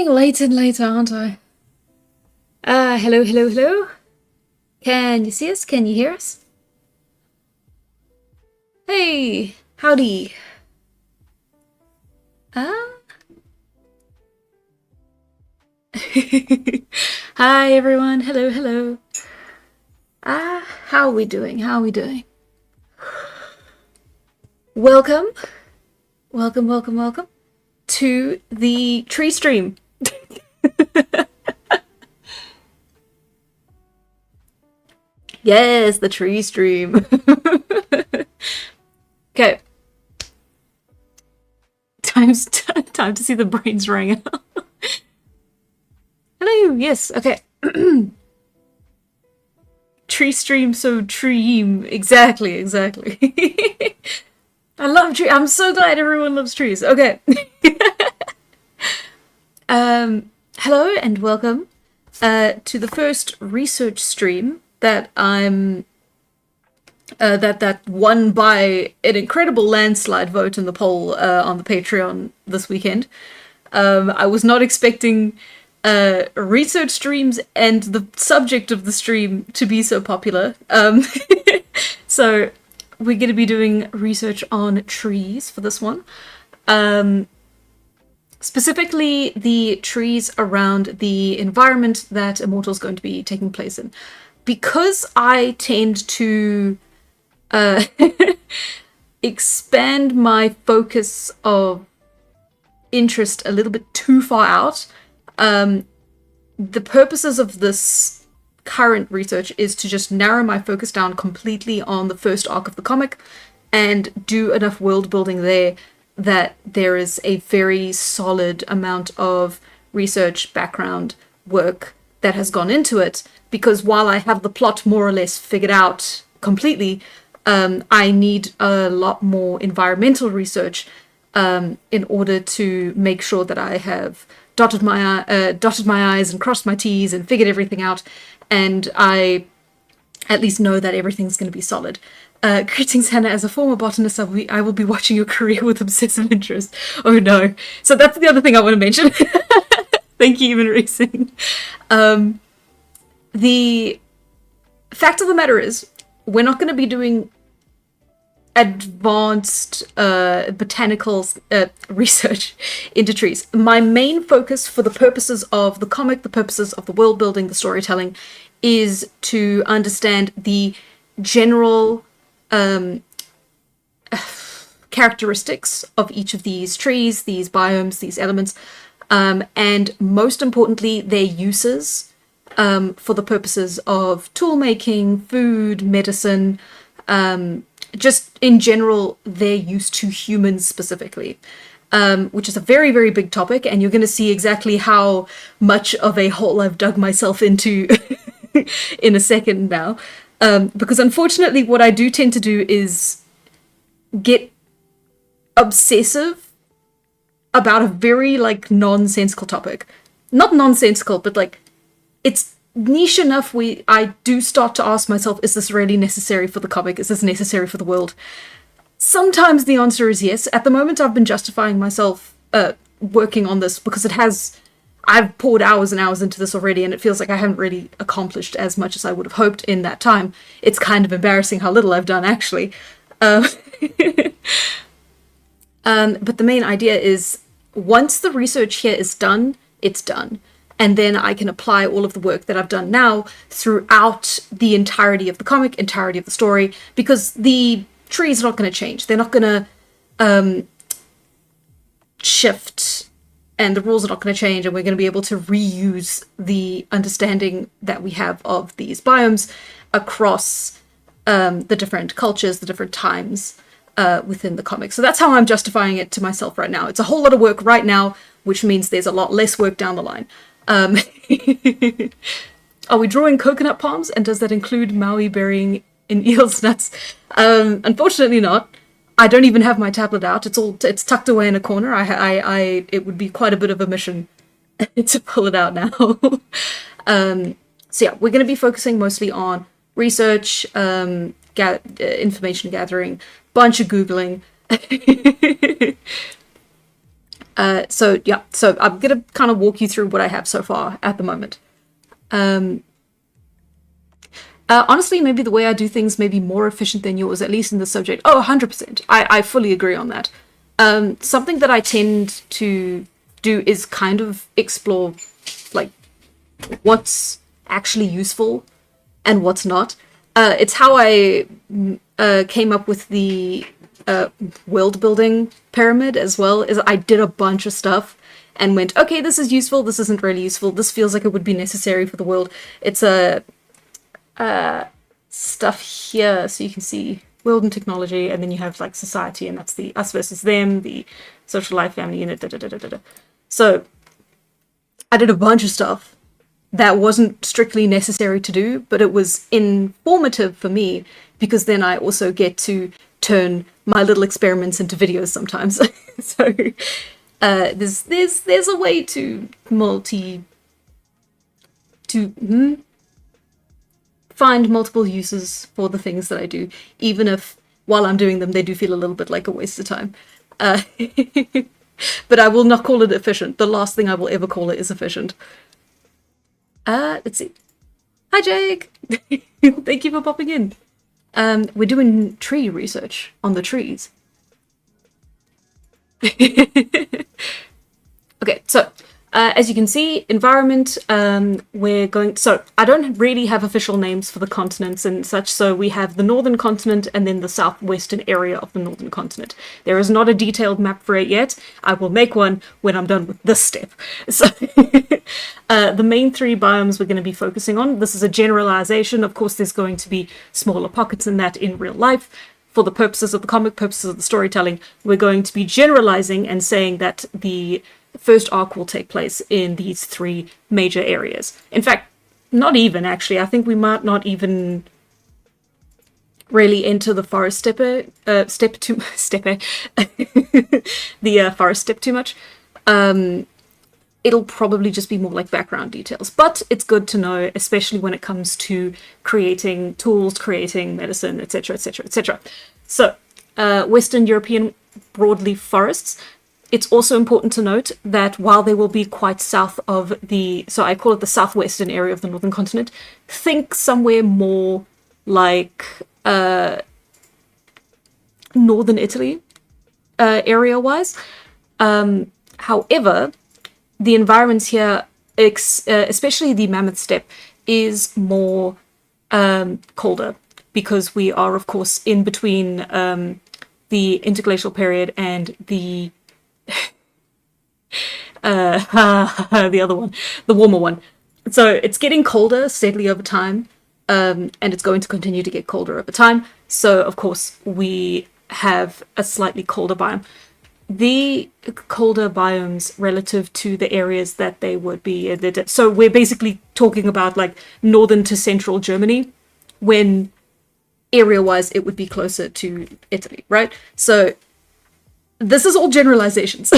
getting later and later, aren't I? Hello, hello, hello. Can you see us? Can you hear us? Hey, howdy. Hi, everyone. Hello, hello. How are we doing? How are we doing? Welcome. Welcome, welcome, welcome to the tree stream. Yes, the tree stream. Okay. Time to see the brains ring out. Hello, yes, okay. Tree stream, so treem. Exactly. I love trees. I'm so glad everyone loves trees. Okay. Hello and welcome to the first research stream that I'm that won by an incredible landslide vote in the poll on the Patreon this weekend. I was not expecting research streams and the subject of the stream to be so popular. So we're going to be doing research on trees for this one. Specifically the trees around the environment that Immortal's going to be taking place in. Because I tend to expand my focus of interest a little bit too far out, the purposes of this current research is to just narrow my focus down completely on the first arc of the comic and do enough world building there that there is a very solid amount of research background work that has gone into it, because while I have the plot more or less figured out completely, I need a lot more environmental research in order to make sure that I have dotted my I's and crossed my T's and figured everything out, and I at least know that everything's going to be solid. Greetings, Hannah. As a former botanist, I will be watching your career with obsessive interest. Oh no. So that's the other thing I want to mention. Thank you, Human Racing. The fact of the matter is, we're not going to be doing advanced botanical research into trees. My main focus for the purposes of the comic, the purposes of the world building, the storytelling, is to understand the general characteristics of each of these trees, these biomes, these elements, and most importantly, their uses for the purposes of tool making, food, medicine, just in general, their use to humans specifically, which is a very, very big topic, and you're going to see exactly how much of a hole I've dug myself into in a second now. Because unfortunately, what I do tend to do is get obsessive about a very, nonsensical topic. Not nonsensical, but, it's niche enough I do start to ask myself, is this really necessary for the comic? Is this necessary for the world? Sometimes the answer is yes. At the moment, I've been justifying myself working on this because I've poured hours and hours into this already, and it feels like I haven't really accomplished as much as I would have hoped in that time. It's kind of embarrassing how little I've done, actually. But the main idea is, once the research here is done, it's done. And then I can apply all of the work that I've done now throughout the entirety of the comic, entirety of the story, because the trees are not going to change. They're not going to shift, and the rules are not going to change, and we're going to be able to reuse the understanding that we have of these biomes across the different cultures, the different times within the comic. So that's how I'm justifying it to myself right now. It's a whole lot of work right now, which means there's a lot less work down the line. Are we drawing coconut palms, and does that include Maui burying in eel's nuts? Unfortunately not. I don't even have my tablet out. It's tucked away in a corner. It would be quite a bit of a mission to pull it out now. So yeah, we're going to be focusing mostly on research, information gathering, bunch of Googling. So yeah, so I'm gonna kind of walk you through what I have so far at the moment. Honestly, maybe the way I do things may be more efficient than yours, at least in the subject. Oh, 100%. I fully agree on that. Something that I tend to do is kind of explore, like, what's actually useful and what's not. It's how I came up with the world building pyramid as well. Is I did a bunch of stuff and went, okay, this is useful, this isn't really useful, this feels like it would be necessary for the world. It's a stuff here, so you can see world and technology, and then you have like society, and that's the us versus them, the social life, family unit, da da da da da. So I did a bunch of stuff that wasn't strictly necessary to do, but it was informative for me because then I also get to turn my little experiments into videos sometimes. So there's a way to find multiple uses for the things that I do, even if while I'm doing them they do feel a little bit like a waste of time. But I will not call it efficient. The last thing I will ever call it is efficient. Let's see. Hi, Jake! Thank you for popping in. We're doing tree research on the trees. Okay, so as you can see, environment, we're going... So, I don't really have official names for the continents and such, so we have the northern continent and then the southwestern area of the northern continent. There is not a detailed map for it yet. I will make one when I'm done with this step. So, the main three biomes we're going to be focusing on, this is a generalization. Of course, there's going to be smaller pockets in that in real life. For the purposes of the comic, purposes of the storytelling, we're going to be generalizing and saying that the first arc will take place in these three major areas. In fact, not even actually. I think we might not even really enter the forest steppe, the forest steppe too much. It'll probably just be more like background details, but it's good to know, especially when it comes to creating tools, creating medicine, etc., etc., etc. So, Western European broadleaf forests. It's also important to note that while they will be quite south of the, so I call it the southwestern area of the northern continent, think somewhere more like northern Italy area-wise. However, the environments here, especially the Mammoth Steppe, is more colder because we are, of course, in between the interglacial period and the the other one, the warmer one. So it's getting colder steadily over time, and it's going to continue to get colder over time. So, of course, we have a slightly colder biome. The colder biomes relative to the areas that they would be. So we're basically talking about like northern to central Germany, when area-wise it would be closer to Italy, right? So this is all generalizations.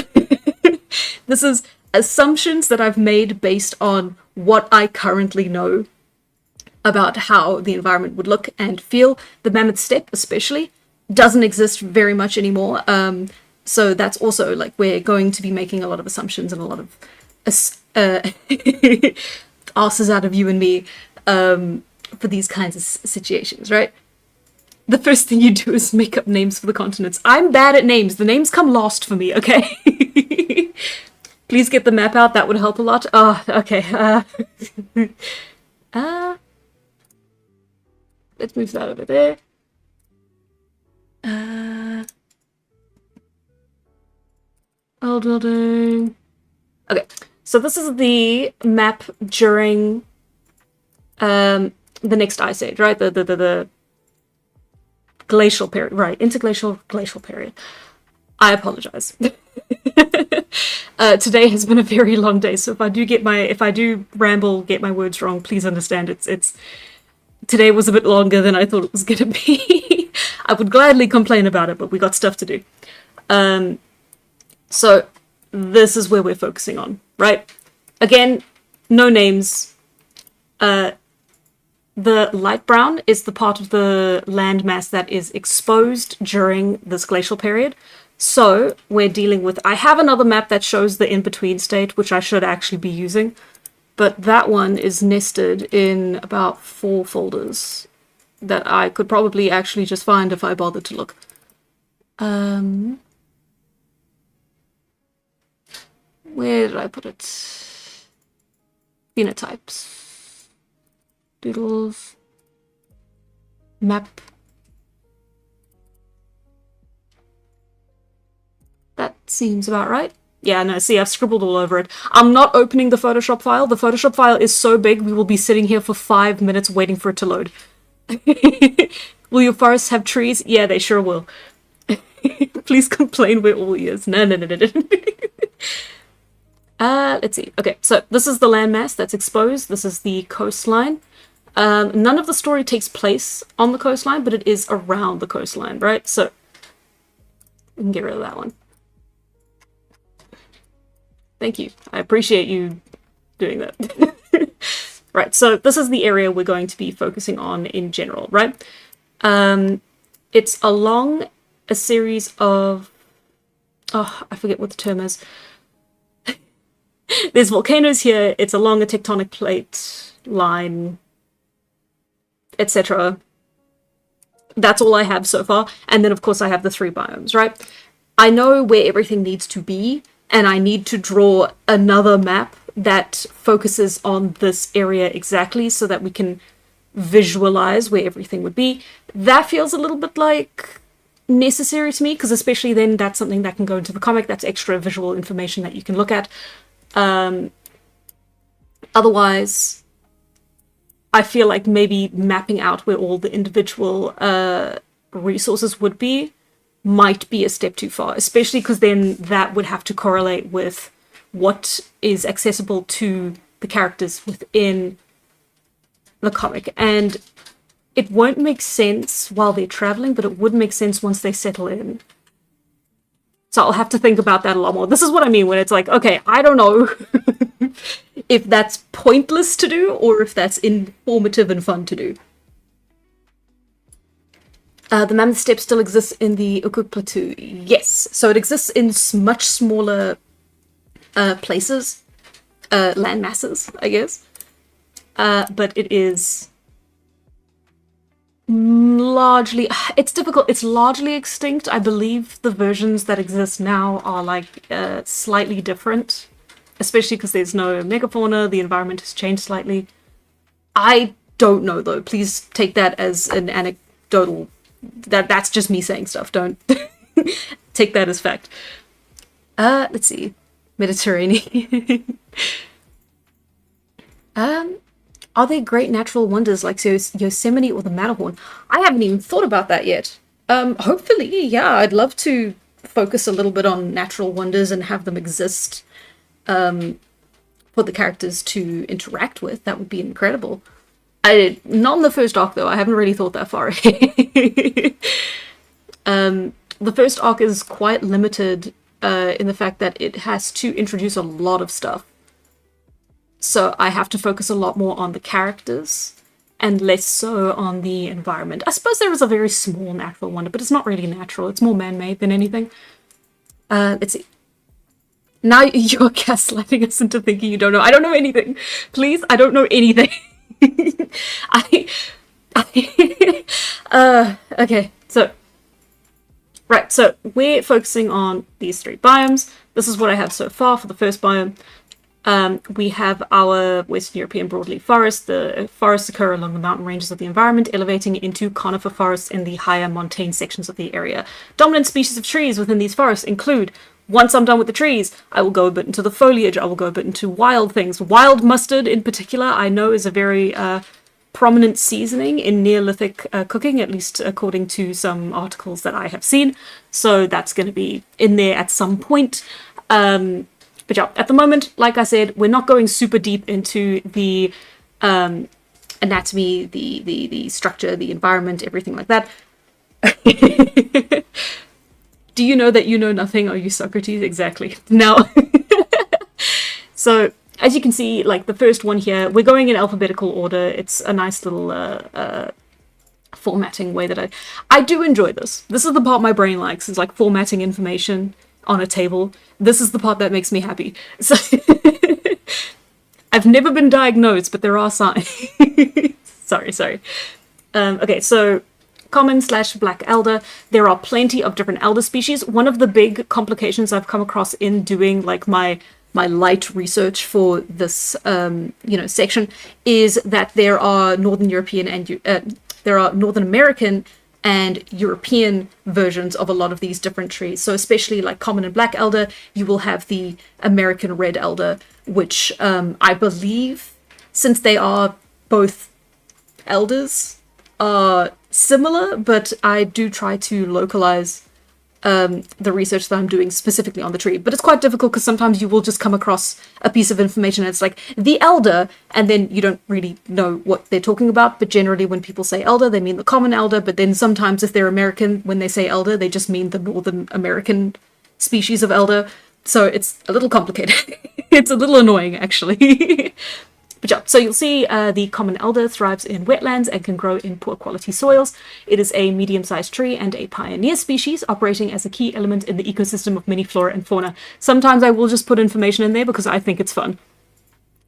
This is assumptions that I've made based on what I currently know about how the environment would look and feel. The Mammoth Steppe especially doesn't exist very much anymore. So that's also like we're going to be making a lot of assumptions and a lot of asses out of you and me for these kinds of situations, right? The first thing you do is make up names for the continents. I'm bad at names. The names come last for me, okay? Please get the map out. That would help a lot. Oh, okay. Let's move that over there. Old building. Okay, so this is the map during the next ice age, right? The glacial period, right? Interglacial glacial period. I apologize. Today has been a very long day, so if I do ramble, get my words wrong, please understand. It's today was a bit longer than I thought it was gonna be. I would gladly complain about it, but we got stuff to do. So this is where we're focusing on, right? Again, no names. The light brown is the part of the landmass that is exposed during this glacial period. So we're dealing with, I have another map that shows the in-between state, which I should actually be using, but that one is nested in about 4 folders that I could probably actually just find if I bothered to look. Where did I put it? Phenotypes. Doodles. Map. That seems about right. Yeah, no, see, I've scribbled all over it. I'm not opening the Photoshop file. The Photoshop file is so big, we will be sitting here for 5 minutes waiting for it to load. Will your forests have trees? Yeah, they sure will. Please complain, we're all ears. No. Let's see. Okay, so this is the landmass that's exposed. This is the coastline. None of the story takes place on the coastline, but it is around the coastline, right? So we can get rid of that one. Thank you. I appreciate you doing that. Right, so this is the area we're going to be focusing on in general, right? It's along a series of... Oh, I forget what the term is. There's volcanoes here, it's along a tectonic plate line, etc. That's all I have so far. And then, of course, I have the 3 biomes, right? I know where everything needs to be, and I need to draw another map that focuses on this area exactly so that we can visualize where everything would be. That feels a little bit like necessary to me, because especially then that's something that can go into the comic. That's extra visual information that you can look at. Otherwise, I feel like maybe mapping out where all the individual resources would be might be a step too far, especially because then that would have to correlate with what is accessible to the characters within the comic. And it won't make sense while they're traveling, but it would make sense once they settle in. So I'll have to think about that a lot more. This is what I mean when it's like, okay, I don't know if that's pointless to do or if that's informative and fun to do. The Mammoth Steppe still exists in the Ukuk Plateau. Yes, so it exists in much smaller places, land masses, I guess. But it is largely, it's difficult, it's largely extinct. I believe the versions that exist now are like slightly different, especially because there's no megafauna, the environment has changed slightly. I don't know though, please take that as an anecdotal, that's just me saying stuff, don't take that as fact. Let's see, Mediterranean. Are there great natural wonders like Yosemite or the Matterhorn? I haven't even thought about that yet. Hopefully, yeah, I'd love to focus a little bit on natural wonders and have them exist for the characters to interact with. That would be incredible. Not in the first arc, though. I haven't really thought that far ahead. The first arc is quite limited in the fact that it has to introduce a lot of stuff. So I have to focus a lot more on the characters and less so on the environment. I suppose there is a very small natural wonder, but it's not really natural. It's more man-made than anything. Let's see. Now you're gaslighting us into thinking you don't know. I don't know anything. Please, I don't know anything. Okay, so... Right, so we're focusing on these 3 biomes. This is what I have so far for the first biome. We have our Western European Broadleaf Forest. The forests occur along the mountain ranges of the environment, elevating into conifer forests in the higher montane sections of the area. Dominant species of trees within these forests include, once I'm done with the trees, I will go a bit into the foliage, I will go a bit into wild things. Wild mustard, in particular, I know is a very prominent seasoning in Neolithic cooking, at least according to some articles that I have seen. So that's going to be in there at some point. But yeah, at the moment, like I said, we're not going super deep into the anatomy, the structure, the environment, everything like that. Do you know that you know nothing? Are you Socrates? Exactly. Now, so as you can see, like the first one here, we're going in alphabetical order. It's a nice little formatting way that I do enjoy this. This is the part my brain likes, is like formatting information on a table. This is the part that makes me happy. So I've never been diagnosed, but there are signs. sorry. Okay, so common/black elder. There are plenty of different elder species. One of the big complications I've come across in doing like my light research for this section is that there are Northern European and there are Northern American and European versions of a lot of these different trees. So especially like common and black elder, you will have the American red elder, which I believe, since they are both elders, are similar, but I do try to localize the research that I'm doing specifically on the tree. But it's quite difficult because sometimes you will just come across a piece of information and it's like the elder, and then you don't really know what they're talking about. But generally when people say elder, they mean the common elder. But then sometimes if they're American, when they say elder, they just mean the Northern American species of elder. So it's a little complicated. It's a little annoying, actually. But yeah, so you'll see the common elder thrives in wetlands and can grow in poor quality soils. It is a medium-sized tree and a pioneer species, operating as a key element in the ecosystem of many flora and fauna. Sometimes I will just put information in there because I think it's fun.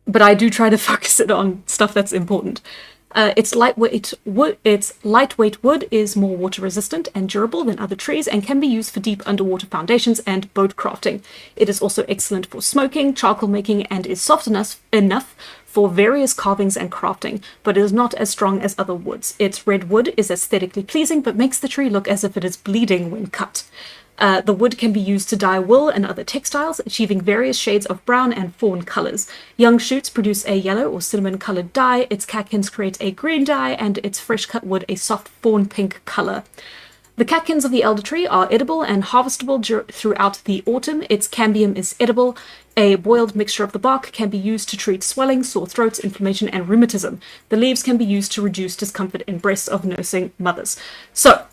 But I do try to focus it on stuff that's important. Its lightweight wood is more water resistant and durable than other trees and can be used for deep underwater foundations and boat crafting. It is also excellent for smoking, charcoal making, and is soft enough for various carvings and crafting, but it is not as strong as other woods. Its red wood is aesthetically pleasing, but makes the tree look as if it is bleeding when cut. The wood can be used to dye wool and other textiles, achieving various shades of brown and fawn colors. Young shoots produce a yellow or cinnamon-colored dye, its catkins create a green dye, and its fresh-cut wood a soft fawn pink color. The catkins of the elder tree are edible and harvestable throughout the autumn. Its cambium is edible. A boiled mixture of the bark can be used to treat swelling, sore throats, inflammation, and rheumatism. The leaves can be used to reduce discomfort in breasts of nursing mothers. So,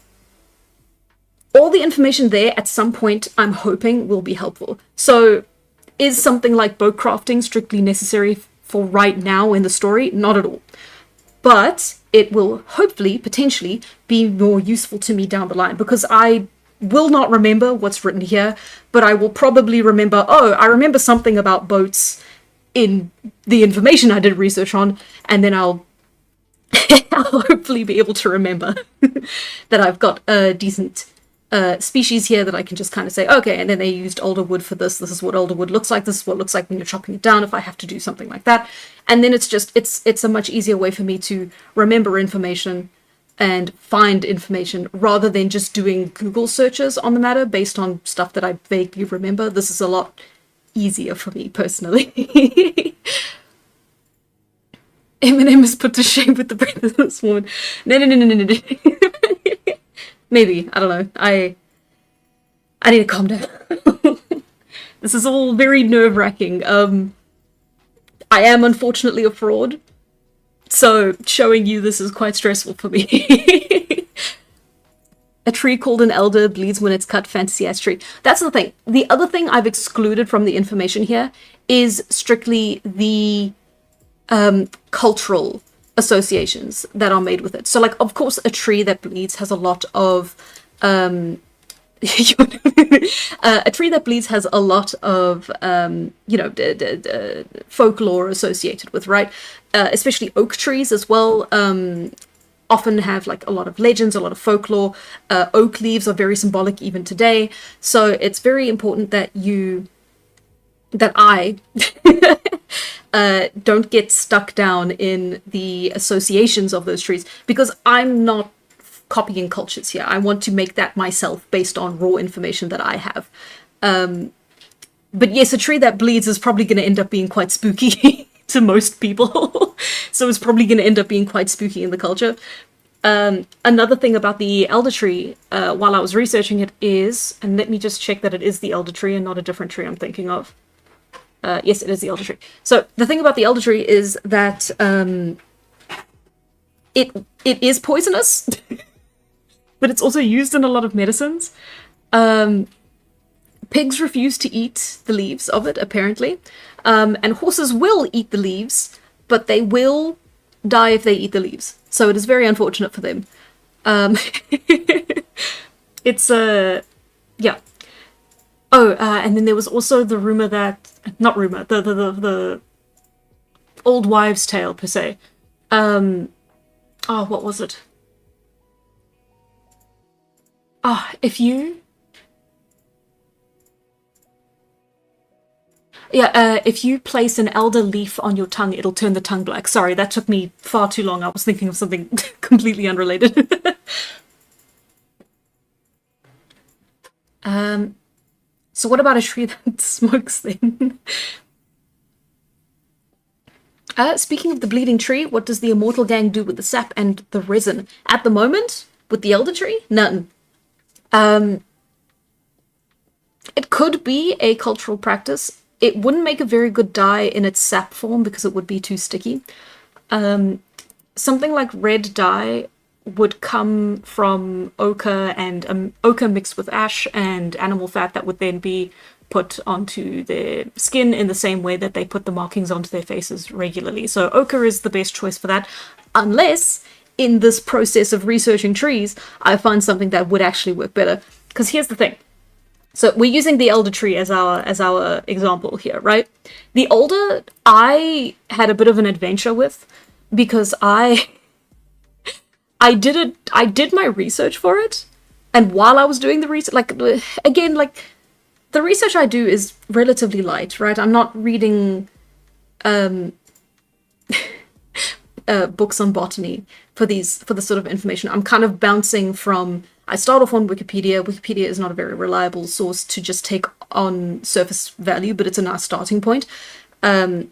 all the information there at some point, I'm hoping, will be helpful. So, is something like boat crafting strictly necessary for right now in the story? Not at all. But it will hopefully, potentially, be more useful to me down the line, because I will not remember what's written here, but I will probably remember, oh, I remember something about boats in the information I did research on, and then I'll hopefully be able to remember that I've got a decent species here that I can just kind of say, okay, and then they used alder wood for this. This is what alder wood looks like. This is what it looks like when you're chopping it down if I have to do something like that. And then it's just, it's a much easier way for me to remember information and find information rather than just doing Google searches on the matter based on stuff that I vaguely remember. This is a lot easier for me personally. Eminem is put to shame with the breath of this woman. No. Maybe, I don't know. I need to calm down. This is all very nerve-wracking. I am unfortunately a fraud, so showing you this is quite stressful for me. A tree called an elder bleeds when it's cut, fantasy-ass tree. That's the thing. The other thing I've excluded from the information here is strictly the cultural associations that are made with it. So, like, of course, a tree that bleeds has a lot of a tree that bleeds has a lot of folklore associated with, right? Especially oak trees as well. Often have like a lot of legends, a lot of folklore. Oak leaves are very symbolic even today. So it's very important that I don't get stuck down in the associations of those trees, because I'm not copying cultures here. I want to make that myself based on raw information that I have. But yes, a tree that bleeds is probably going to end up being quite spooky to most people. So it's probably going to end up being quite spooky in the culture. Another thing about the elder tree, while I was researching it is, and let me just check that it is the elder tree and not a different tree I'm thinking of. Yes, it is the elder tree. So the thing about the elder tree is that it is poisonous, but it's also used in a lot of medicines. Pigs refuse to eat the leaves of it, apparently. And horses will eat the leaves, but they will die if they eat the leaves. So it is very unfortunate for them. Um, it's a yeah. Oh, and then there was also the rumor that not rumor the old wives' tale per se. Oh, what was it? Ah, if you yeah, if you place an elder leaf on your tongue, it'll turn the tongue black. Sorry, that took me far too long. I was thinking of something completely unrelated. um, so what about a tree that smokes then? Speaking of the bleeding tree, what does the immortal gang do with the sap and the resin? At the moment, with the elder tree, none. Um, it could be a cultural practice. It wouldn't make a very good dye in its sap form because it would be too sticky. Something like red dye would come from ochre and ochre mixed with ash and animal fat that would then be put onto their skin in the same way that they put the markings onto their faces regularly. So ochre is the best choice for that, unless in this process of researching trees, I find something that would actually work better. Because here's the thing. So we're using the elder tree as our example here, right? The alder I had a bit of an adventure with because I did my research for it, and while I was doing the research, like again, like the research I do is relatively light, right? I'm not reading books on botany for the sort of information. I'm kind of bouncing from. I start off on Wikipedia. Wikipedia is not a very reliable source to just take on surface value, but it's a nice starting point. And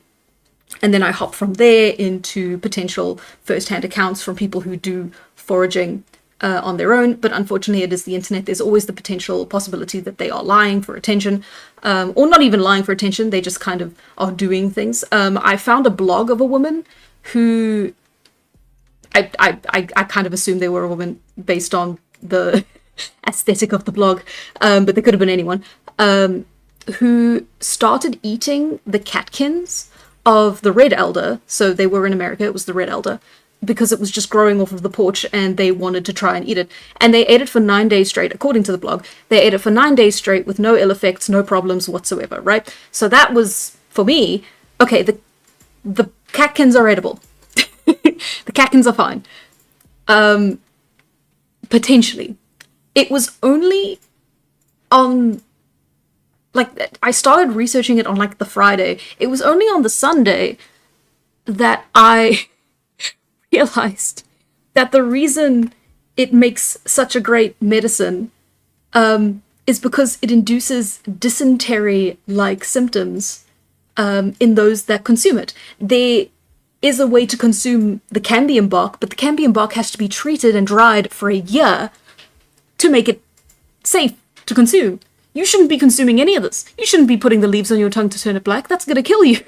then I hop from there into potential first-hand accounts from people who do foraging on their own. But unfortunately, it is the internet. There's always the potential possibility that they are lying for attention, or not even lying for attention. They just kind of are doing things. I found a blog of a woman who I kind of assumed they were a woman based on the aesthetic of the blog, but they could have been anyone, who started eating the catkins of the red elder. So they were in America, it was the red elder, because it was just growing off of the porch and they wanted to try and eat it. And they ate it for 9 days straight, according to the blog. They ate it for 9 days straight with no ill effects, no problems whatsoever, right? So that was, for me, okay, the catkins are edible. The catkins are fine. Potentially. It was only on, like, I started researching it on, like, the Friday. It was only on the Sunday that I realized that the reason it makes such a great medicine is because it induces dysentery-like symptoms in those that consume it. There is a way to consume the cambium bark, but the cambium bark has to be treated and dried for a year to make it safe to consume. You shouldn't be consuming any of this. You shouldn't be putting the leaves on your tongue to turn it black. That's gonna kill you.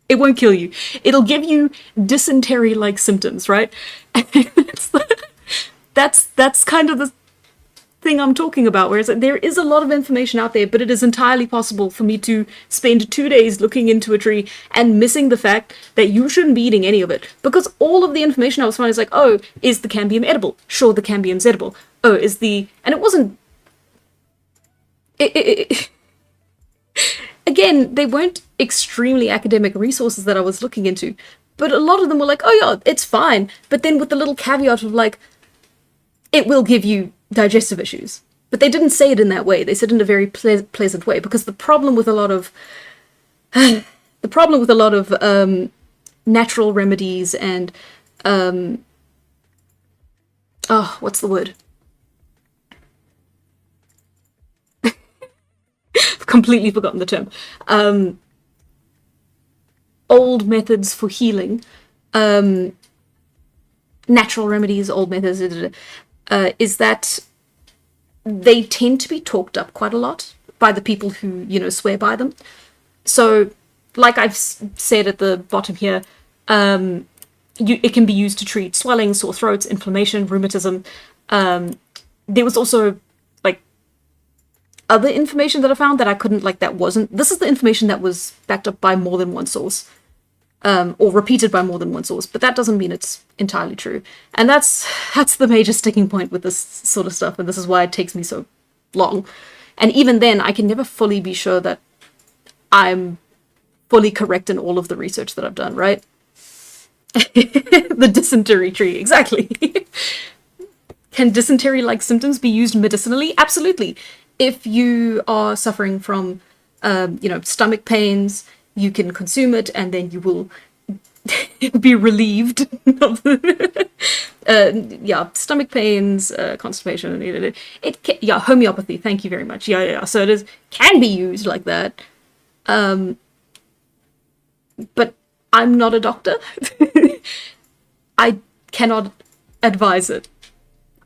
It won't kill you. It'll give you dysentery-like symptoms, right? That's kind of the thing I'm talking about, whereas there is a lot of information out there, but it is entirely possible for me to spend 2 days looking into a tree and missing the fact that you shouldn't be eating any of it, because all of the information I was finding is like, oh, is the cambium edible? Sure, the cambium's edible. Oh, is the... And it wasn't... Again, they weren't extremely academic resources that I was looking into, but a lot of them were like, oh yeah, it's fine, but then with the little caveat of like, it will give you digestive issues. But they didn't say it in that way. They said it in a very pleasant way, because the problem with a lot of natural remedies and what's the word? I've completely forgotten the term. Old methods for healing, natural remedies, old methods, is that they tend to be talked up quite a lot by the people who, swear by them. So, like I've said at the bottom here, it can be used to treat swelling, sore throats, inflammation, rheumatism. There was also, like, other information that I found that I couldn't, like, that wasn't... This is the information that was backed up by more than one source. or repeated by more than one source, but that doesn't mean it's entirely true. And that's the major sticking point with this sort of stuff, and this is why it takes me so long. And even then, I can never fully be sure that I'm fully correct in all of the research that I've done, right? The dysentery tree, exactly. Can dysentery-like symptoms be used medicinally? Absolutely. If you are suffering from, stomach pains, you can consume it, and then you will be relieved of stomach pains, constipation. Homeopathy. Thank you very much. Yeah. So it can be used like that. But I'm not a doctor. I cannot advise it.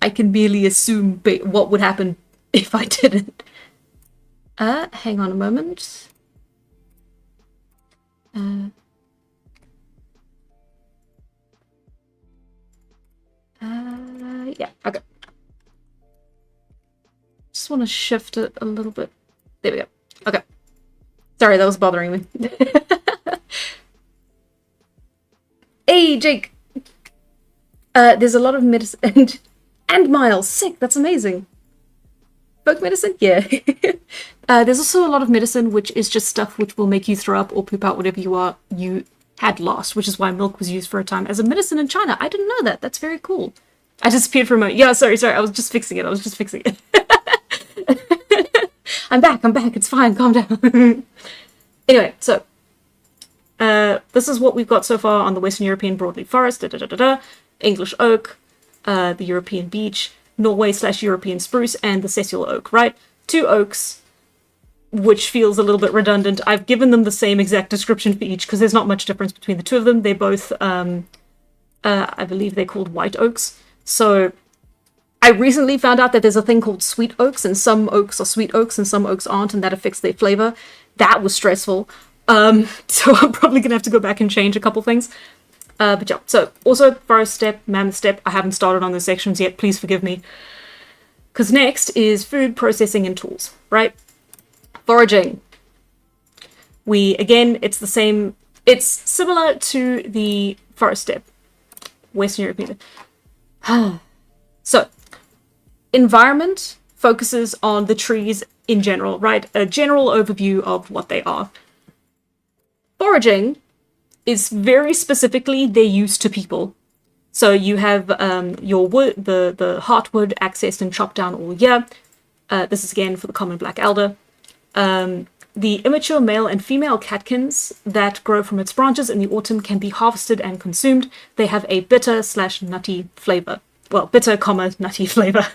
I can merely assume what would happen if I didn't. Hang on a moment. Yeah, okay. Just want to shift it a little bit. There we go. Okay. Sorry, that was bothering me. Hey, Jake! There's a lot of medicine... And Miles, sick, that's amazing. Folk medicine? Yeah. There's also a lot of medicine which is just stuff which will make you throw up or poop out whatever you had lost, which is why milk was used for a time as a medicine in China. I didn't know that. That's very cool. I disappeared for a moment. Yeah, sorry. I was just fixing it. I'm back. It's fine. Calm down. Anyway, so this is what we've got so far on the Western European Broadleaf Forest. English oak, the European beech, Norway/European spruce, and the sessile oak, right? 2 oaks, which feels a little bit redundant. I've given them the same exact description for each because there's not much difference between the 2 of them. They're both, I believe they're called white oaks. So I recently found out that there's a thing called sweet oaks, and some oaks are sweet oaks and some oaks aren't, and that affects their flavor. That was stressful. So I'm probably gonna have to go back and change a couple things. But yeah, so also forest steppe, mammoth steppe. I haven't started on those sections yet, please forgive me. Because next is food processing and tools, right? Foraging. It's the same, it's similar to the forest steppe, Western European. So, environment focuses on the trees in general, right? A general overview of what they are. Foraging is very specifically their use to people. So you have your wood, the heartwood accessed and chopped down all year. This is again for the common black elder. The immature male and female catkins that grow from its branches in the autumn can be harvested and consumed. They have a bitter/nutty flavor. Well, bitter, nutty flavor.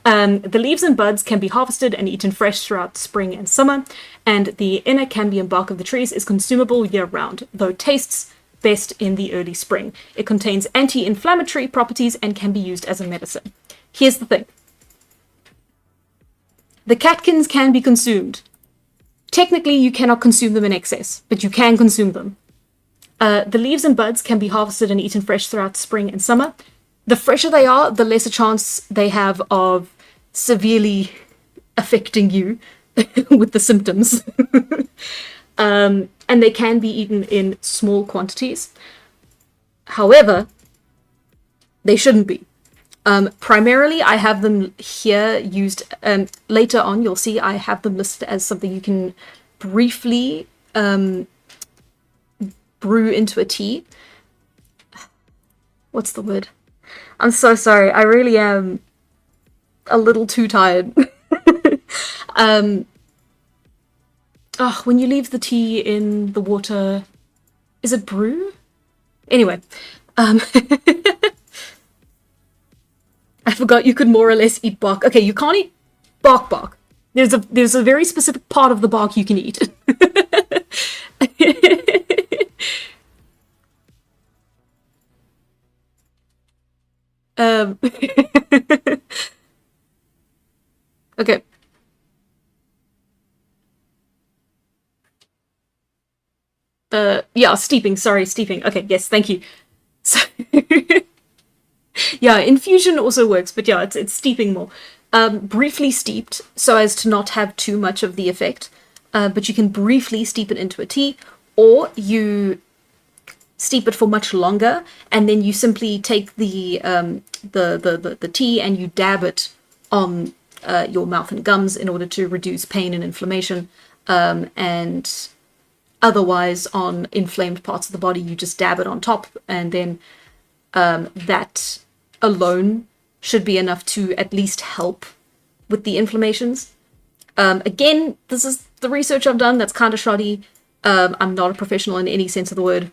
The leaves and buds can be harvested and eaten fresh throughout spring and summer, and the inner cambium bark of the trees is consumable year-round, though tastes best in the early spring. It contains anti-inflammatory properties and can be used as a medicine. Here's the thing. The catkins can be consumed. Technically, you cannot consume them in excess, but you can consume them. The leaves and buds can be harvested and eaten fresh throughout spring and summer. The fresher they are, the lesser chance they have of severely affecting you with the symptoms. And they can be eaten in small quantities. However, they shouldn't be. Primarily, I have them here used, later on you'll see I have them listed as something you can briefly brew into a tea. What's the word? I'm so sorry, I really am a little too tired. When you leave the tea in the water, is it brew? Anyway, I forgot you could more or less eat bark. Okay, you can't eat bark. There's a very specific part of the bark you can eat. Okay. Yeah, steeping. Sorry, steeping. Okay, yes, thank you. So yeah, infusion also works, but yeah, it's steeping more. Briefly steeped, so as to not have too much of the effect. But you can briefly steep it into a tea, or you steep it for much longer, and then you simply take the tea and you dab it on your mouth and gums in order to reduce pain and inflammation, and otherwise on inflamed parts of the body you just dab it on top, and then that alone should be enough to at least help with the inflammations. Again, this is the research I've done, that's kind of shoddy. I'm not a professional in any sense of the word.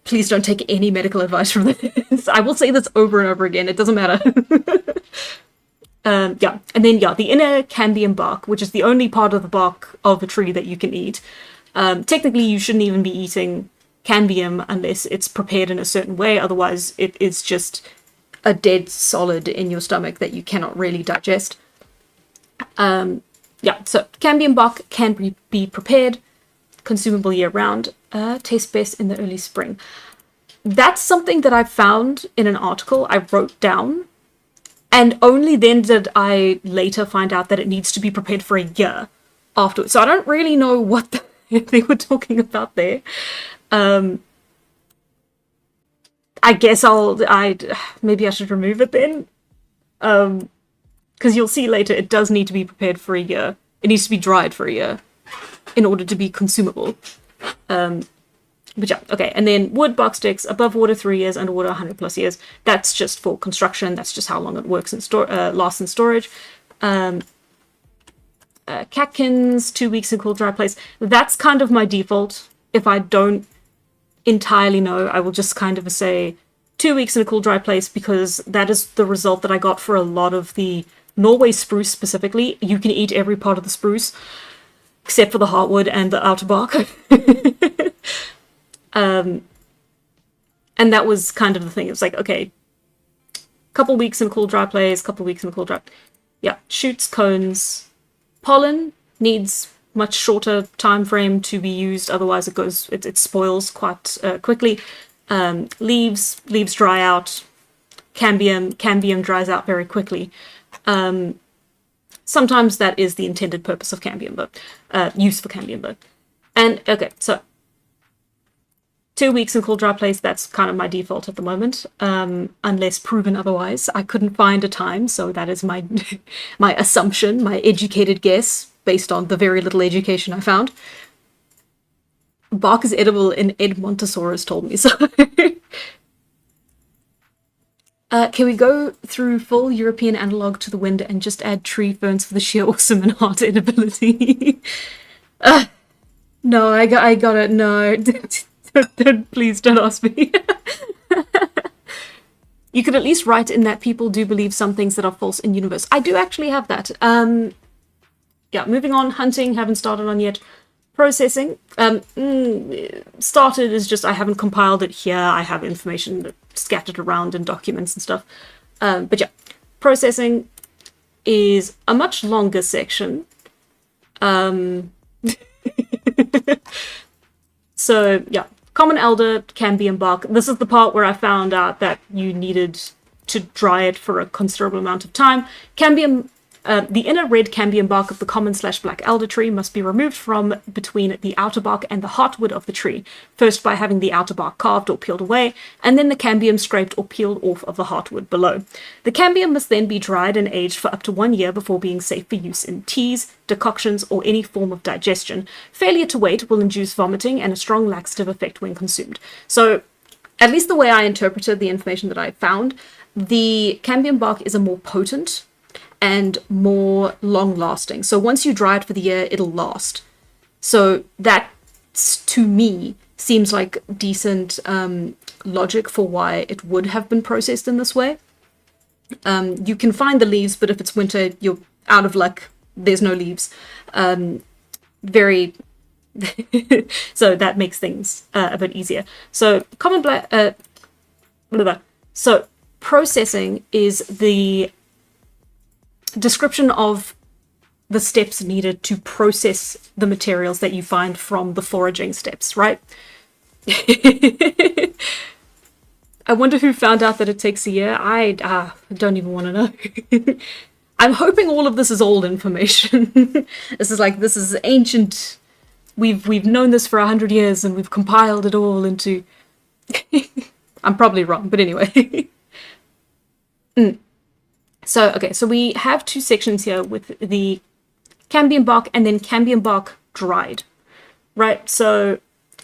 Please don't take any medical advice from this. I will say this over and over again. It doesn't matter. Yeah, and then the inner cambium bark, which is the only part of the bark of a tree that you can eat. Technically, you shouldn't even be eating cambium unless it's prepared in a certain way. Otherwise, it is just a dead solid in your stomach that you cannot really digest. Yeah, so cambium bark can be prepared, consumable year-round, tastes best in the early spring. That's something that I found in an article I wrote down, and only then did I later find out that it needs to be prepared for a year afterwards. So I don't really know what they were talking about there. I guess maybe I should remove it then. Because you'll see later, it does need to be prepared for a year. It needs to be dried for a year in order to be consumable. But yeah, okay. And then wood, bark sticks, above water 3 years, underwater 100 plus years. That's just for construction. That's just how long it works in lasts in storage. Catkins, 2 weeks in cool, dry place. That's kind of my default. If I don't entirely know, I will just kind of say 2 weeks in a cool, dry place, because that is the result that I got for a lot of the Norway spruce specifically. You can eat every part of the spruce except for the heartwood and the outer bark. And that was kind of the thing. It was like, okay, couple weeks in a cool, dry place, couple weeks in a cool, dry... Yeah, shoots, cones. Pollen needs much shorter time frame to be used, otherwise it spoils quite quickly. Leaves dry out. Cambium dries out very quickly. Sometimes that is the intended purpose of cambium, but use for cambium, though. And okay, so 2 weeks in cool, dry place, that's kind of my default at the moment, unless proven otherwise. I couldn't find a time, so that is my my assumption, my educated guess, based on the very little education I found. Bark is edible, and Ed Montesaurus told me so. Can we go through full European analog to the wind and just add tree ferns for the sheer awesome and hard edibility? No, I got it. No. Please don't ask me. You could at least write in that people do believe some things that are false in universe. I do actually have that. Yeah, moving on. Hunting, haven't started on yet. Processing. Started is just I haven't compiled it here. I have information scattered around in documents and stuff. But yeah, processing is a much longer section. So yeah, common elder, cambium bark. This is the part where I found out that you needed to dry it for a considerable amount of time. Cambium, the inner red cambium bark of the common/black elder tree must be removed from between the outer bark and the heartwood of the tree, first by having the outer bark carved or peeled away, and then the cambium scraped or peeled off of the heartwood below. The cambium must then be dried and aged for up to 1 year before being safe for use in teas, decoctions, or any form of digestion. Failure to wait will induce vomiting and a strong laxative effect when consumed. So, at least the way I interpreted the information that I found, the cambium bark is a more potent and more long-lasting. So once you dry it for the year, it'll last. So that, to me, seems like decent logic for why it would have been processed in this way. You can find the leaves, but if it's winter, you're out of luck. There's no leaves. Very... So that makes things a bit easier. So common black... So processing is the description of the steps needed to process the materials that you find from the foraging steps, right? I wonder who found out that it takes a year. I don't even want to know. I'm hoping all of this is old information. This is ancient. We've known this for 100 years and we've compiled it all into I'm probably wrong, but anyway. So, okay, so we have two sections here with the cambium bark and then cambium bark dried, right? So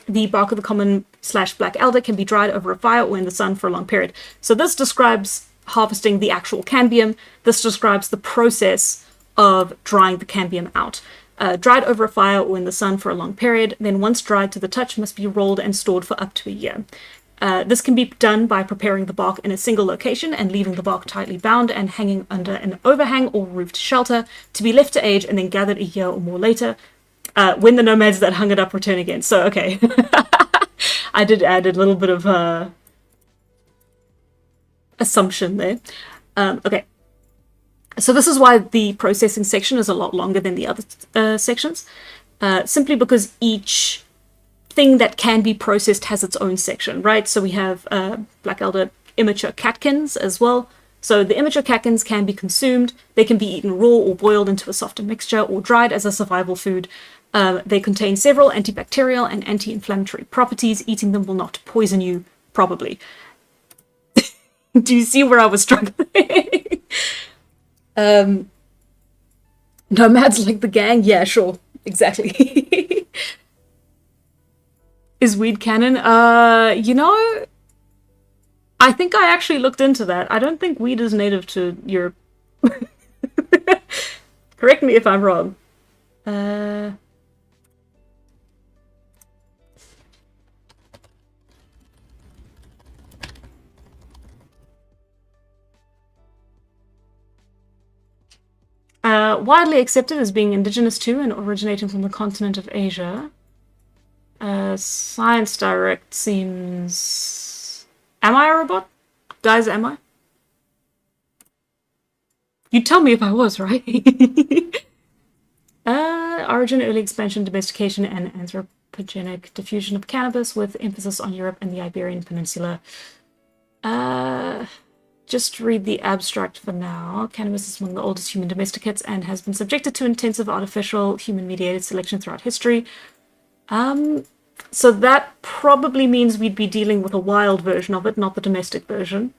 the bark of the common / black elder can be dried over a fire or in the sun for a long period. So this describes harvesting the actual cambium. This describes the process of drying the cambium out. Dried over a fire or in the sun for a long period, then once dried to the touch must be rolled and stored for up to a year. This can be done by preparing the bark in a single location and leaving the bark tightly bound and hanging under an overhang or roofed shelter to be left to age and then gathered a year or more later, when the nomads that hung it up return again. So, okay. I did add a little bit of assumption there. Okay. So this is why the processing section is a lot longer than the other sections, simply because each thing that can be processed has its own section, right? So we have black elder immature catkins as well. So the immature catkins can be consumed. They can be eaten raw or boiled into a softer mixture or dried as a survival food. They contain several antibacterial and anti-inflammatory properties. Eating them will not poison you, probably. Do you see where I was struggling? Nomads like the gang? Yeah, sure. Exactly. Is weed canon? You know, I think I actually looked into that. I don't think weed is native to Europe. Correct me if I'm wrong. Widely accepted as being indigenous to and originating from the continent of Asia. Science Direct seems... Am I a robot? Guys, am I? You'd tell me if I was, right? Origin, early expansion, domestication, and anthropogenic diffusion of cannabis with emphasis on Europe and the Iberian Peninsula. Just read the abstract for now. Cannabis is among the oldest human domesticates and has been subjected to intensive artificial human-mediated selection throughout history. So that probably means we'd be dealing with a wild version of it, not the domestic version.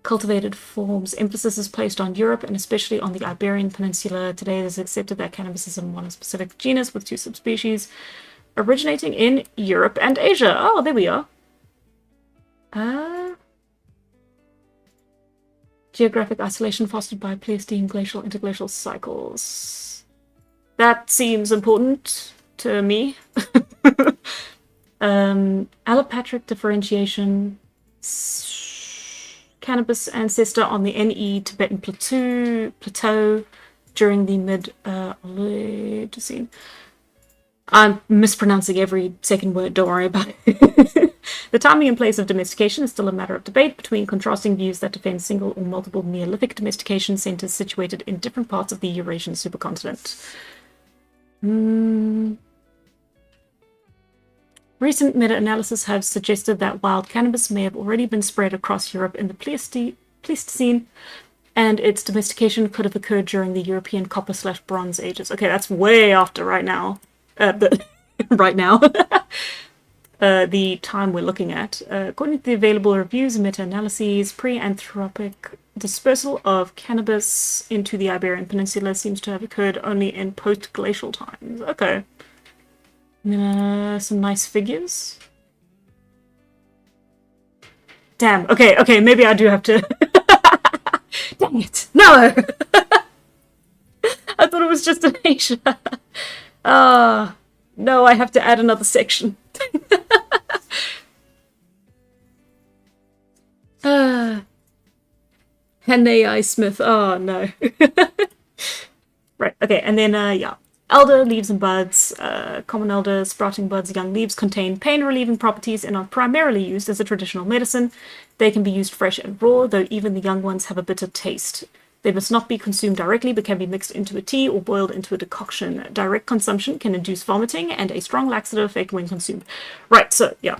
Cultivated forms. Emphasis is placed on Europe and especially on the Iberian Peninsula. Today it is accepted that cannabis is a monospecific genus with 2 subspecies originating in Europe and Asia. Oh, there we are. Geographic isolation fostered by Pleistocene glacial interglacial cycles. That seems important to me. Allopatric differentiation. Cannabis ancestor on the NE Tibetan plateau during the mid-Oligocene. I'm mispronouncing every second word, don't worry about it. The timing and place of domestication is still a matter of debate between contrasting views that defend single or multiple Neolithic domestication centers situated in different parts of the Eurasian supercontinent. Recent meta-analysis have suggested that wild cannabis may have already been spread across Europe in the Pleistocene, and its domestication could have occurred during the European Copper/Bronze Ages. Okay, that's way after right now. Right now. The time we're looking at. According to the available reviews and meta-analyses, pre-anthropic dispersal of cannabis into the Iberian Peninsula seems to have occurred only in post-glacial times. Okay. Some nice figures. Damn, okay, maybe I do have to... Dang it, no! I thought it was just an Asia. No, I have to add another section. And AI Smith, oh no. Right, okay, and then, yeah. Elder, leaves and buds, common elder, sprouting buds, young leaves contain pain-relieving properties and are primarily used as a traditional medicine. They can be used fresh and raw, though even the young ones have a bitter taste. They must not be consumed directly, but can be mixed into a tea or boiled into a decoction. Direct consumption can induce vomiting and a strong laxative effect when consumed. Right, so, yeah.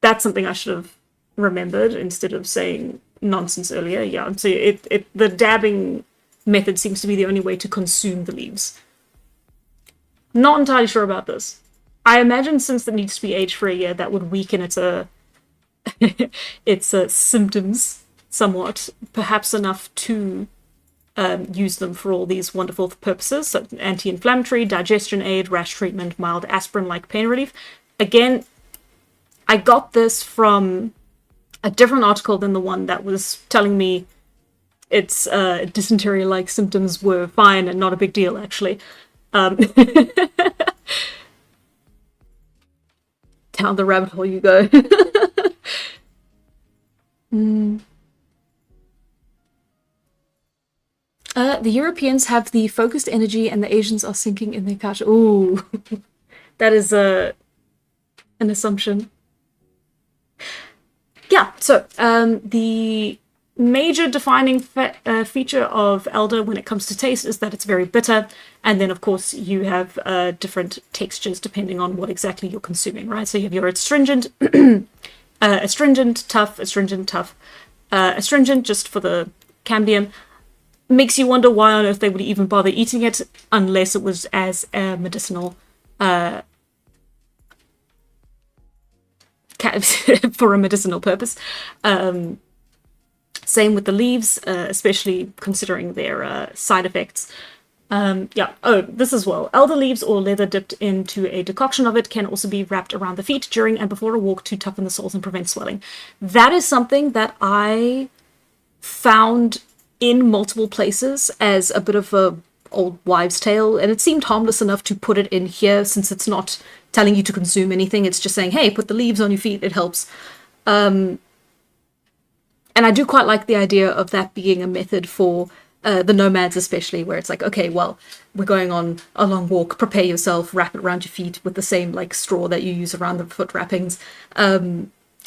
That's something I should have remembered instead of saying nonsense earlier. Yeah, so the dabbing method seems to be the only way to consume the leaves. Not entirely sure about this. I imagine since it needs to be aged for a year, that would weaken its symptoms somewhat, perhaps enough to use them for all these wonderful purposes, so anti-inflammatory, digestion aid, rash treatment, mild aspirin-like pain relief. Again, I got this from a different article than the one that was telling me its dysentery-like symptoms were fine and not a big deal, actually. Down the rabbit hole you go. The Europeans have the focused energy and the Asians are sinking in their couch. Ooh, that is an assumption. Yeah, so the major defining feature of elder when it comes to taste is that it's very bitter, and then of course you have different textures depending on what exactly you're consuming, right? So you have your astringent, astringent, tough, astringent, tough, astringent just for the cambium. Makes you wonder why on earth they would even bother eating it unless it was as a medicinal for a medicinal purpose. Same with the leaves, especially considering their side effects. Yeah, oh, this as well. Elder leaves or leather dipped into a decoction of it can also be wrapped around the feet during and before a walk to toughen the soles and prevent swelling. That is something that I found in multiple places as a bit of a old wives' tale, and it seemed harmless enough to put it in here since it's not telling you to consume anything. It's just saying, hey, put the leaves on your feet, it helps. And I do quite like the idea of that being a method for the nomads especially, where it's like, okay, well, we're going on a long walk, prepare yourself, wrap it around your feet with the same like straw that you use around the foot wrappings.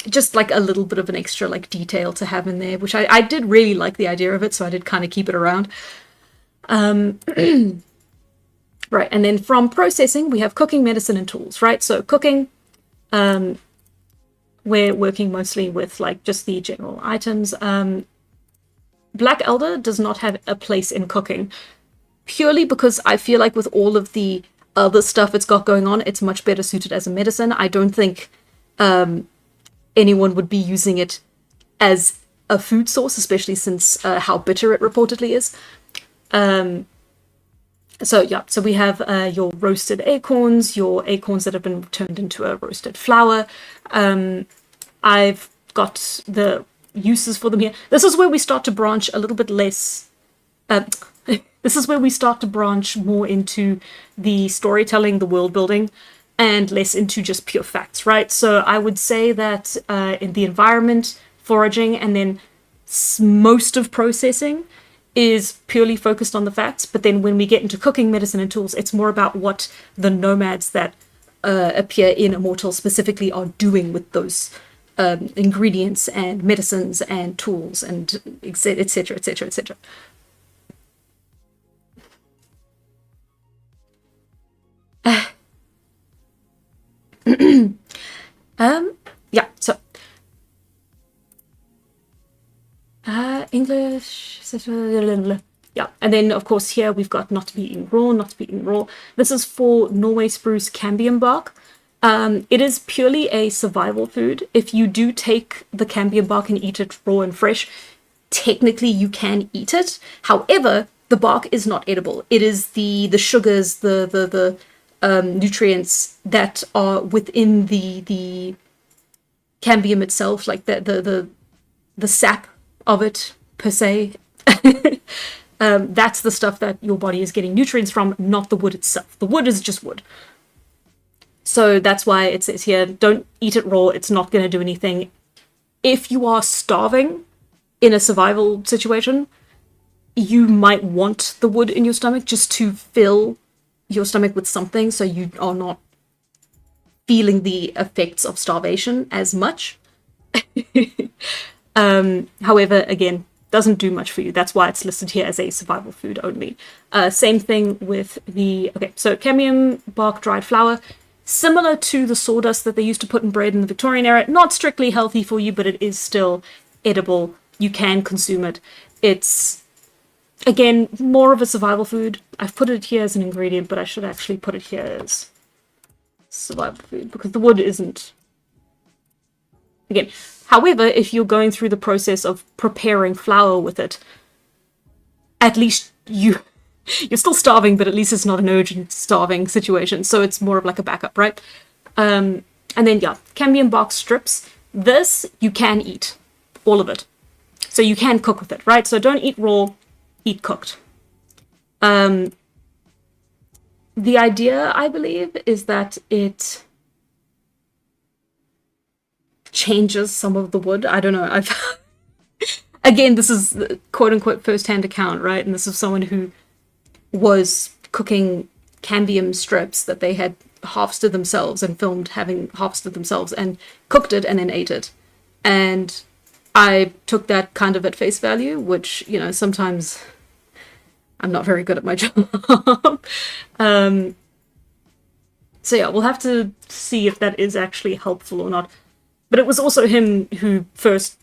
Just like a little bit of an extra like detail to have in there, which I did really like the idea of it, so I did kind of keep it around. Right, and then from processing, we have cooking, medicine, and tools, right? So cooking, we're working mostly with like just the general items. Black Elder does not have a place in cooking, purely because I feel like with all of the other stuff it's got going on, it's much better suited as a medicine. I don't think anyone would be using it as a food source, especially since how bitter it reportedly is. So yeah, so we have your roasted acorns that have been turned into a roasted flour. I've got the uses for them here. This is where we start to branch a little bit less. This is where we start to branch more into the storytelling, the world building, and less into just pure facts, right? So I would say that in the environment, foraging, and then most of processing is purely focused on the facts. But then when we get into cooking, medicine, and tools, it's more about what the nomads that appear in Immortal specifically are doing with those ingredients and medicines and tools and etc, etc, etc. Yeah, so English, yeah, and then of course here we've got not to be eaten raw. This is for Norway spruce cambium bark. It is purely a survival food. If you do take the cambium bark and eat it raw and fresh, technically you can eat it. However, the bark is not edible. It is the sugars, the nutrients that are within the cambium itself, like the sap of it per se. That's the stuff that your body is getting nutrients from, not the wood itself. The wood is just wood. So that's why it says here, don't eat it raw. It's not going to do anything. If you are starving in a survival situation, you might want the wood in your stomach just to fill your stomach with something so you are not feeling the effects of starvation as much. However, again, doesn't do much for you. That's why it's listed here as a survival food only. Same thing with the, okay, so cambium bark dried flour, similar to the sawdust that they used to put in bread in the Victorian era. Not strictly healthy for you, but it is still edible. You can consume it. It's, again, more of a survival food. I've put it here as an ingredient, but I should actually put it here as survival food, because the wood isn't. Again, however, if you're going through the process of preparing flour with it, at least you're still starving, but at least it's not an urgent starving situation, so it's more of like a backup, right? And then, yeah, cambium bark strips. This you can eat, all of it. So you can cook with it, right? So don't eat raw, eat cooked. The idea, I believe, is that it changes some of the wood. I don't know. Again, this is quote-unquote first-hand account, right? And this is someone who was cooking cambium strips that they had harvested themselves and filmed having harvested themselves and cooked it and then ate it. And I took that kind of at face value, which, you know, sometimes I'm not very good at my job. So yeah, we'll have to see if that is actually helpful or not. But it was also him who first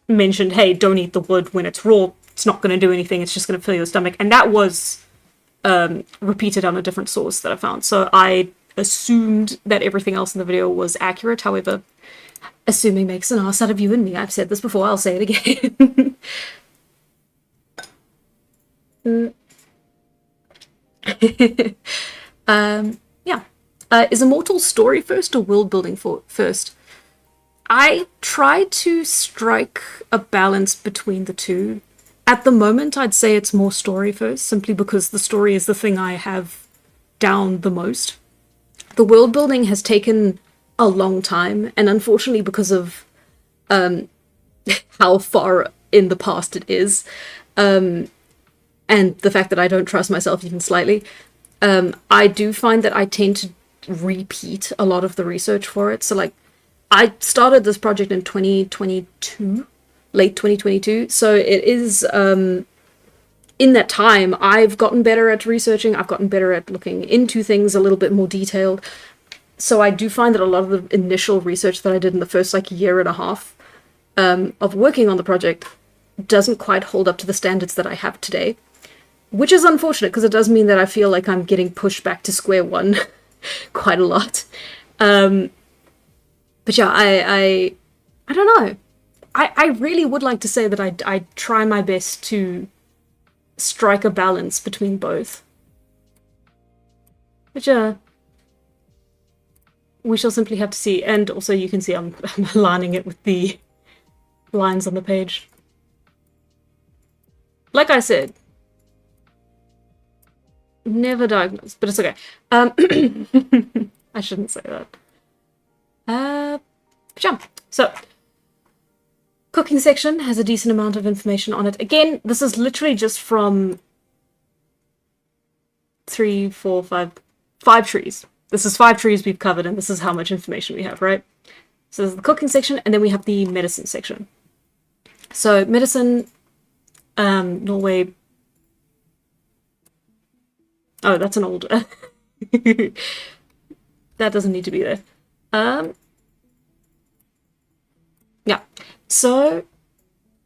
mentioned, hey, don't eat the wood when it's raw. It's not going to do anything. It's just going to fill your stomach. And that was repeated on a different source that I found. So I assumed that everything else in the video was accurate. However, assuming makes an ass out of you and me. I've said this before. I'll say it again. Yeah. Is Immortal story first or world building first? I try to strike a balance between the two. At the moment, I'd say it's more story first, simply because the story is the thing I have down the most. The world building has taken a long time, and unfortunately because of how far in the past it is, and the fact that I don't trust myself even slightly, I do find that I tend to repeat a lot of the research for it. So like, I started this project in 2022, late 2022, so it is, in that time, I've gotten better at researching, I've gotten better at looking into things a little bit more detailed. So I do find that a lot of the initial research that I did in the first like year and a half of working on the project doesn't quite hold up to the standards that I have today, which is unfortunate because it does mean that I feel like I'm getting pushed back to square one quite a lot. But yeah, I don't know. I really would like to say that I try my best to strike a balance between both. But yeah, we shall simply have to see. And also you can see I'm aligning it with the lines on the page. Like I said, never diagnosed, but it's okay. I shouldn't say that. Yeah. So, cooking section has a decent amount of information on it. Again, this is literally just from 3, 4, 5 trees. This is 5 trees we've covered, and this is how much information we have, right? So there's the cooking section, and then we have the medicine section. So medicine, Norway. Oh, that's an old. That doesn't need to be there. Yeah, so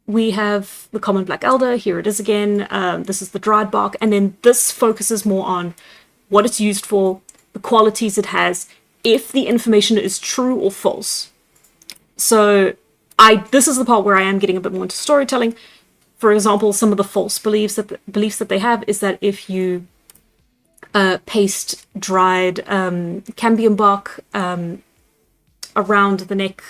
we have the common black elder. Here it is again. This is the dried bark, and then this focuses more on what it's used for, the qualities it has, if the information is true or false. So this is the part where I am getting a bit more into storytelling. For example, some of the false beliefs that they have is that if you paste dried cambium bark around the neck,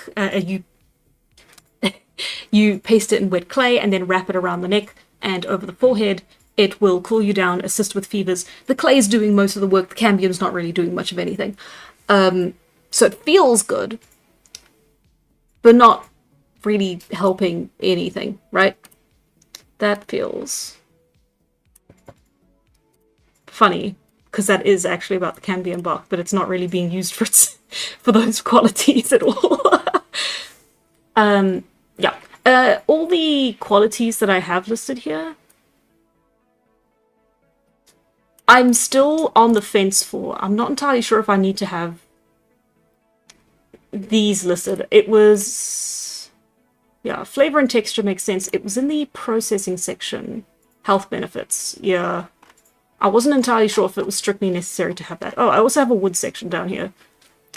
you paste it in wet clay and then wrap it around the neck and over the forehead, it will cool you down, assist with fevers. The clay is doing most of the work, the cambium's not really doing much of anything. So it feels good, but not really helping anything, right? That feels funny, because that is actually about the cambium bark, but it's not really being used for those qualities at all. Yeah. All the qualities that I have listed here, I'm still on the fence for. I'm not entirely sure if I need to have these listed. It was, yeah, flavor and texture makes sense. It was in the processing section. Health benefits, yeah. I wasn't entirely sure if it was strictly necessary to have that. Oh, I also have a wood section down here.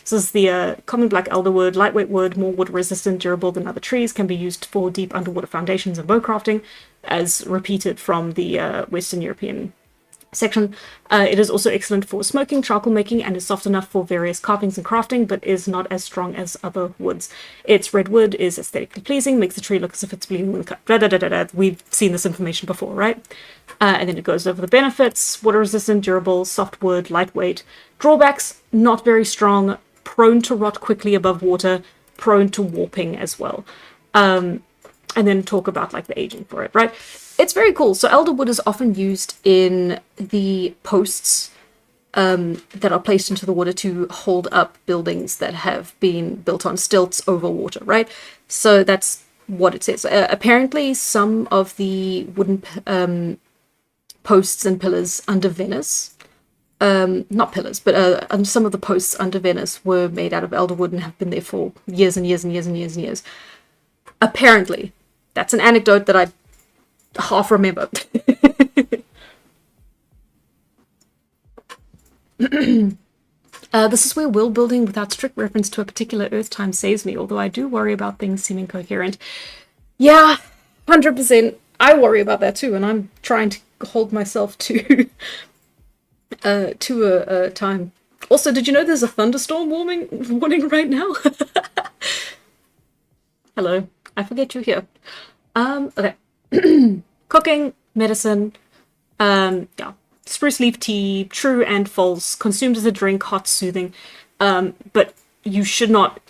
This is the common black elderwood, lightweight wood, more water resistant, durable than other trees, can be used for deep underwater foundations and bow crafting, as repeated from the Western European section. It is also excellent for smoking, charcoal making, and is soft enough for various carvings and crafting, but is not as strong as other woods. Its red wood is aesthetically pleasing, makes the tree look as if it's bleeding when cut. We've seen this information before, right? And then it goes over the benefits: water resistant, durable, soft wood, lightweight. Drawbacks: not very strong, prone to rot quickly above water, prone to warping as well. And then talk about like the aging for it, right? It's very cool. So elderwood is often used in the posts that are placed into the water to hold up buildings that have been built on stilts over water, right? So that's what it says. Apparently some of the wooden posts and pillars under Venice, not pillars, but some of the posts under Venice were made out of elderwood and have been there for years and years and years and years and years. Apparently. That's an anecdote that I half remember. This is where world building without strict reference to a particular Earth time saves me, although I do worry about things seeming coherent. Yeah, 100%. I worry about that too, and I'm trying to hold myself to a time. Also, did you know there's a thunderstorm warning right now? Hello, I forget you're here. Okay. Cooking, medicine, yeah. Spruce leaf tea, true and false, consumed as a drink, hot, soothing, but you should not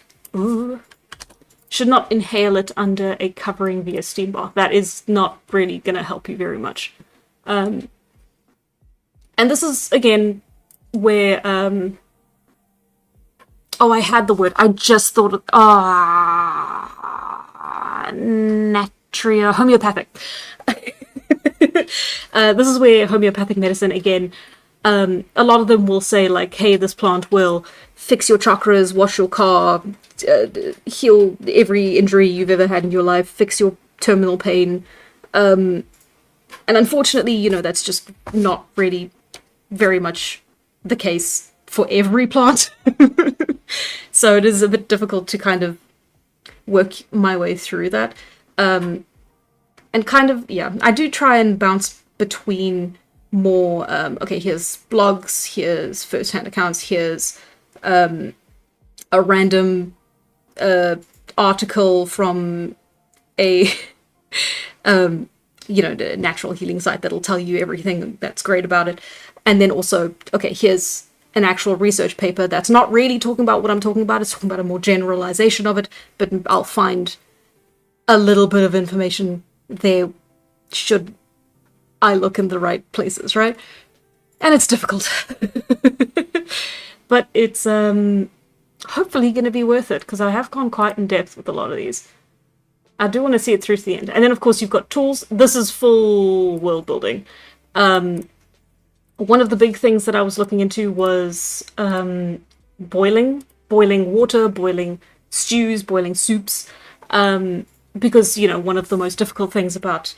inhale it under a covering via steam bath. That is not really going to help you very much. And this is, again, where, oh, I had the word, I just thought of, homeopathic. This is where homeopathic medicine, again, a lot of them will say like, hey, this plant will fix your chakras, wash your car, heal every injury you've ever had in your life, fix your terminal pain. And unfortunately, you know, that's just not really very much the case for every plant. So it is a bit difficult to kind of work my way through that. And kind of, yeah, I do try and bounce between more, okay, here's blogs, here's first-hand accounts, here's a random article from a, you know, the natural healing site that'll tell you everything that's great about it. And then also, okay, here's an actual research paper that's not really talking about what I'm talking about, it's talking about a more generalization of it, but I'll find a little bit of information there should I look in the right places, right? And it's difficult. But it's hopefully going to be worth it, because I have gone quite in depth with a lot of these. I do want to see it through to the end. And then, of course, you've got tools. This is full world building. One of the big things that I was looking into was boiling water, boiling stews, boiling soups. Because, you know, one of the most difficult things about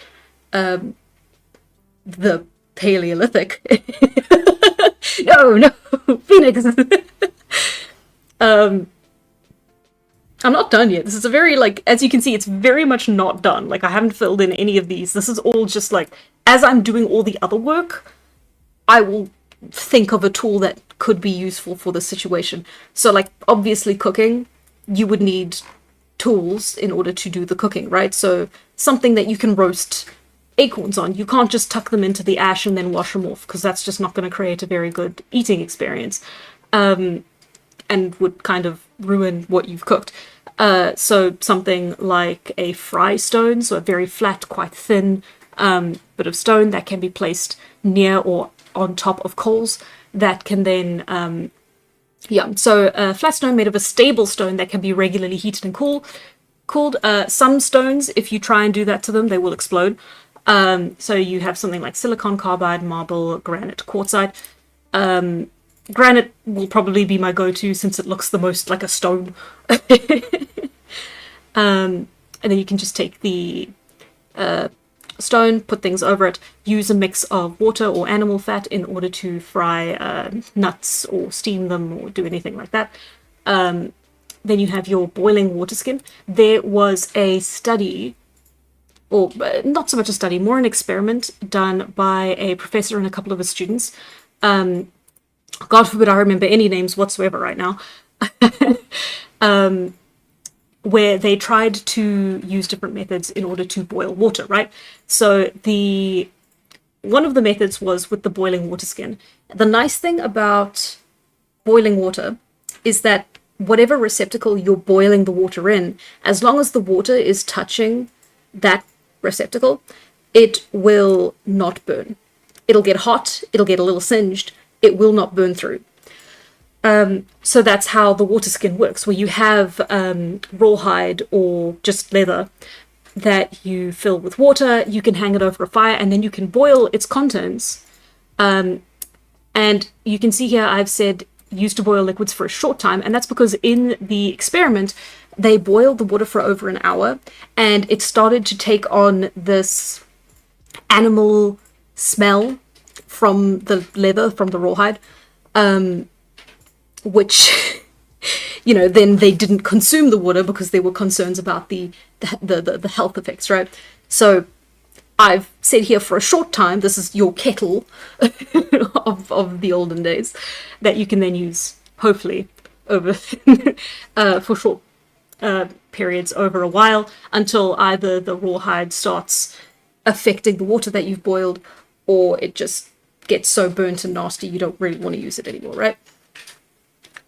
the Paleolithic... no, Phoenix! I'm not done yet. This is a very, like, as you can see, it's very much not done. Like, I haven't filled in any of these. This is all just, like, as I'm doing all the other work, I will think of a tool that could be useful for the situation. So, like, obviously cooking, you would need tools in order to do the cooking, right? So something that you can roast acorns on. You can't just tuck them into the ash and then wash them off, because that's just not going to create a very good eating experience, and would kind of ruin what you've cooked. So something like a fry stone, so a very flat, quite thin bit of stone that can be placed near or on top of coals that can then so a flat stone made of a stable stone that can be regularly heated and cooled. Some stones, if you try and do that to them, they will explode. So you have something like silicon carbide, marble, granite, quartzite. Granite will probably be my go-to since it looks the most like a stone. And then you can just take the stone, put things over it, use a mix of water or animal fat in order to fry nuts or steam them or do anything like that. Then you have your boiling water skin. There was a study, or not so much a study, more an experiment done by a professor and a couple of his students. God forbid I remember any names whatsoever right now. Where they tried to use different methods in order to boil water, right? So one of the methods was with the boiling water skin. The nice thing about boiling water is that whatever receptacle you're boiling the water in, as long as the water is touching that receptacle, it will not burn. It'll get hot, it'll get a little singed, it will not burn through. So that's how the water skin works, where you have rawhide or just leather that you fill with water, you can hang it over a fire, and then you can boil its contents. And you can see here I've said used to boil liquids for a short time, and that's because in the experiment they boiled the water for over an hour, and it started to take on this animal smell from the leather, from the rawhide, which, you know, then they didn't consume the water because there were concerns about the health effects, right? So I've said here for a short time, this is your kettle of the olden days that you can then use, hopefully, over for short periods over a while, until either the rawhide starts affecting the water that you've boiled, or it just gets so burnt and nasty you don't really want to use it anymore, right?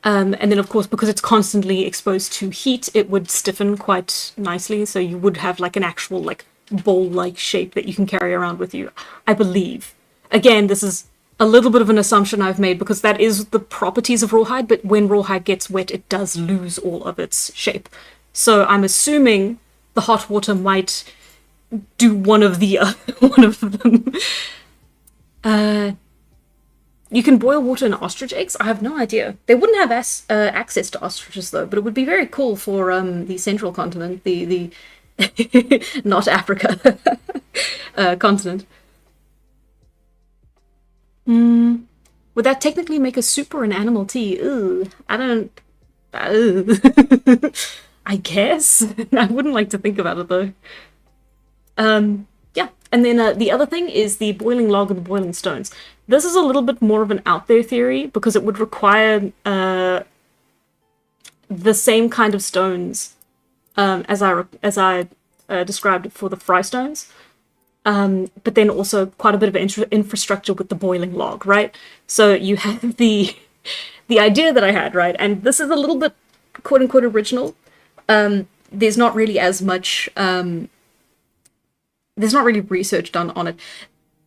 And then, of course, because it's constantly exposed to heat, it would stiffen quite nicely, so you would have like an actual like bowl-like shape that you can carry around with you, I believe. Again, this is a little bit of an assumption I've made, because that is the properties of rawhide, but when rawhide gets wet, it does lose all of its shape. So I'm assuming the hot water might do one of them. You can boil water in ostrich eggs? I have no idea. They wouldn't have access to ostriches, though, but it would be very cool for the central continent, the not Africa continent. Would that technically make a soup or an animal tea? Ooh, I don't... I guess. I wouldn't like to think about it, though. Yeah, and then the other thing is the boiling log and the boiling stones. This is a little bit more of an out there theory, because it would require the same kind of stones as I described for the fry stones, but then also quite a bit of infrastructure with the boiling log, right? So you have the idea that I had, right? And this is a little bit quote unquote original. There's not really as much. There's not really research done on it.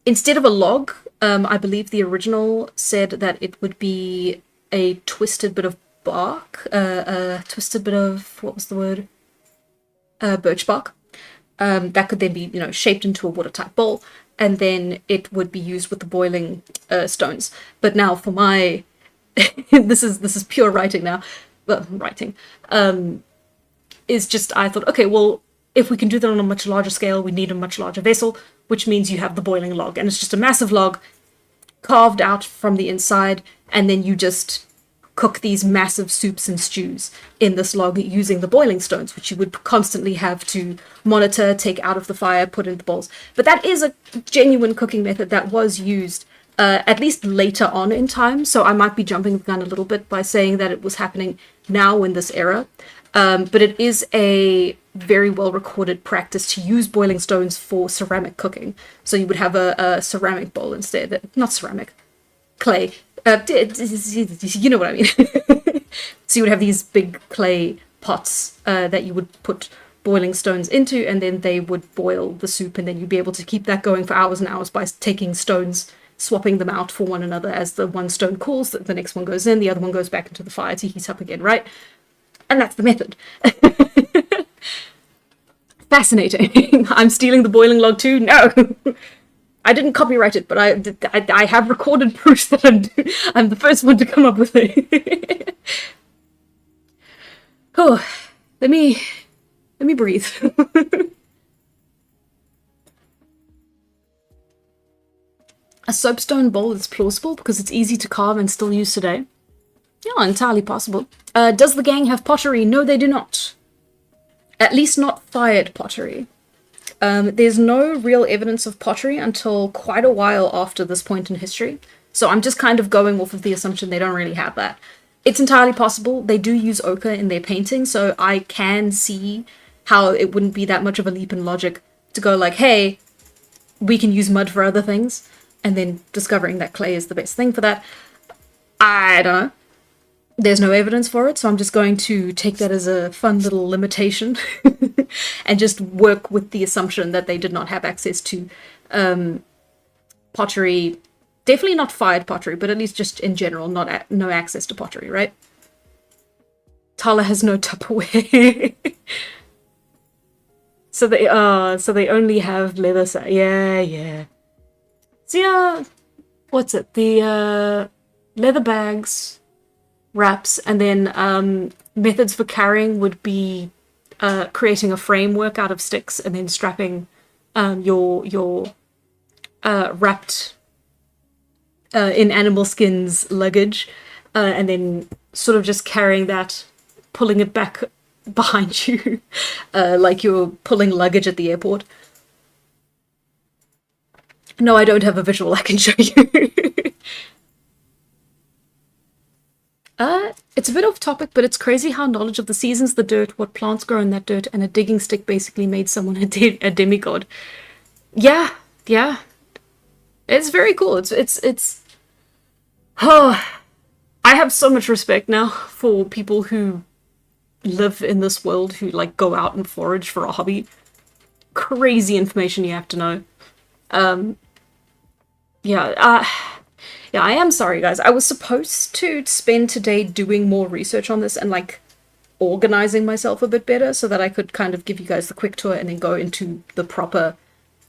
Instead of a log, I believe the original said that it would be a twisted bit of bark, a twisted bit of, what was the word? Birch bark. That could then be, you know, shaped into a watertight bowl, and then it would be used with the boiling stones. But now for my, this is pure writing now. Well, writing is just, I thought, okay, well, if we can do that on a much larger scale, we need a much larger vessel, which means you have the boiling log, and it's just a massive log carved out from the inside, and then you just cook these massive soups and stews in this log using the boiling stones, which you would constantly have to monitor, take out of the fire, put in the bowls. But that is a genuine cooking method that was used at least later on in time, so I might be jumping the gun a little bit by saying that it was happening now in this era. But it is a very well recorded practice to use boiling stones for ceramic cooking. So you would have a ceramic bowl instead. Not ceramic, clay. You know what I mean. So you would have these big clay pots that you would put boiling stones into, and then they would boil the soup, and then you'd be able to keep that going for hours and hours by taking stones, swapping them out for one another. As the one stone cools, the next one goes in, the other one goes back into the fire to heat up again, right? And that's the method. Fascinating. I'm stealing the boiling log too? No. I didn't copyright it, but I have recorded proof that I'm the first one to come up with it. Oh, let me breathe. A soapstone bowl is plausible because it's easy to carve and still use today. Yeah, entirely possible. Does the gang have pottery? No, they do not. At least not fired pottery. There's no real evidence of pottery until quite a while after this point in history. So I'm just kind of going off of the assumption they don't really have that. It's entirely possible. They do use ochre in their painting, so I can see how it wouldn't be that much of a leap in logic to go like, hey, we can use mud for other things, and then discovering that clay is the best thing for that. I don't know. There's no evidence for it, so I'm just going to take that as a fun little limitation and just work with the assumption that they did not have access to pottery. Definitely not fired pottery, but at least just in general, no access to pottery, right? Tala has no Tupperware. So they only have leather. Yeah. So yeah, what's it? The leather bags, wraps, and then methods for carrying would be creating a framework out of sticks and then strapping your wrapped in animal skins luggage, and then sort of just carrying that, pulling it back behind you like you're pulling luggage at the airport. No, I don't have a visual I can show you. It's a bit off topic, but it's crazy how knowledge of the seasons, the dirt, what plants grow in that dirt, and a digging stick basically made someone a demigod. Yeah. It's very cool. It's oh, I have so much respect now for people who live in this world, who like go out and forage for a hobby. Crazy information you have to know. Yeah, I am sorry, guys. I was supposed to spend today doing more research on this and like organizing myself a bit better so that I could kind of give you guys the quick tour and then go into the proper,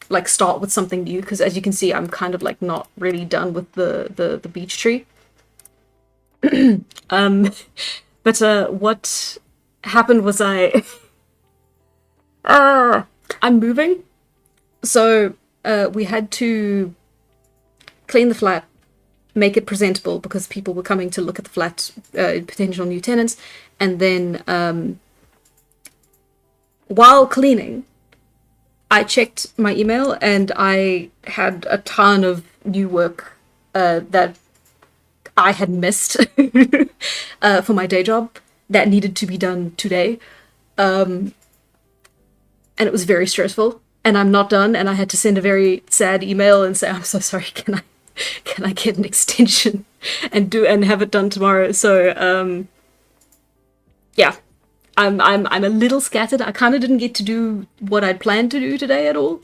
like, start with something new, because as you can see, I'm kind of like not really done with the beech tree. But what happened was I'm moving, so we had to clean the flat, make it presentable because people were coming to look at the flat, potential new tenants, and then while cleaning, I checked my email and I had a ton of new work that I had missed for my day job that needed to be done today. And it was very stressful, and I'm not done, and I had to send a very sad email and say, I'm so sorry, can I get an extension and have it done tomorrow? So yeah, I'm a little scattered. I kind of didn't get to do what I'd planned to do today at all.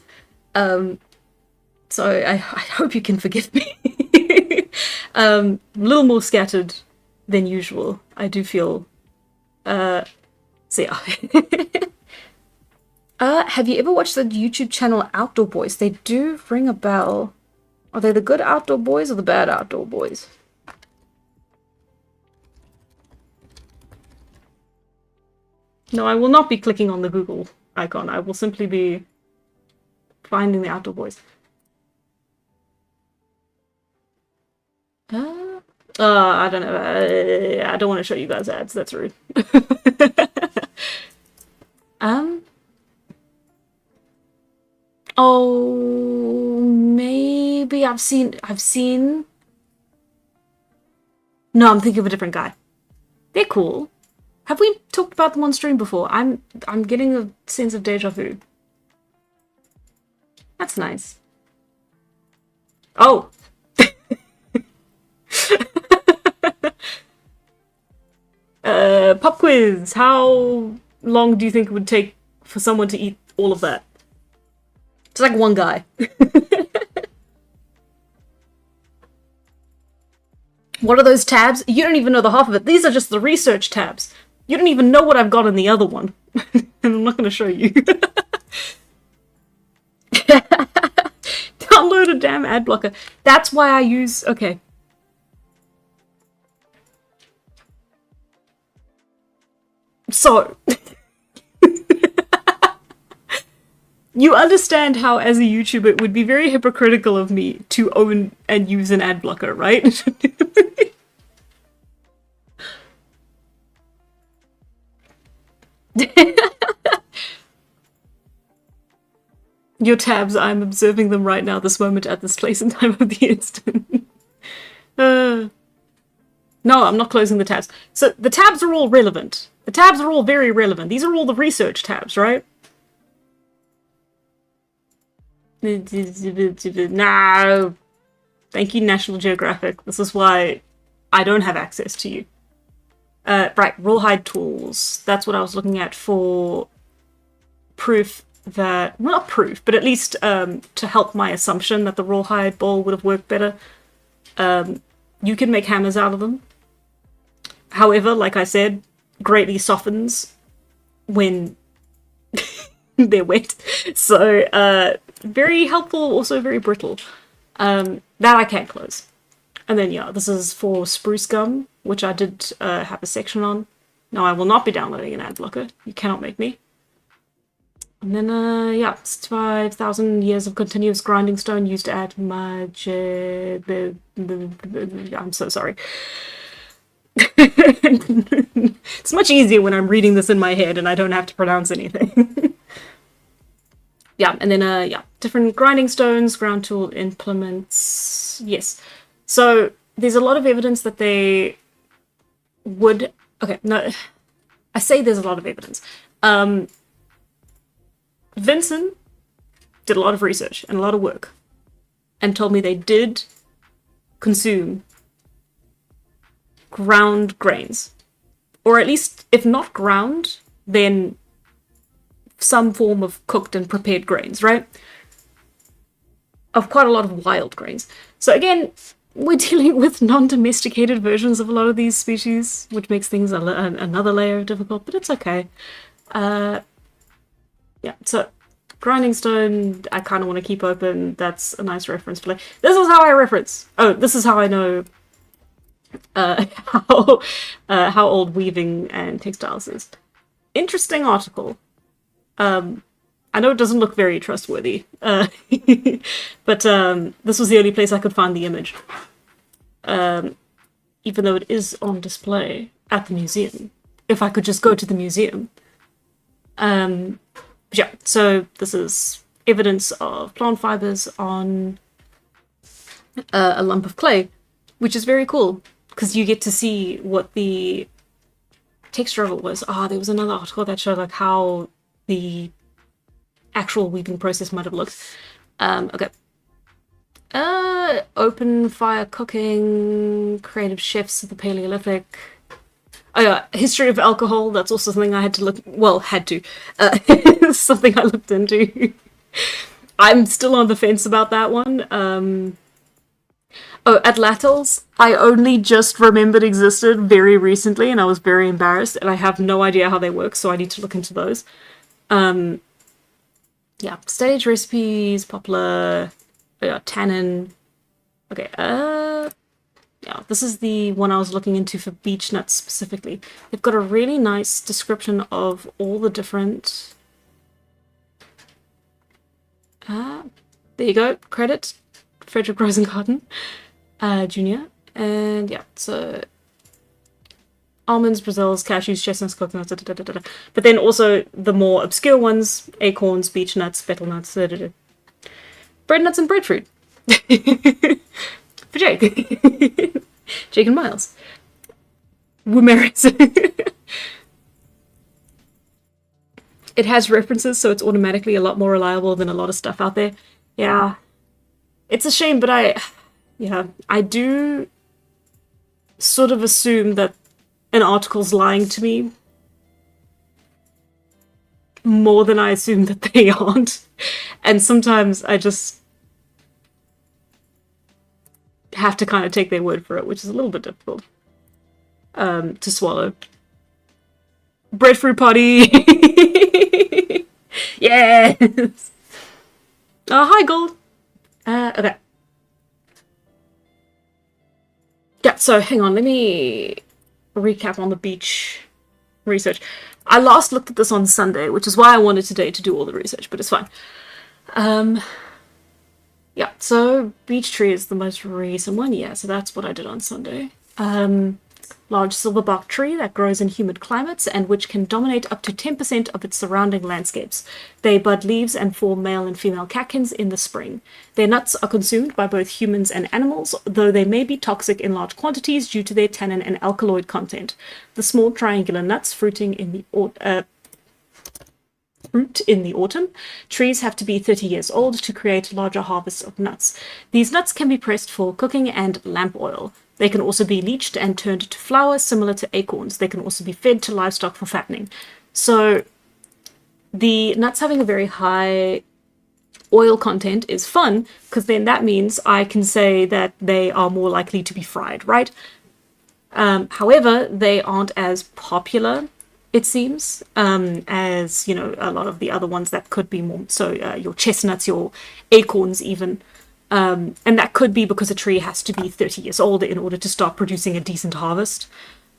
So I hope you can forgive me. A little more scattered than usual, I do feel. So yeah. Have you ever watched the YouTube channel Outdoor Boys? They do ring a bell. Are they the good outdoor boys or the bad outdoor boys? No, I will not be clicking on the Google icon. I will simply be finding the outdoor boys. I don't know. I don't want to show you guys ads. That's rude. Oh, maybe I've seen. No, I'm thinking of a different guy. They're cool. Have we talked about them on stream before? I'm getting a sense of deja vu. That's nice. Oh. Pop quiz. How long do you think it would take for someone to eat all of that? It's like one guy. What are those tabs? You don't even know the half of it. These are just the research tabs. You don't even know what I've got in the other one. And I'm not going to show you. Download a damn ad blocker. That's why I use... Okay. So... You understand how, as a YouTuber, it would be very hypocritical of me to own and use an ad blocker, right? Your tabs, I'm observing them right now, this moment, at this place and time of the instant. No, I'm not closing the tabs. So the tabs are all relevant. The tabs are all very relevant. These are all the research tabs, right? No. Thank you, National Geographic. This is why I don't have access to you. Right, rawhide tools. That's what I was looking at for proof that, well, not proof, but at least to help my assumption that the rawhide bowl would have worked better. You can make hammers out of them. However, like I said, greatly softens when they're wet. So, very helpful, also very brittle. That I can't close. And then, yeah, this is for spruce gum, which I did have a section on. No, I will not be downloading an ad blocker. You cannot make me. And then, yeah, 5,000 years of continuous grinding stone used to add magic. I'm so sorry. It's much easier when I'm reading this in my head and I don't have to pronounce anything. Yeah, and then, yeah, different grinding stones, ground tool implements. Yes. So there's a lot of evidence that they would... Okay, no, I say there's a lot of evidence. Vincent did a lot of research and a lot of work and told me they did consume ground grains. Or at least, if not ground, then some form of cooked and prepared grains, right? Of quite a lot of wild grains. So again, we're dealing with non-domesticated versions of a lot of these species, which makes things another layer of difficult, but it's okay. Yeah, so grinding stone, I kind of want to keep open. That's a nice reference play. This is how I reference. Oh, this is how I know how old weaving and textiles is. Interesting article. I know it doesn't look very trustworthy, but this was the only place I could find the image. Even though it is on display at the museum. If I could just go to the museum. Yeah, so this is evidence of plant fibers on a lump of clay, which is very cool, because you get to see what the texture of it was. There was another article that showed like how the actual weaving process might have looked. Okay. Open fire cooking, creative chefs of the Paleolithic. Oh yeah, history of alcohol, that's also something I had to look, well, had to. Something I looked into. I'm still on the fence about that one. Atlatls, I only just remembered existed very recently and I was very embarrassed and I have no idea how they work, so I need to look into those. Yeah, stage recipes, poplar, tannin. Okay, yeah, this is the one I was looking into for beech nuts specifically. They've got a really nice description of all the different... there you go, credit, Frederick Rosengarten, Jr. And yeah, so... almonds, Brazils, cashews, chestnuts, coconuts, but then also the more obscure ones, acorns, beech nuts, betel nuts, bread nuts and breadfruit. For Jake. Jake and Miles. Womeris. It has references, so it's automatically a lot more reliable than a lot of stuff out there. Yeah. It's a shame, but I do sort of assume that an article's lying to me more than I assume that they aren't. And sometimes I just have to kind of take their word for it, which is a little bit difficult to swallow. Breadfruit party! Yes! Oh, hi, Gold! Okay. Yeah, so hang on, let me recap on the beech research. I last looked at this on Sunday, which is why I wanted today to do all the research, but it's fine. Yeah, so beech tree is the most recent one. Yeah, so that's what I did on Sunday. Lot large silverbark tree that grows in humid climates and which can dominate up to 10% of its surrounding landscapes. They bud leaves and form male and female catkins in the spring. Their nuts are consumed by both humans and animals, though they may be toxic in large quantities due to their tannin and alkaloid content. The small triangular nuts fruit in the autumn. Trees have to be 30 years old to create larger harvests of nuts. These nuts can be pressed for cooking and lamp oil. They can also be leached and turned to flour similar to acorns. They can also be fed to livestock for fattening. So the nuts having a very high oil content is fun, because then that means I can say that they are more likely to be fried, right? However, they aren't as popular, it seems, as, you know, a lot of the other ones that could be more. So your chestnuts, your acorns even. And that could be because a tree has to be 30 years old in order to start producing a decent harvest.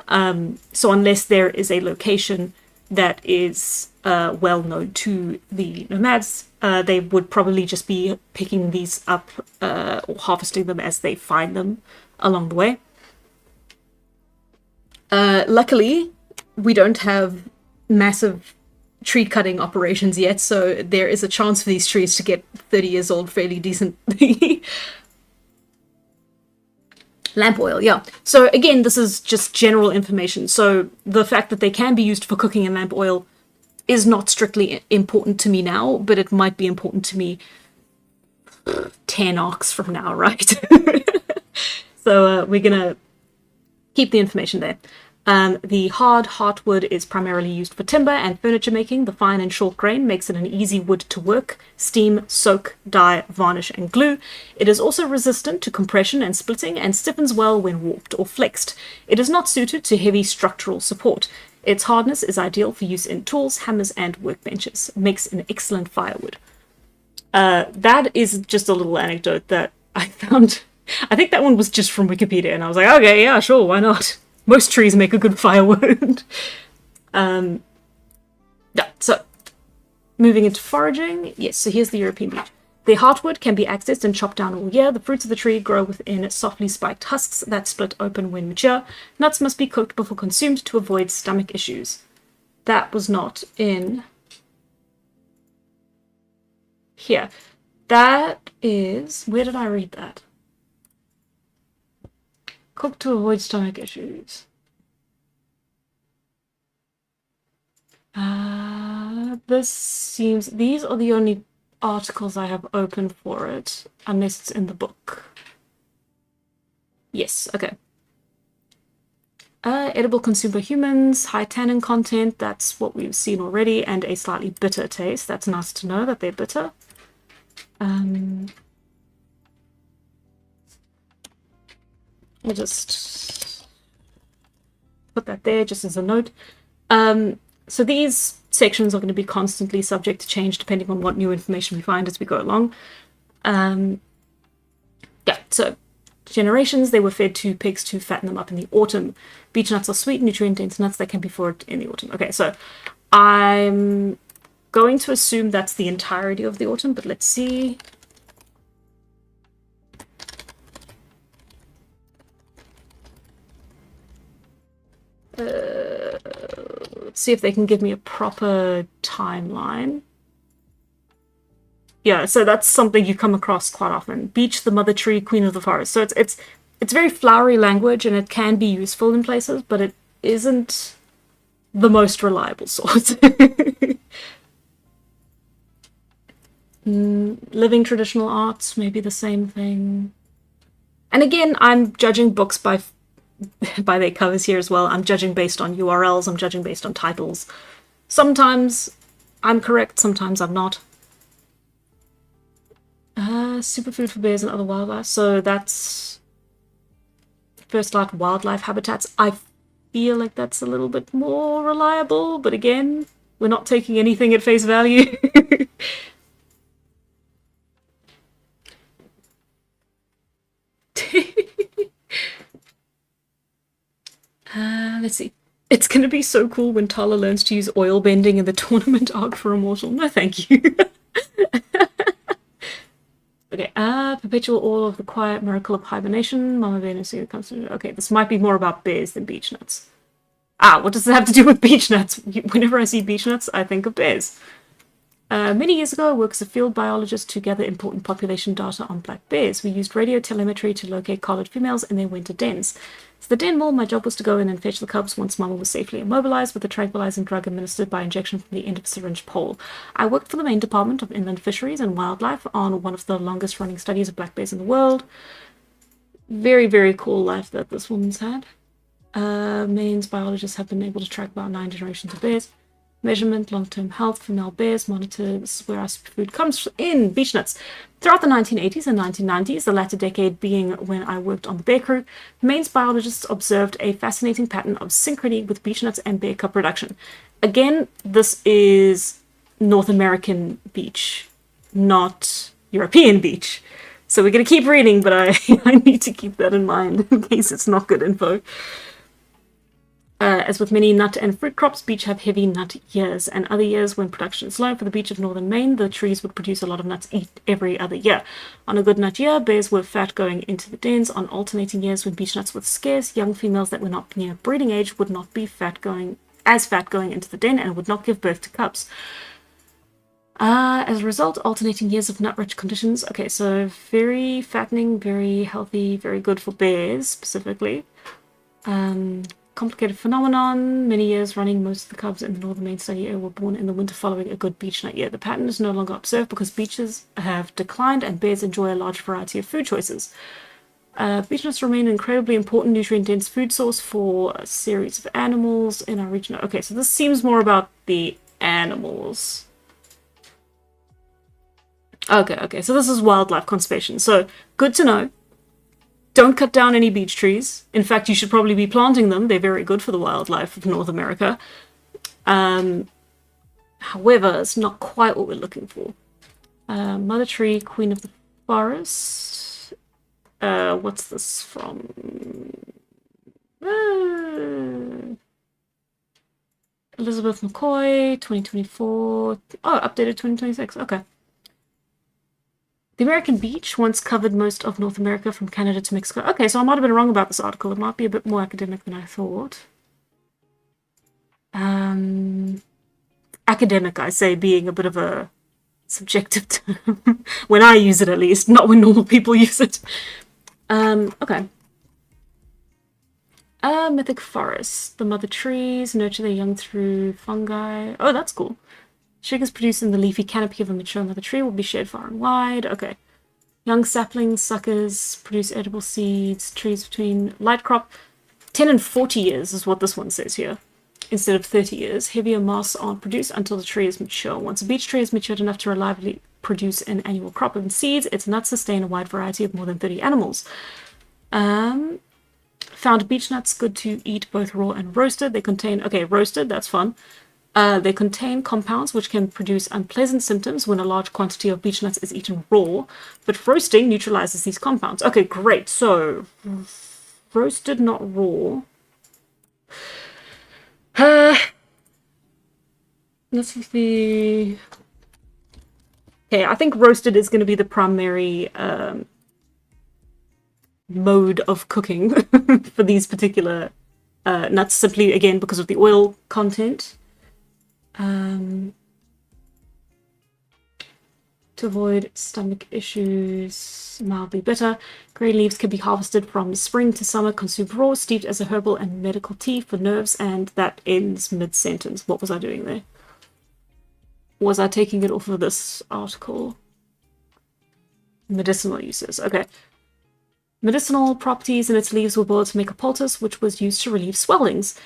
So unless there is a location that is well known to the nomads, they would probably just be picking these up or harvesting them as they find them along the way. Luckily, we don't have massive tree cutting operations yet, so there is a chance for these trees to get 30 years old fairly decently. Lamp oil, yeah. So again, this is just general information. So the fact that they can be used for cooking in lamp oil is not strictly important to me now, but it might be important to me 10 arcs from now, right? So we're gonna keep the information there. The hard heartwood is primarily used for timber and furniture making. The fine and short grain makes it an easy wood to work, steam, soak, dye, varnish, and glue. It is also resistant to compression and splitting and stiffens well when warped or flexed. It is not suited to heavy structural support. Its hardness is ideal for use in tools, hammers, and workbenches. Makes an excellent firewood. That is just a little anecdote that I found. I think that one was just from Wikipedia, and I was like, okay, yeah, sure, why not? Most trees make a good firewood. Yeah, so moving into foraging. Yes, so here's the European beech. The heartwood can be accessed and chopped down all year. The fruits of the tree grow within softly spiked husks that split open when mature. Nuts must be cooked before consumed to avoid stomach issues. That was not in here. That is... Where did I read that? Cook to avoid stomach issues. This seems... These are the only articles I have open for it, unless it's in the book. Yes, okay. Edible consumed by humans, high tannin content, that's what we've seen already, and a slightly bitter taste. That's nice to know that they're bitter. I'll just put that there just as a note. So these sections are going to be constantly subject to change depending on what new information we find as we go along. Yeah, so generations, they were fed to pigs to fatten them up in the autumn. Beech nuts are sweet, nutrient-dense nuts that can be foraged in the autumn. Okay, so I'm going to assume that's the entirety of the autumn, but let's see. Let's see if they can give me a proper timeline. Yeah, so that's something you come across quite often. Beech, the mother tree, queen of the forest. So it's very flowery language, and it can be useful in places, but it isn't the most reliable source. Living traditional arts, maybe the same thing. And again, I'm judging books by their covers here as well. I'm judging based on URLs, I'm judging based on titles. Sometimes I'm correct, sometimes I'm not. Superfood for bears and other wildlife. So that's First Light wildlife habitats. I feel like that's a little bit more reliable, but again, we're not taking anything at face value. Let's see. It's going to be so cool when Tala learns to use oil bending in the tournament arc for Immortal. No, thank you. Okay, perpetual all of the quiet miracle of hibernation. Mama bear no comes to. Okay, this might be more about bears than beech nuts. What does it have to do with beech nuts? Whenever I see beech nuts, I think of bears. Many years ago, I worked as a field biologist to gather important population data on black bears. We used radio telemetry to locate collared females in their winter dens. So the den mole, my job was to go in and fetch the cubs once mama was safely immobilized with a tranquilizing drug administered by injection from the end of a syringe pole. I worked for the Maine Department of Inland Fisheries and Wildlife on one of the longest running studies of black bears in the world. Very, very cool life that this woman's had. Maine's biologists have been able to track about 9 generations of bears. Measurement, long-term health, female bears, monitor. This is where our superfood comes in, beech nuts. Throughout the 1980s and 1990s, the latter decade being when I worked on the bear crew, Maine's biologists observed a fascinating pattern of synchrony with beech nuts and bear cub production. Again, this is North American beech, not European beech. So we're going to keep reading, but I need to keep that in mind in case it's not good info. As with many nut and fruit crops, beech have heavy nut years, and other years when production is low for the beech of northern Maine, the trees would produce a lot of nuts every other year. On a good nut year, bears were fat going into the dens. On alternating years when beech nuts were scarce, young females that were not near breeding age would not be fat going into the den and would not give birth to cubs. As a result, alternating years of nut-rich conditions. Okay, so very fattening, very healthy, very good for bears specifically. Complicated phenomenon. Many years running, most of the cubs in the northern Maine study area were born in the winter following a good beech nut year. The pattern is no longer observed because beeches have declined and bears enjoy a large variety of food choices. Beech nuts remain an incredibly important nutrient-dense food source for a series of animals in our region. Okay, so this seems more about the animals. Okay, so this is wildlife conservation. So, good to know. Don't cut down any beech trees. In fact, you should probably be planting them. They're very good for the wildlife of North America. However, it's not quite what we're looking for. Mother tree, queen of the forest. What's this from? Elizabeth McCoy, 2024. Oh, updated 2026. Okay. The American beech once covered most of North America from Canada to Mexico. Okay, so I might have been wrong about this article. It might be a bit more academic than I thought. Academic, I say, being a bit of a subjective term. When I use it, at least. Not when normal people use it. Okay. Mythic forest. The mother trees nurture their young through fungi. Oh, that's cool. Sugars produced in the leafy canopy of a mature mother tree will be shared far and wide. Okay. Young saplings, suckers, produce edible seeds. Trees between light crop. 10 and 40 years is what this one says here. Instead of 30 years. Heavier moss aren't produced until the tree is mature. Once a beech tree is matured enough to reliably produce an annual crop of seeds, its nuts sustain a wide variety of more than 30 animals. Found beech nuts good to eat both raw and roasted. They contain... Okay, roasted, that's fun. They contain compounds which can produce unpleasant symptoms when a large quantity of beech nuts is eaten raw, but roasting neutralizes these compounds. Okay, great. So, roasted, not raw. Let's see. Okay, I think roasted is going to be the primary mode of cooking for these particular nuts, simply, again, because of the oil content. To avoid stomach issues, mildly bitter. Grey leaves can be harvested from spring to summer, consumed raw, steeped as a herbal and medical tea for nerves, and that ends mid-sentence. What was I doing there? Was I taking it off of this article? Medicinal uses. Okay. Medicinal properties in its leaves were boiled to make a poultice, which was used to relieve swellings.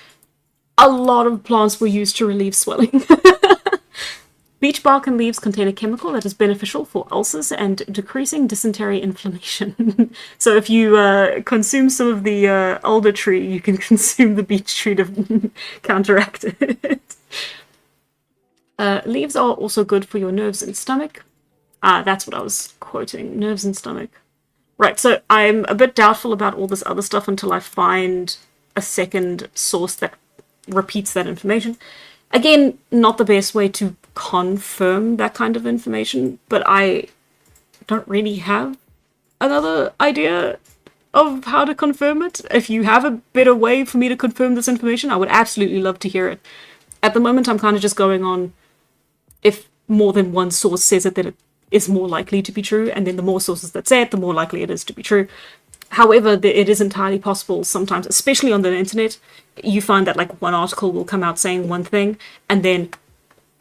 A lot of plants were used to relieve swelling. Beech bark and leaves contain a chemical that is beneficial for ulcers and decreasing dysentery inflammation. So if you consume some of the alder tree, you can consume the beech tree to counteract it. Leaves are also good for your nerves and stomach. That's what I was quoting, nerves and stomach. Right, so I'm a bit doubtful about all this other stuff until I find a second source that repeats that information. Again, not the best way to confirm that kind of information, but I don't really have another idea of how to confirm it. If you have a better way for me to confirm this information, I would absolutely love to hear it. At the moment, I'm kind of just going on if more than one source says it, then it is more likely to be true, and then the more sources that say it, the more likely it is to be true. However, it is entirely possible sometimes, especially on the internet, you find that like one article will come out saying one thing, and then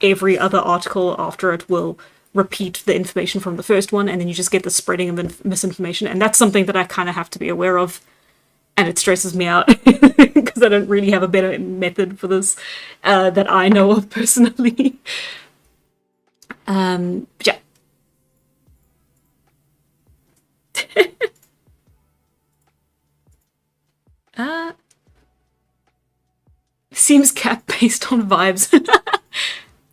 every other article after it will repeat the information from the first one, and then you just get the spreading of misinformation, and that's something that I kind of have to be aware of, and it stresses me out because I don't really have a better method for this that I know of personally. Yeah. Seems cap based on vibes.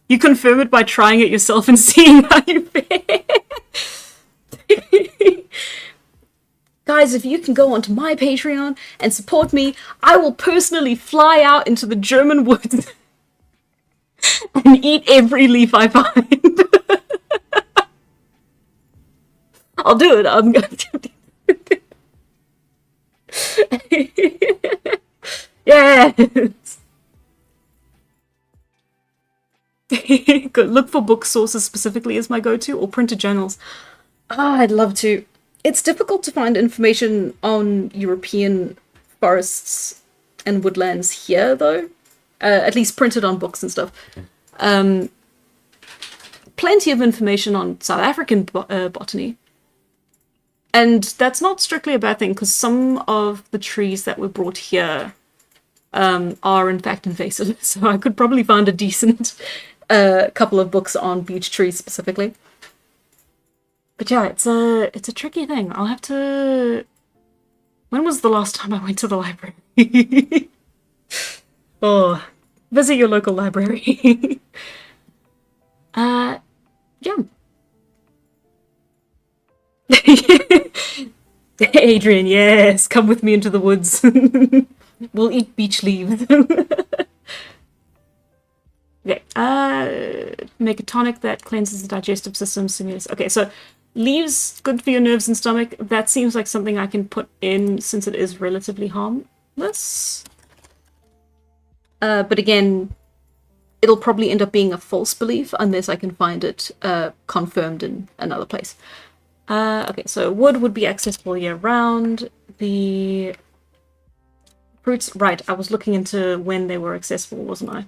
You confirm it by trying it yourself and seeing how you fare. Guys, if you can go onto my Patreon and support me, I will personally fly out into the German woods and eat every leaf I find. I'll do it. I'm going to. Yes. Good. Look for book sources specifically as my go-to, or printed journals. I'd love to. It's difficult to find information on European forests and woodlands here, though. At least printed on books and stuff. Plenty of information on South African botany. And that's not strictly a bad thing, because some of the trees that were brought here are in fact invasive. So I could probably find a decent couple of books on beech trees specifically. But yeah, it's a tricky thing. I'll have to... When was the last time I went to the library? Oh, visit your local library. Yeah. Adrian, yes, come with me into the woods. We'll eat beech leaves. Okay, make a tonic that cleanses the digestive system. Okay, so leaves, good for your nerves and stomach. That seems like something I can put in since it is relatively harmless. But again, it'll probably end up being a false belief unless I can find it confirmed in another place. Okay, so wood would be accessible year-round. The fruits, right, I was looking into when they were accessible, wasn't I?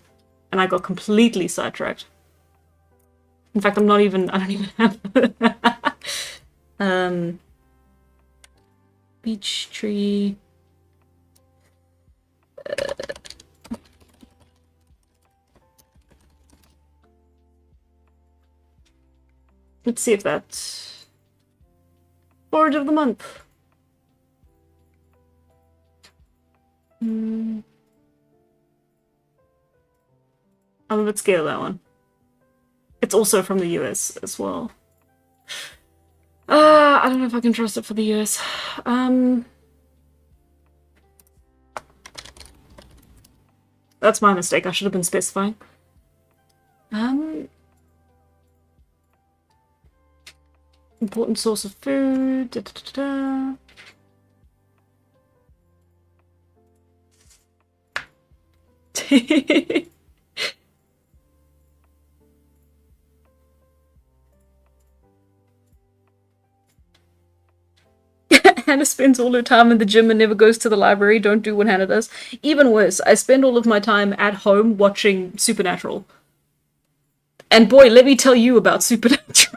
And I got completely sidetracked. In fact, I don't even have... beech tree... Let's see if that's... Forage of the month. I'm a bit scared of that one. It's also from the US as well. I don't know if I can trust it for the US. That's my mistake. I should have been specifying. Important source of food. Da, da, da, da. Hannah spends all her time in the gym and never goes to the library. Don't do what Hannah does. Even worse, I spend all of my time at home watching Supernatural. And boy, let me tell you about Supernatural.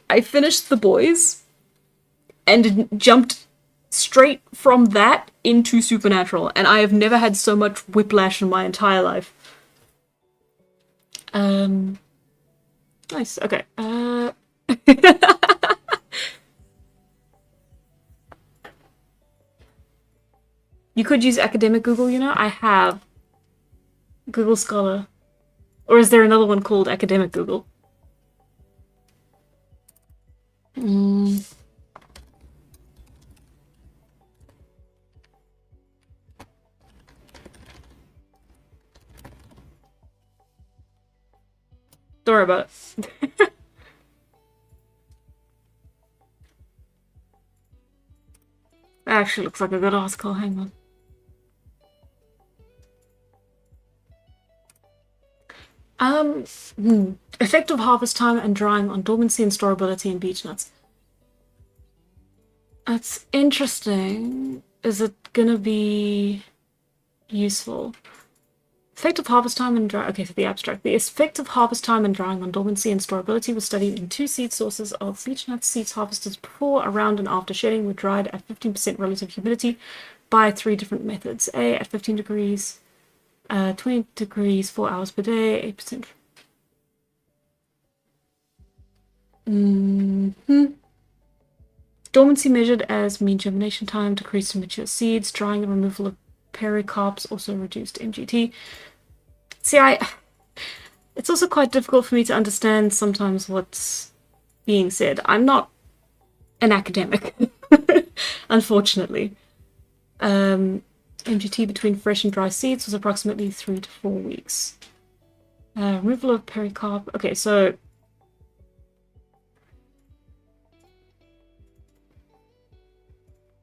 I finished The Boys and jumped straight from that into Supernatural, and I have never had so much whiplash in my entire life. Nice. Okay. You could use academic Google, you know? I have Google Scholar. Or is there another one called academic Google? Don't worry about it. That actually looks like a good article. Hang on. Effective harvest time and drying on dormancy and storability in beech nuts. That's interesting. Is it gonna be useful? Effective harvest time and dry. Okay, so the abstract. The effective harvest time and drying on dormancy and storability was studied in 2 seed sources of beech nuts. Seeds harvested before, around, and after shedding were dried at 15% relative humidity by 3 different methods. A at 15 degrees, 20 degrees, 4 hours per day, 8%. Dormancy measured as mean germination time, decreased in mature seeds, drying and removal of pericarps also reduced MGT. See, it's also quite difficult for me to understand sometimes what's being said. I'm not an academic, unfortunately. MGT between fresh and dry seeds was approximately 3 to 4 weeks. Removal of pericarp. Okay, so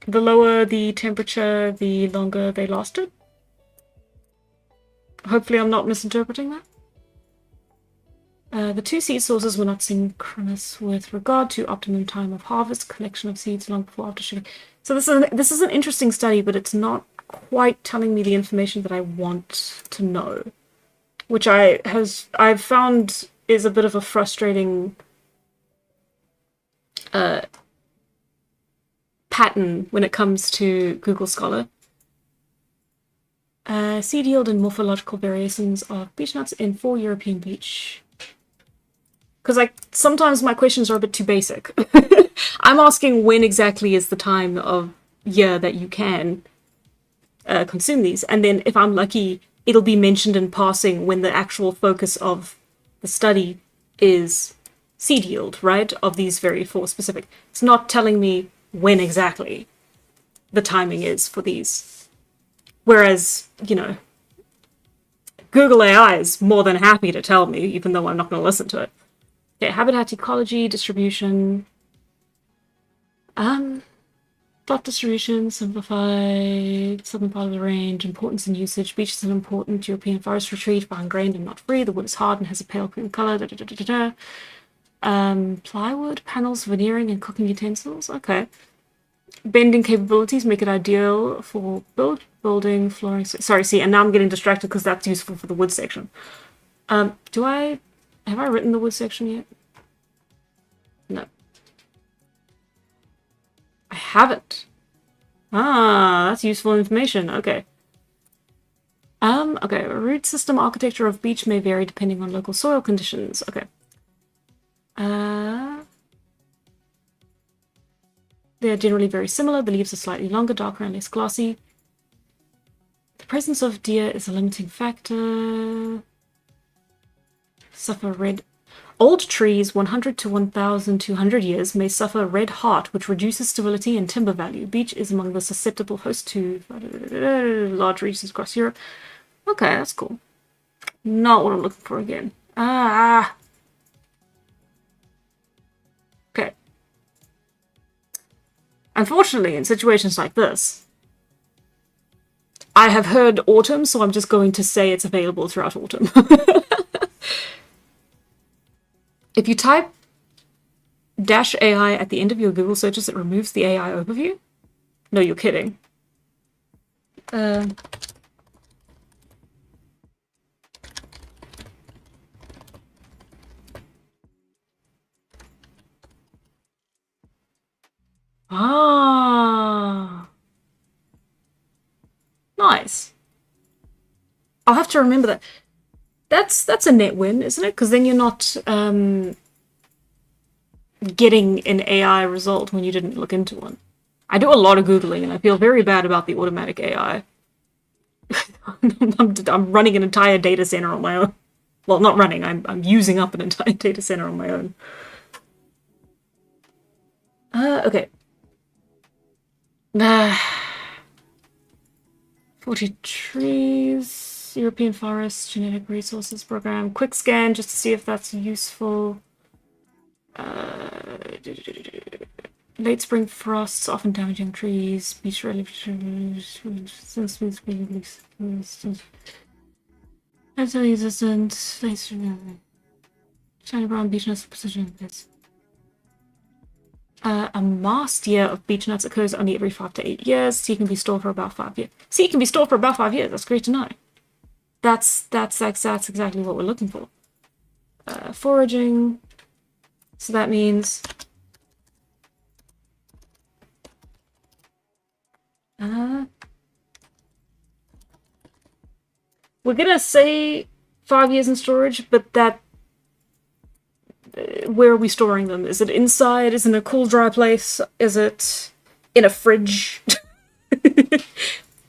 the lower the temperature, the longer they lasted. Hopefully I'm not misinterpreting that. The 2 seed sources were not synchronous with regard to optimum time of harvest, collection of seeds long before after shedding. So this is an interesting study, but it's not quite telling me the information that I want to know, which I've found is a bit of a frustrating pattern when it comes to Google Scholar. Seed yield and morphological variations of beech nuts in 4 European beech. Because sometimes my questions are a bit too basic. I'm asking when exactly is the time of year that you can consume these, and then if I'm lucky, it'll be mentioned in passing when the actual focus of the study is seed yield, right? Of these very 4 specific. It's not telling me when exactly the timing is for these. Whereas, you know, Google AI is more than happy to tell me, even though I'm not going to listen to it. Okay, habitat ecology, distribution. Plot distribution, simplified, southern part of the range, importance and usage. Beech is an important European forest retreat, fine-grained and not free. The wood is hard and has a pale green color. Plywood, panels, veneering, and cooking utensils. Okay. Bending capabilities make it ideal for building, flooring. Sorry, see, and now I'm getting distracted because that's useful for the wood section. Have I written the wood section yet? No. I haven't. Ah, that's useful information. Okay. Okay. Root system architecture of beech may vary depending on local soil conditions. Okay. They are generally very similar. The leaves are slightly longer, darker, and less glossy. The presence of deer is a limiting factor. Suffer red. Old trees, 100 to 1,200 years, may suffer red heart, which reduces stability and timber value. Beech is among the susceptible hosts to large regions across Europe. Okay, that's cool. Not what I'm looking for again. Okay. Unfortunately, in situations like this, I have heard autumn, so I'm just going to say it's available throughout autumn. If you type -AI at the end of your Google searches, it removes the AI overview? No, you're kidding. Nice. I'll have to remember that. That's a net win, isn't it? Because then you're not getting an AI result when you didn't look into one. I do a lot of Googling and I feel very bad about the automatic AI. I'm running an entire data center on my own. Well, not running, I'm using up an entire data center on my own. Okay. 40 trees. European Forest Genetic Resources Program. Quick scan just to see if that's useful. Late spring frosts often damaging trees. Beach relief. Resistant. Shiny brown beech nuts precision. A mast year of beech nuts occurs only every 5 to 8 years. So you can be stored for about 5 years. So you can be stored for about 5 years. That's great to know. That's exactly what we're looking for. Foraging. So that means we're gonna say 5 years in storage, but that where are we storing them? Is it inside? Is it in a cool, dry place? Is it in a fridge?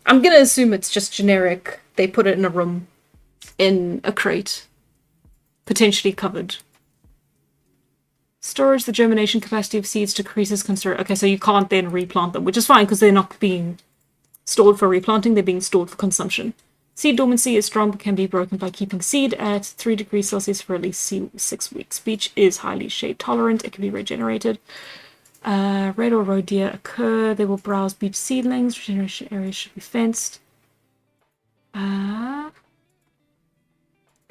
I'm gonna assume it's just generic. They put it in a room, in a crate, potentially covered. Storage, the germination capacity of seeds decreases considerably. Okay, so you can't then replant them, which is fine because they're not being stored for replanting, they're being stored for consumption. Seed dormancy is strong but can be broken by keeping seed at 3 degrees Celsius for at least 6 weeks. Beech is highly shade tolerant, it can be regenerated. Red or roe deer occur, they will browse beech seedlings, regeneration areas should be fenced.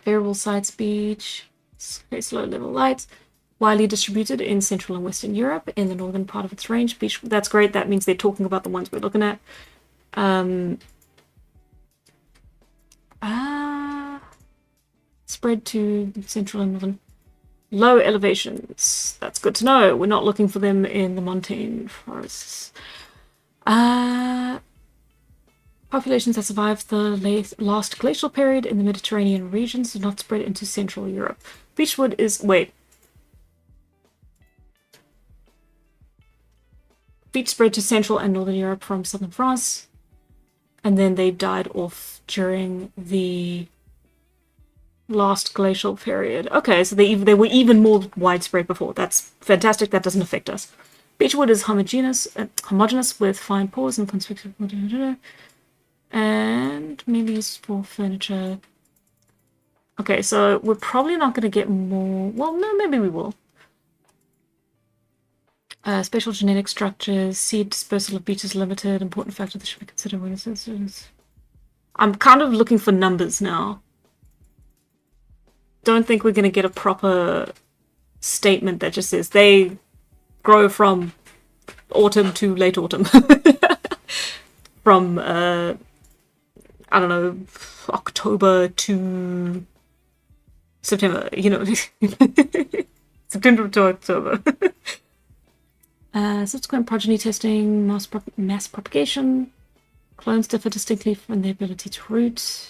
Variable sites beech, slow level lights. Widely distributed in Central and Western Europe, in the northern part of its range. Beech, that's great, that means they're talking about the ones we're looking at. Spread to Central and Northern. Low elevations, that's good to know. We're not looking for them in the montane forests. Populations that survived the last glacial period in the Mediterranean regions do not spread into Central Europe. Beechwood is... wait. Beech spread to Central and Northern Europe from southern France, and then they died off during the last glacial period. Okay, so they were even more widespread before. That's fantastic. That doesn't affect us. Beechwood is homogeneous with fine pores and conspicuous, and maybe used for furniture. Okay, so we're probably not going to get more. Well, no, maybe we will. Special genetic structures, seed dispersal of beech is limited, important factor that should be considered when it's... I'm kind of looking for numbers now. Don't think we're going to get a proper statement that just says they grow from autumn to late autumn. From, I don't know, October to September, you know. September to October. Subsequent progeny testing, mass propagation. Clones differ distinctly from their ability to root.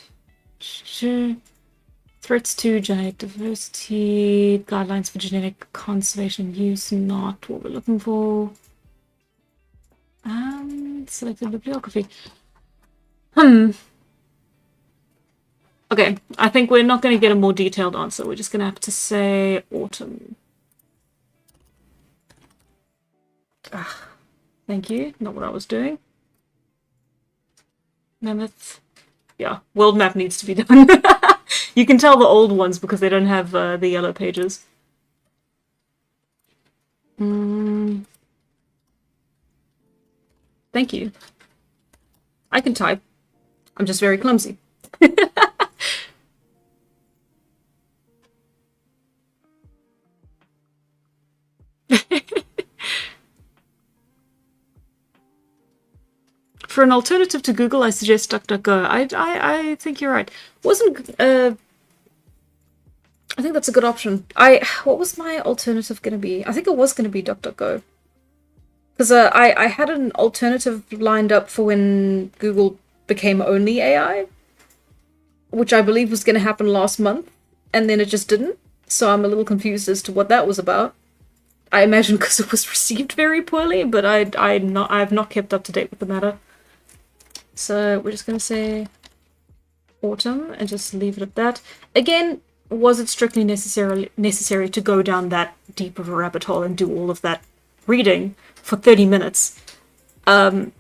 Threats to genetic diversity. Guidelines for genetic conservation and use, not what we're looking for. Selected bibliography. Okay, I think we're not going to get a more detailed answer. We're just going to have to say autumn. Thank you. Not what I was doing. Mammoth. Yeah, world map needs to be done. You can tell the old ones because they don't have the yellow pages. Thank you. I can type. I'm just very clumsy. For an alternative to Google, I suggest DuckDuckGo. I think you're right. I think that's a good option. What was my alternative going to be? I think it was going to be DuckDuckGo. Because I had an alternative lined up for when Google became only AI, which I believe was going to happen last month, and then it just didn't. So I'm a little confused as to what that was about. I imagine because it was received very poorly, but I've not kept up to date with the matter. So we're just going to say autumn and just leave it at that. Again, was it strictly necessary to go down that deep of a rabbit hole and do all of that reading for 30 minutes to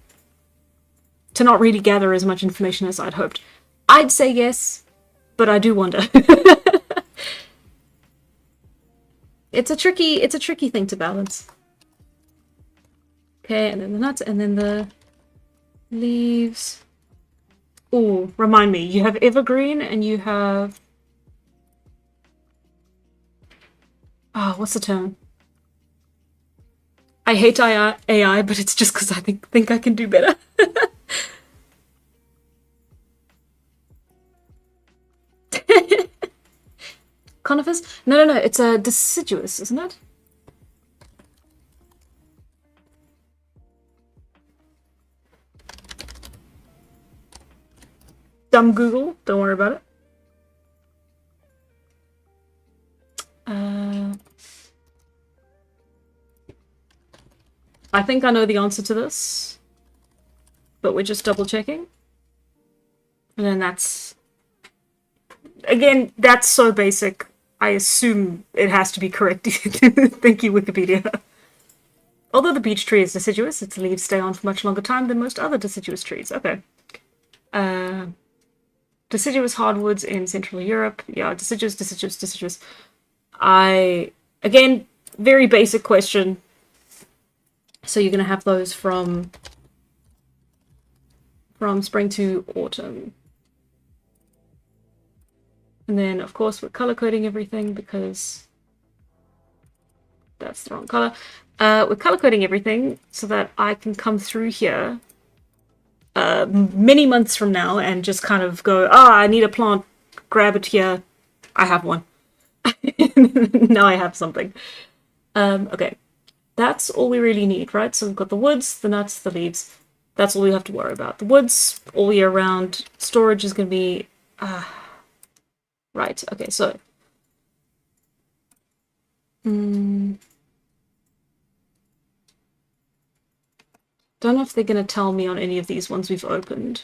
not really gather as much information as I'd hoped? I'd say yes, but I do wonder. It's a tricky thing to balance. Okay, and then the nuts, and then the leaves. Oh, remind me, you have evergreen and you have... Oh, what's the term? I hate AI, but it's just because I think I can do better. Conifers? No, it's a deciduous, isn't it? Dumb Google, don't worry about it. I think I know the answer to this, but we're just double checking. And then that's... Again, that's so basic. I assume it has to be correct. Thank you, Wikipedia. Although the beech tree is deciduous, its leaves stay on for much longer time than most other deciduous trees. Okay. Deciduous hardwoods in Central Europe. Yeah, deciduous. Again, very basic question. So you're going to have those from spring to autumn. And then, of course, we're color coding everything because that's the wrong color. We're color coding everything so that I can come through here many months from now and just kind of go, I need a plant, grab it here. I have one. Now I have something. Okay. That's all we really need, right? So we've got the woods, the nuts, the leaves. That's all we have to worry about. The woods, all year round. Storage is going to be... right, okay, so... Don't know if they're going to tell me on any of these ones we've opened.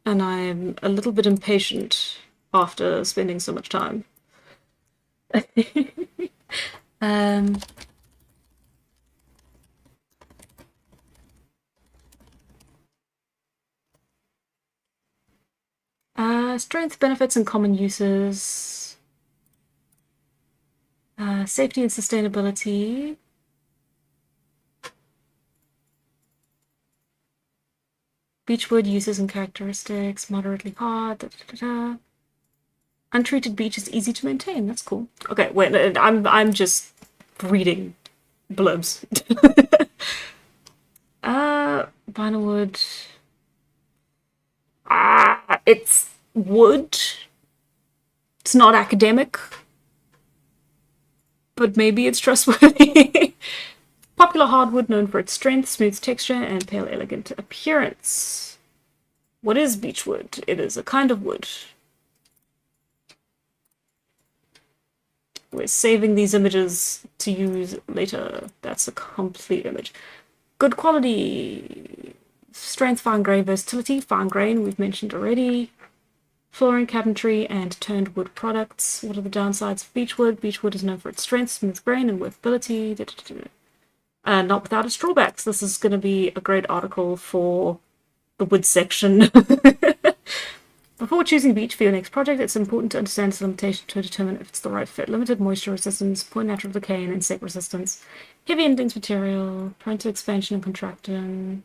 And I'm a little bit impatient after spending so much time. Strength, benefits, and common uses. Safety and sustainability. Beechwood uses and characteristics. Moderately hard. Untreated beech is easy to maintain. That's cool. Okay, wait. I'm just reading blurbs. Vinyl wood. It's wood. It's not academic, but maybe it's trustworthy. Popular hardwood known for its strength, smooth texture, and pale, elegant appearance. What is beechwood? It is a kind of wood. We're saving these images to use later. That's a complete image. Good quality. Strength, fine grain, versatility. Fine grain, we've mentioned already. Flooring, cabinetry, and turned wood products. What are the downsides of beechwood? Beechwood is known for its strength, smooth grain, and workability. Not without its drawbacks. This is going to be a great article for the wood section. Before choosing beech for your next project, it's important to understand its limitations to determine if it's the right fit. Limited moisture resistance, poor natural decay, and insect resistance. Heavy and dense material, prone to expansion and contraction.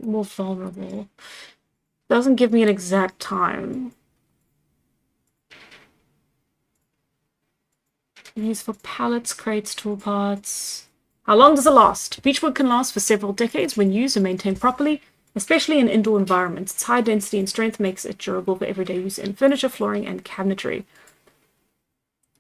More vulnerable. Doesn't give me an exact time. Used for pallets, crates, tool parts. How long does it last? Beechwood can last for several decades when used and maintained properly, especially in indoor environments. Its high density and strength makes it durable for everyday use in furniture, flooring, and cabinetry.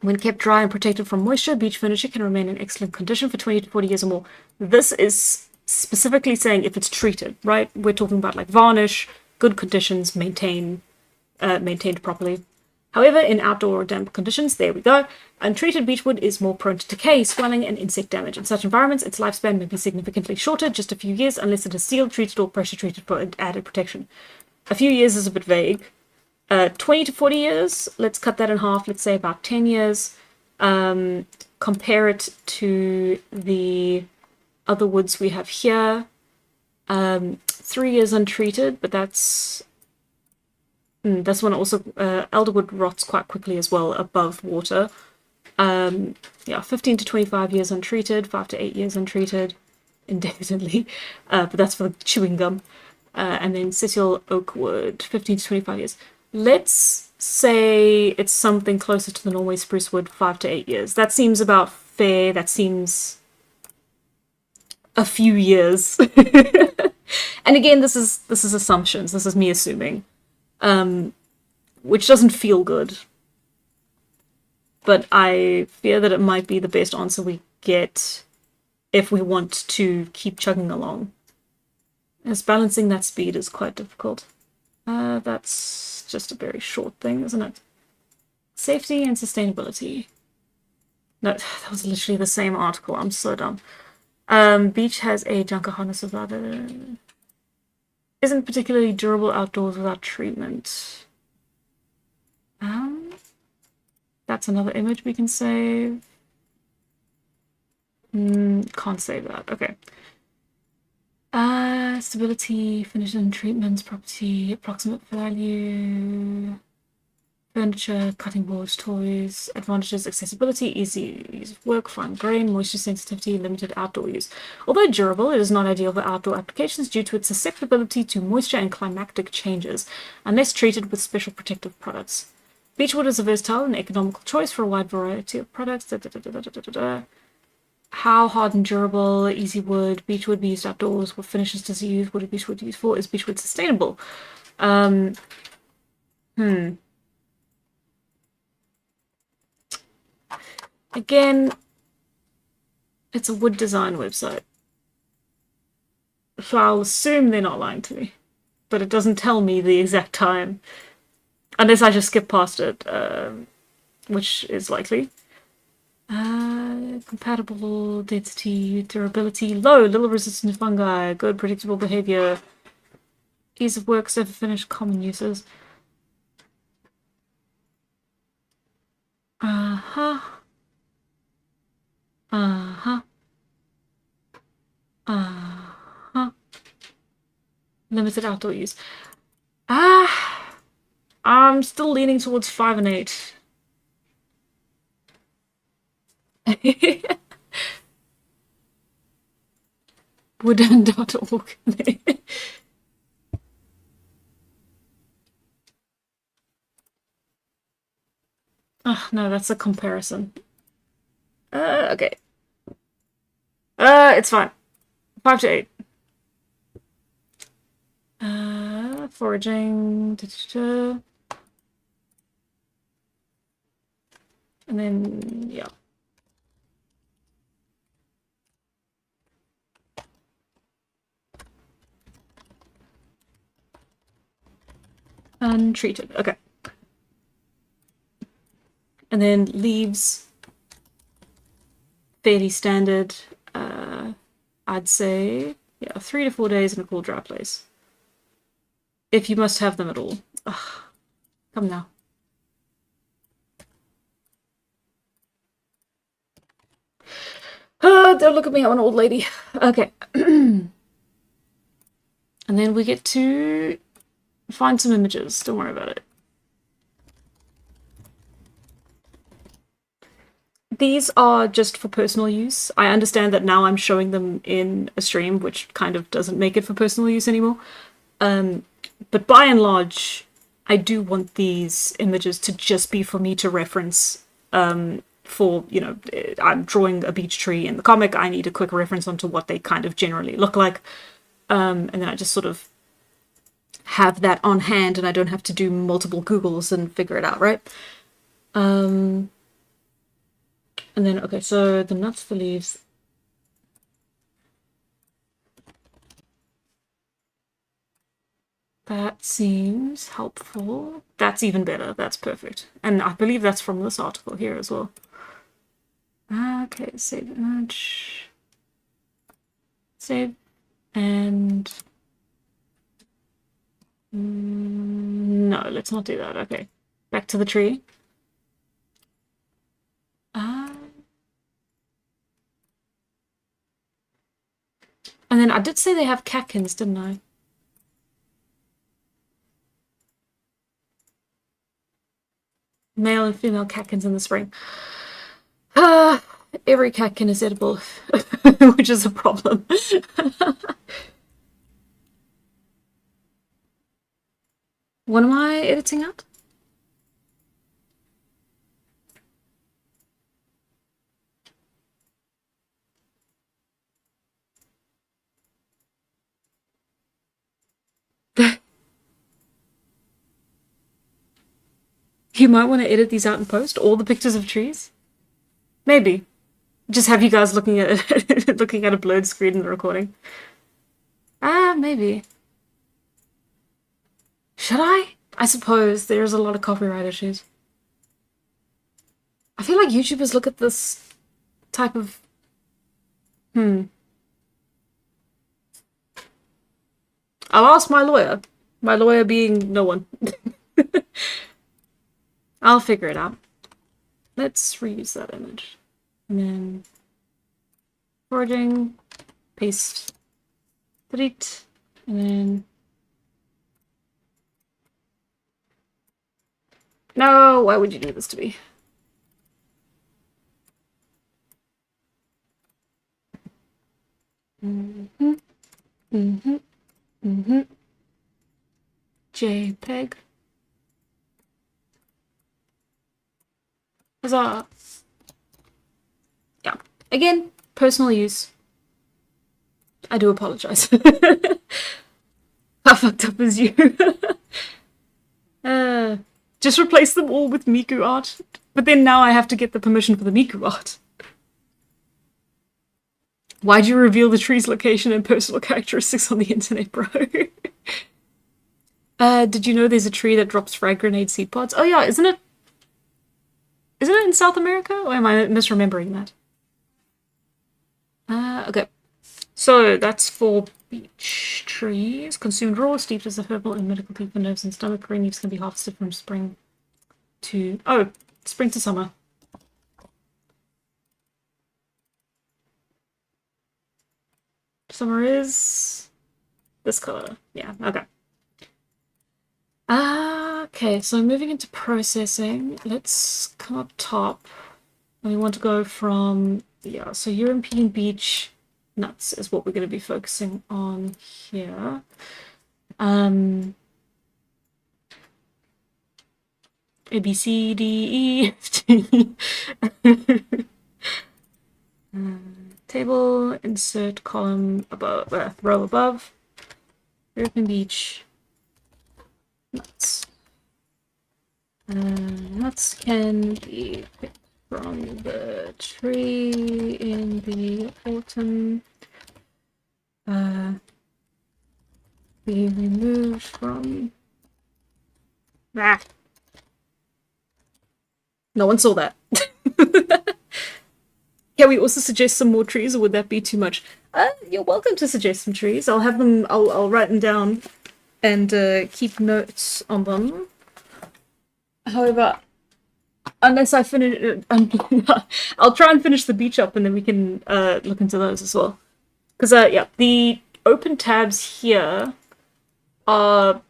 When kept dry and protected from moisture, beech furniture can remain in excellent condition for 20 to 40 years or more. This is specifically saying if it's treated, right? We're talking about like varnish, good conditions, maintained properly. However, in outdoor or damp conditions, there we go, untreated beechwood is more prone to decay, swelling, and insect damage. In such environments, its lifespan may be significantly shorter, just a few years, unless it is sealed, treated, or pressure treated for added protection. A few years is a bit vague. 20 to 40 years, let's cut that in half, let's say about 10 years. Compare it to the other woods we have here. 3 years untreated, but that's this one also, elderwood rots quite quickly as well above water. Yeah, 15 to 25 years untreated, 5 to 8 years untreated, indefinitely. But that's for the chewing gum. And then Cecil Oakwood, 15 to 25 years. Let's say it's something closer to the Norway spruce wood, 5 to 8 years. That seems about fair. That seems a few years. And again, this is assumptions. This is me assuming, which doesn't feel good. But I fear that it might be the best answer we get if we want to keep chugging along. As balancing that speed is quite difficult. That's just a very short thing, isn't it? Safety and sustainability. No, that was literally the same article. I'm so dumb. Beach has a junker harness of that. Isn't particularly durable outdoors without treatment. That's another image we can save. Can't save that. Okay. Stability, finishes and treatments, property, approximate value, furniture, cutting boards, toys, advantages, accessibility, easy use of work, fine grain, moisture sensitivity, limited outdoor use. Although durable, it is not ideal for outdoor applications due to its susceptibility to moisture and climatic changes, unless treated with special protective products. Beechwood is a versatile and economical choice for a wide variety of products. How hard and durable, easy wood, beechwood be used outdoors, what finishes does it use, what is beechwood used for, is beechwood sustainable? Again, it's a wood design website. So I'll assume they're not lying to me. But it doesn't tell me the exact time. Unless I just skip past it, which is likely. Compatible, density, durability, low, little resistant to fungi, good predictable behavior, ease of work, surface finish, common uses. Limited outdoor use. I'm still leaning towards 5 and 8. Wooden.org. No, that's a comparison. Okay. It's fine. 5 to 8. Foraging. And then, yeah. Untreated. Okay. And then leaves. Fairly standard. I'd say, yeah, 3 to 4 days in a cool, dry place. If you must have them at all. Ugh. Come now. Don't look at me, I'm an old lady. Okay. And then we get to find some images. Don't worry about it. These are just for personal use. I understand that now I'm showing them in a stream, which kind of doesn't make it for personal use anymore. But by and large, I do want these images to just be for me to reference. For, you know, I'm drawing a beech tree in the comic, I need a quick reference onto what they kind of generally look like. And then I just sort of have that on hand and I don't have to do multiple Googles and figure it out, right? And then, okay, so the nuts, the leaves. That seems helpful. That's even better. That's perfect. And I believe that's from this article here as well. Okay, save image. Save. And... no, let's not do that. Okay. Back to the tree. And then I did say they have catkins, didn't I? Male and female catkins in the spring. Every catkin is edible, which is a problem. What am I editing out? You might want to edit these out and post all the pictures of trees. Maybe. Just have you guys looking at looking at a blurred screen in the recording. Maybe. Should I? I suppose there's a lot of copyright issues. I feel like YouTubers look at this type of... I'll ask my lawyer. My lawyer being no one. I'll figure it out. Let's reuse that image. And then... foraging. Paste. Delete. And then... No, why would you do this to me? JPEG. Huzzah! Yeah. Again, personal use. I do apologize. How fucked up is you? Just replace them all with Miku art. But then now I have to get the permission for the Miku art. Why'd you reveal the tree's location and personal characteristics on the internet, bro? Did you know there's a tree that drops frag grenade seed pods? Oh yeah, isn't it in South America? Or am I misremembering that? Okay. So that's for beech trees. Consumed raw, steeped as a herbal and medical tea for nerves and stomach. Green leaves can be harvested from spring to... Oh, spring to summer. Summer is this color. Yeah, okay. Okay, so moving into processing, let's come up top. We want to go from, yeah, so European beech nuts is what we're going to be focusing on here. A, B, C, D, E, F, G. Table, insert column above, row above. European beech nuts. Nuts can be picked from the tree in the autumn. Be removed from... Ah. No one saw that. Can we also suggest some more trees, or would that be too much? You're welcome to suggest some trees. I'll have them. I'll write them down and keep notes on them. However, unless I finish, I'll try and finish the beach up, and then we can look into those as well. Because yeah, the open tabs here are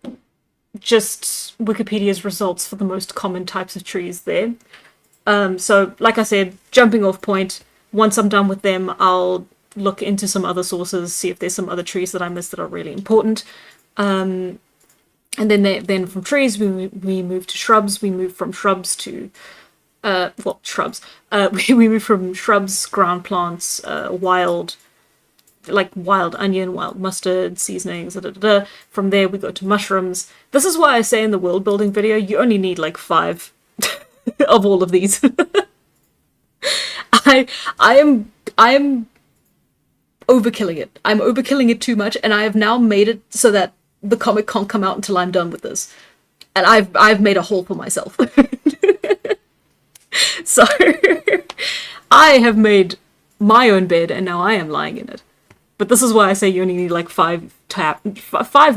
just Wikipedia's results for the most common types of trees there. So, like I said, jumping off point. Once I'm done with them, I'll look into some other sources, see if there's some other trees that I missed that are really important. And then from trees, we move to shrubs. We move from shrubs to, shrubs. We move from shrubs, ground plants, wild onion, wild mustard, seasonings, From there, we go to mushrooms. This is why I say in the world building video, you only need like 5 of all of these. I am overkilling it. I'm overkilling it too much, and I have now made it so that the comic can't come out until I'm done with this. And I've made a hole for myself. So I have made my own bed, and now I am lying in it. But this is why I say you only need like 5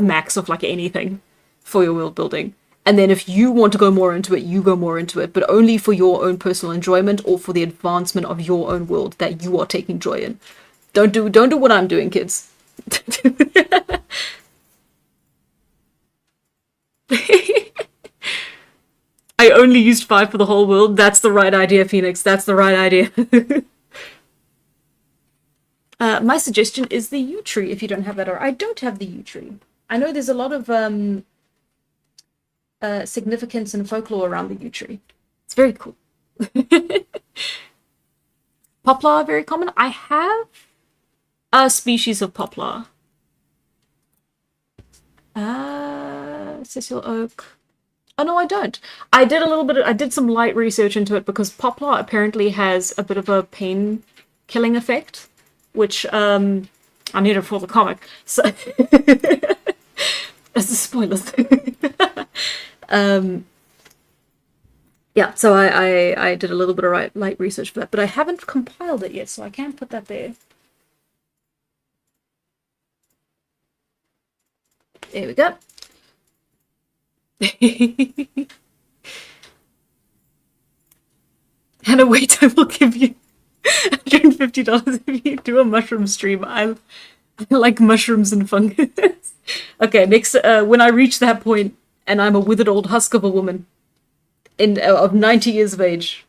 max of like anything for your world building. And then if you want to go more into it, you go more into it, but only for your own personal enjoyment or for the advancement of your own world that you are taking joy in. Don't do what I'm doing, kids. I only used 5 for the whole world. That's the right idea, Phoenix. That's the right idea. My suggestion is the yew tree if you don't have that, or I don't have the yew tree. I know there's a lot of significance and folklore around the yew tree. It's very cool. Poplar, very common. I have a species of poplar. Sessile oak. Oh no, I don't. I did some light research into it because poplar apparently has a bit of a pain killing effect, which I needed for the comic. So as a spoiler. Yeah, so I did a little bit of light research for that, but I haven't compiled it yet, so I can't put that there. There we go. Hannah, wait, I will give you $150 if you do a mushroom stream. I like mushrooms and fungus. Okay, next, when I reach that point and I'm a withered old husk of a woman of 90 years of age,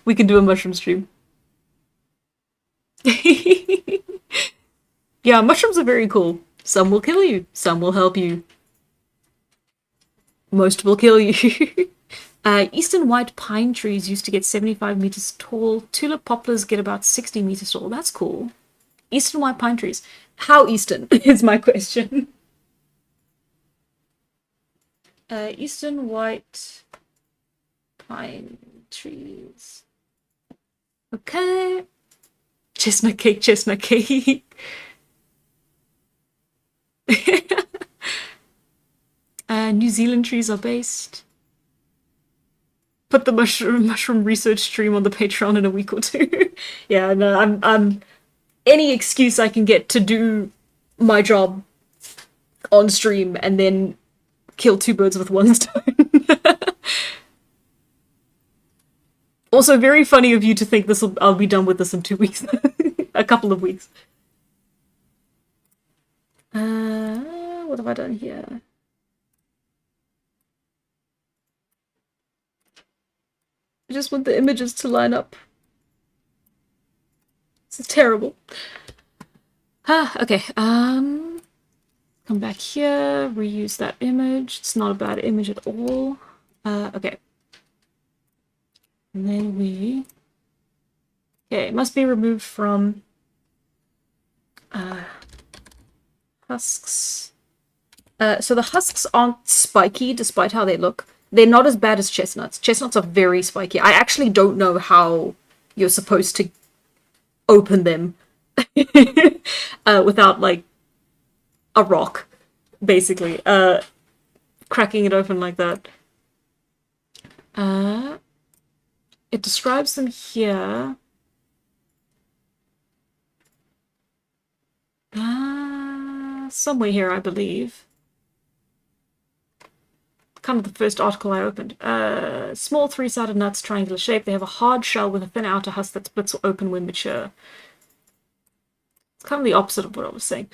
we can do a mushroom stream. Yeah, mushrooms are very cool. Some will kill you, some will help you. Most will kill you. Eastern white pine trees used to get 75 meters tall. Tulip poplars get about 60 meters tall. That's cool. Eastern white pine trees. How eastern is my question. Eastern white pine trees. Okay. Chestnut cake, chestnut cake. New Zealand trees are based. Put the mushroom research stream on the Patreon in a week or two. Yeah, no, I'm any excuse I can get to do my job on stream and then kill 2 birds with 1 stone. Also, very funny of you to think I'll be done with this in 2 weeks. A couple of weeks. What have I done here? I just want the images to line up. This is terrible. Okay, come back here, reuse that image. It's not a bad image at all. Okay. And then okay, it must be removed from husks. So the husks aren't spiky despite how they look. They're not as bad as chestnuts. Chestnuts are very spiky. I actually don't know how you're supposed to open them without, like, a rock, basically. Cracking it open like that. It describes them here. Somewhere here, I believe. Kind of the first article I opened. Small 3-sided nuts, triangular shape. They have a hard shell with a thin outer husk that splits open when mature. It's kind of the opposite of what I was saying.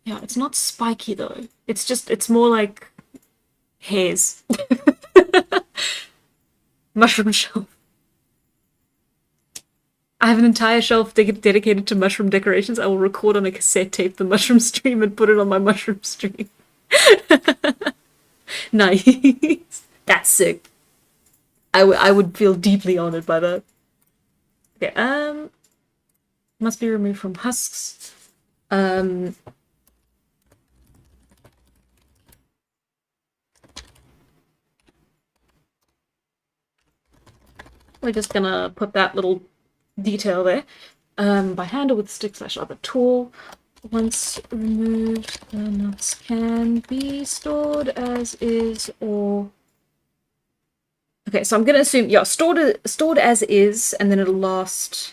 Yeah, it's not spiky though. It's more like hairs. Mushroom shelf. I have an entire shelf dedicated to mushroom decorations. I will record on a cassette tape the mushroom stream and put it on my mushroom stream. Nice. That's sick. I would feel deeply honored by that. Okay, must be removed from husks. We're just gonna put that little detail there. By hand or with stick/other tool. Once removed, the nuts can be stored as is or... Okay, so I'm going to assume, yeah, stored as is, and then it'll last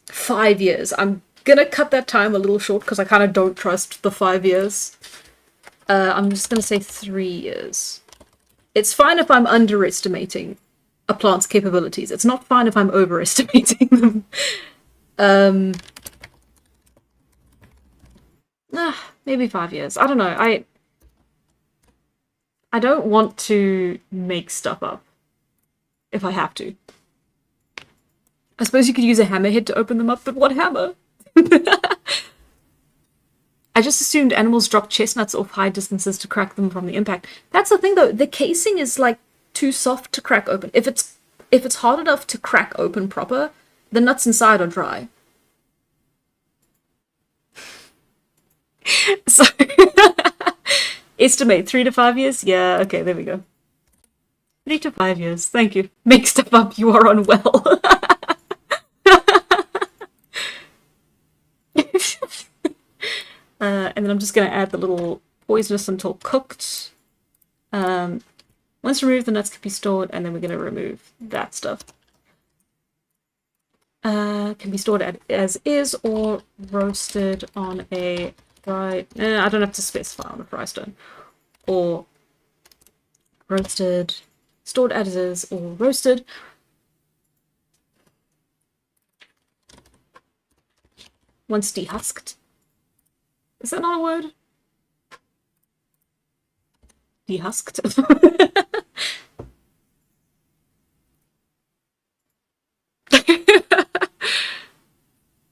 5 years. I'm going to cut that time a little short because I kind of don't trust the 5 years. I'm just going to say 3 years. It's fine if I'm underestimating a plant's capabilities. It's not fine if I'm overestimating them. Maybe 5 years. I don't know. I don't want to make stuff up if I have to. I suppose you could use a hammerhead to open them up, but what hammer? I just assumed animals drop chestnuts off high distances to crack them from the impact. That's the thing, though. The casing is like too soft to crack open. If it's hard enough to crack open proper, the nuts inside are dry. So estimate 3 to 5 years. Yeah. Okay. There we go. 3 to 5 years. Thank you. Make stuff up. You are unwell. And then I'm just going to add the little poisonous until cooked. Once removed, the nuts can be stored, and then we're going to remove that stuff. Can be stored as is or roasted on a fry. I don't have to specify on a fry stone. Or roasted, stored as is, or roasted. Once dehusked. Is that not a word? Dehusked.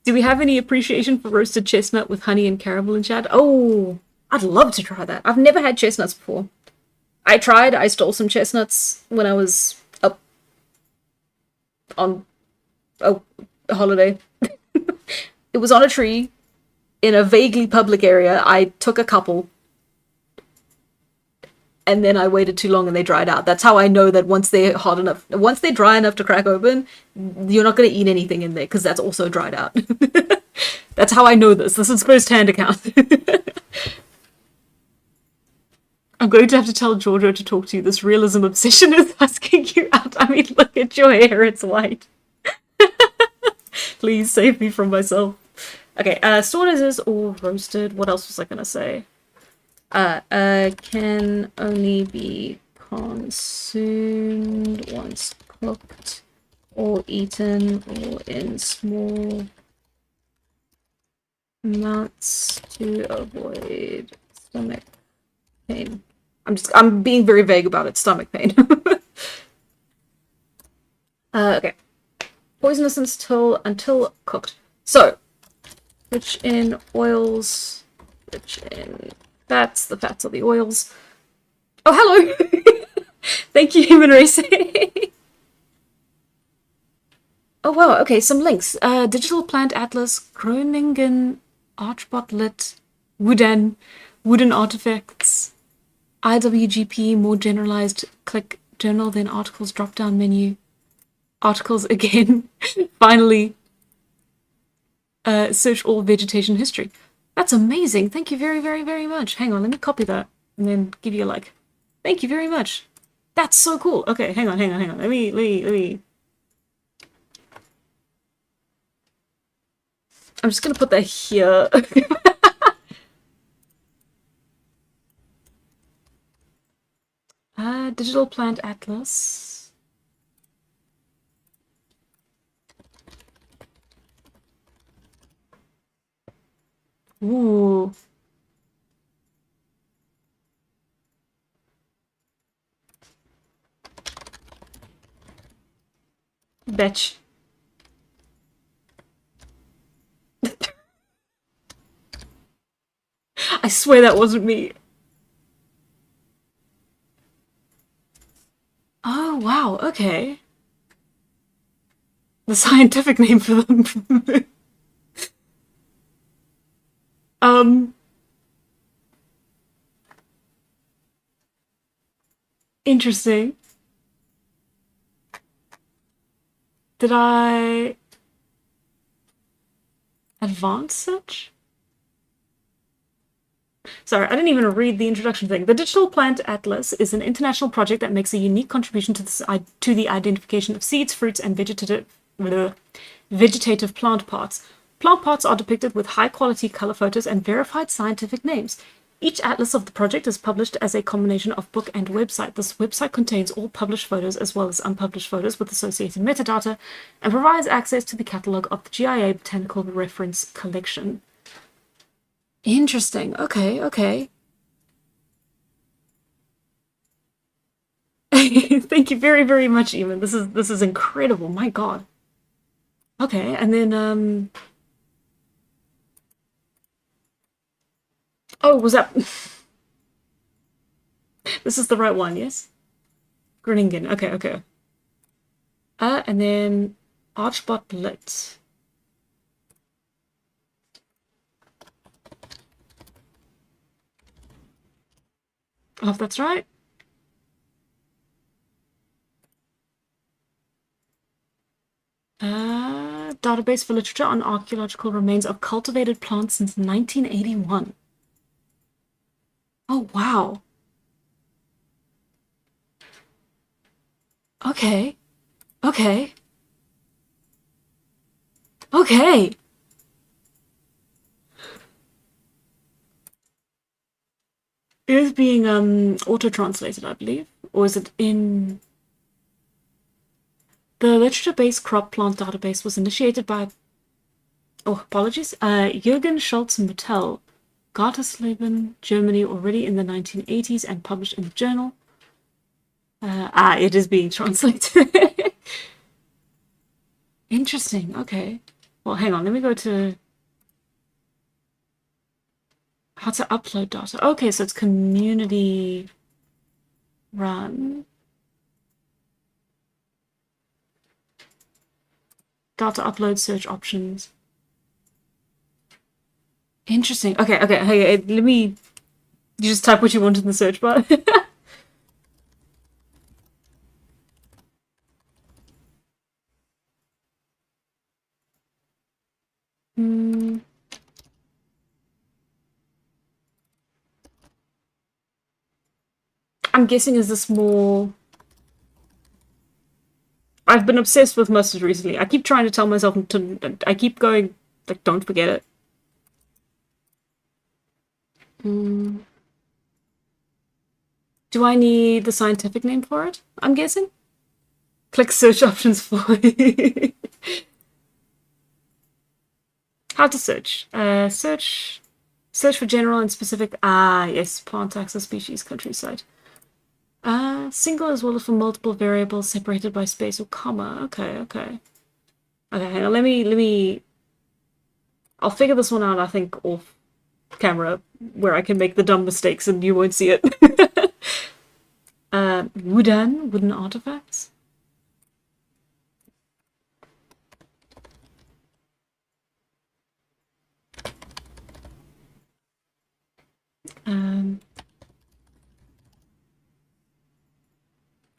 Do we have any appreciation for roasted chestnut with honey and caramel in chat? Oh, I'd love to try that. I've never had chestnuts before. I stole some chestnuts when I was up on a holiday. It was on a tree in a vaguely public area. I took a couple. And then I waited too long and they dried out. That's how I know that once they're dry enough to crack open, you're not going to eat anything in there because that's also dried out. That's how I know this. This is first-hand account. I'm going to have to tell Giorgio to talk to you. This realism obsession is asking you out. I mean, look at your hair. It's white. Please save me from myself. Okay, stored as is or roasted. What else was I going to say? Can only be consumed once cooked or eaten or in small amounts to avoid stomach pain. I'm being very vague about it. Stomach pain. Okay. Poisonous until cooked. So, rich in oils, rich in fats. The fats are the oils. Oh, hello! Thank you, Human Racing. Oh, wow. Okay, some links. Digital Plant Atlas, Groningen, Archbot Wooden Artifacts, IWGP, more generalized, click journal, then articles, drop-down menu, articles again, finally, search all vegetation history. That's amazing. Thank you very, very, very much. Hang on, let me copy that and then give you a like. Thank you very much. That's so cool. Okay, hang on. Let me. I'm just gonna put that here. Digital Plant Atlas. Ooh. Bitch. I swear that wasn't me. Oh, wow, okay. The scientific name for them. Interesting. Did I advance search? Sorry, I didn't even read the introduction thing. The Digital Plant Atlas is an international project that makes a unique contribution to the identification of seeds, fruits, and vegetative plant parts. Plant parts are depicted with high-quality color photos and verified scientific names. Each atlas of the project is published as a combination of book and website. This website contains all published photos as well as unpublished photos with associated metadata and provides access to the catalogue of the GIA Botanical Reference Collection. Interesting. Okay, okay. Thank you very, very much, Eamon. This is incredible. My God. Okay, and then oh, was that this is the right one, yes? Groningen. Okay, okay. And then Archbot Blitz. Oh, if that's right. Database for literature on archaeological remains of cultivated plants since 1981. Oh, wow. Okay. Okay. Okay. It is being auto-translated, I believe. Or is it in... The literature-based crop plant database was initiated by... Oh, apologies. Jürgen Schultz-Mattel, Gartersleben, Germany, already in the 1980s and published in the journal. It is being translated. Interesting. Okay. Well, hang on. Let me go to how to upload data. Okay, so it's community run. Data upload search options. Interesting. Okay, okay. Hey, let me. You just type what you want in the search bar. Hmm. I'm guessing is this more... I've been obsessed with mustard recently. I keep trying to tell myself to... I keep going, like, don't forget it. Mm. Do I need the scientific name for it? I'm guessing? Click search options for how to search. Search for general and specific. Yes, plant taxa, species, countryside. Single as well as for multiple variables separated by space or comma. Okay, okay. Okay, hang on. Let me. I'll figure this one out. I think off camera, where I can make the dumb mistakes and you won't see it. Wooden artifacts.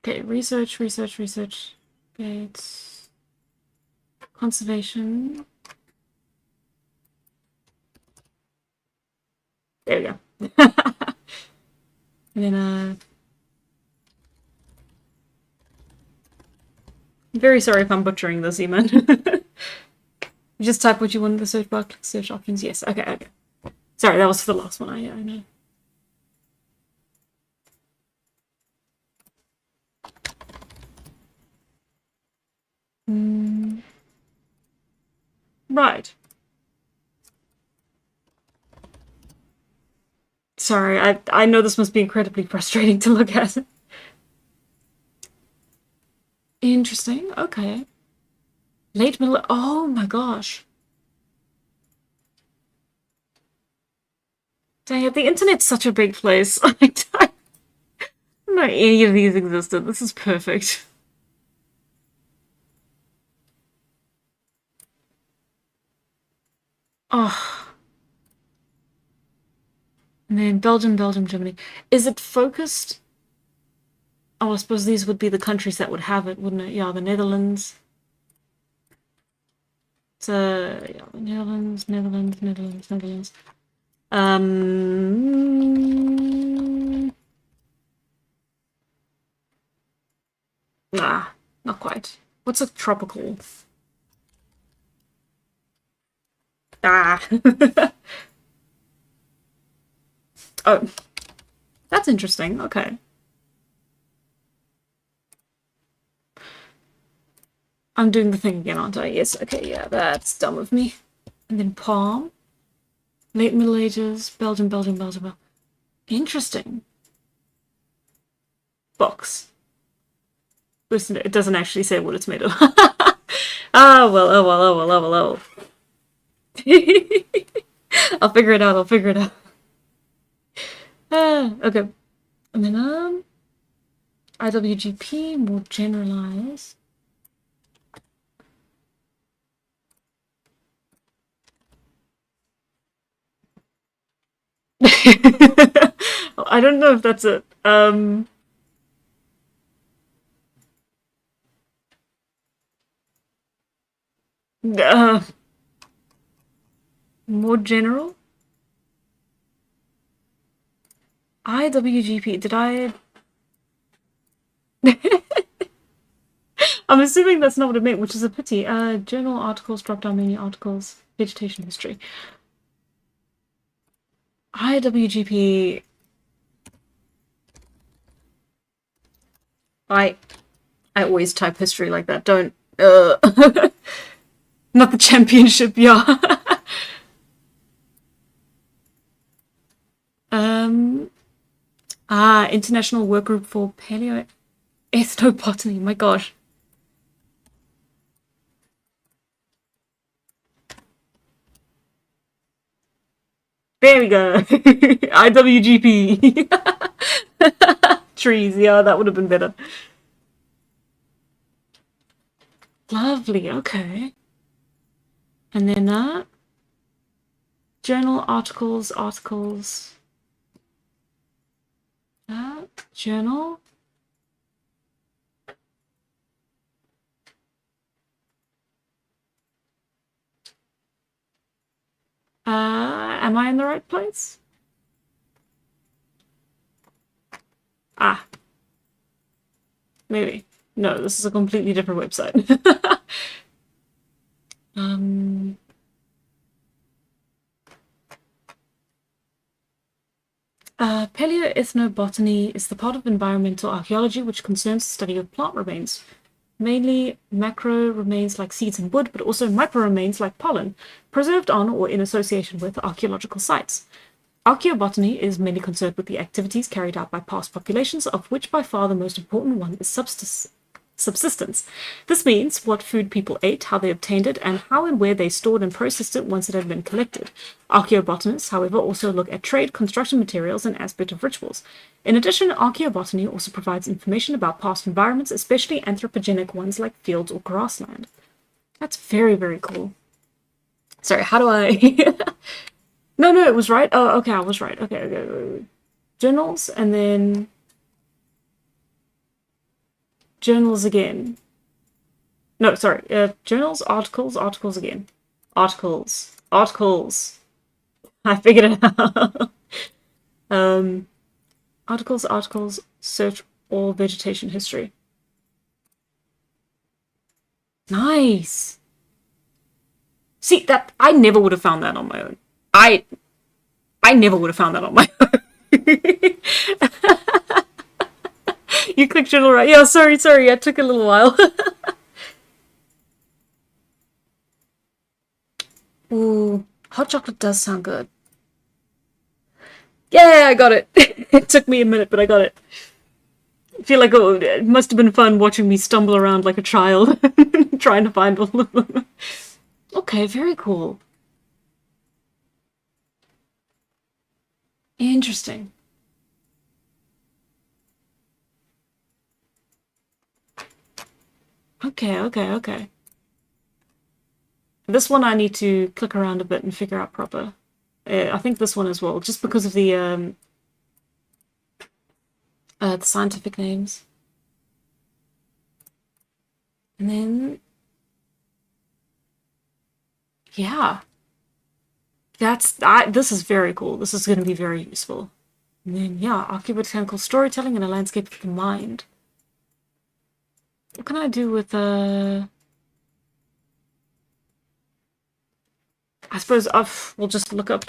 Okay, research. It's conservation. There we go. And then I'm very sorry if I'm butchering this, Eamon. You just type what you want in the search bar, click search options. Yes, okay, okay. Sorry, that was for the last one. I know. Right. Sorry, I know this must be incredibly frustrating to look at. Interesting, okay. Late middle... Oh my gosh. Dang it, the internet's such a big place. I don't know any of these existed. This is perfect. Oh. And then Belgium, Germany. Is it focused? Oh, I suppose these would be the countries that would have it, wouldn't it? Yeah, the Netherlands. So, yeah, the Netherlands. Nah, not quite. What's a tropical? Ah. Oh, that's interesting. Okay. I'm doing the thing again, aren't I? Yes. Okay, yeah, that's dumb of me. And then palm. Late Middle Ages, Belgium, Belgium, Belgium, Belgium. Interesting. Box. Listen, it doesn't actually say what it's made of. Oh well, oh well, oh well, oh well, oh well. I'll figure it out, I'll figure it out. Okay. And then, IWGP, more generalized. I don't know if that's it. Uh, more general? IWGP, did I... I'm assuming that's not what it meant, which is a pity. Journal articles, drop-down menu articles, vegetation history. IWGP... I always type history like that, don't... Not the championship, yeah. International Workgroup for Paleoethnobotany, my gosh. There we go. IWGP. Trees, yeah, that would have been better. Lovely, okay. And then journal articles, journal. Am I in the right place? Ah. Maybe. No, this is a completely different website. Paleoethnobotany is the part of environmental archaeology which concerns the study of plant remains, mainly macro remains like seeds and wood, but also micro remains like pollen, preserved on or in association with archaeological sites. Archaeobotany is mainly concerned with the activities carried out by past populations, of which by far the most important one is subsistence. This means what food people ate, how they obtained it, and how and where they stored and processed it once it had been collected. Archaeobotanists, however, also look at trade, construction materials, and aspect of rituals. In addition, archaeobotany also provides information about past environments, especially anthropogenic ones like fields or grassland. That's very, very cool. Sorry, how do I... No, it was right. Oh, okay, I was right. Okay. Journals, and then... Journals again. No, sorry. Journals, articles again. Articles. I figured it out. Articles, search all vegetation history. Nice. See, that I never would have found that on my own. I never would have found that on my own. You clicked journal right. Yeah, sorry. It took a little while. Ooh, hot chocolate does sound good. Yeah, I got it. It took me a minute, but I got it. I feel like it must have been fun watching me stumble around like a child, trying to find all of them. Okay, very cool. Interesting. Okay. This one I need to click around a bit and figure out proper. I think this one as well, just because of the scientific names. And then, yeah. This is very cool. This is going to be very useful. And then, yeah, archaeobotanical storytelling and a landscape of the mind. What can I do with, I suppose we'll just look up.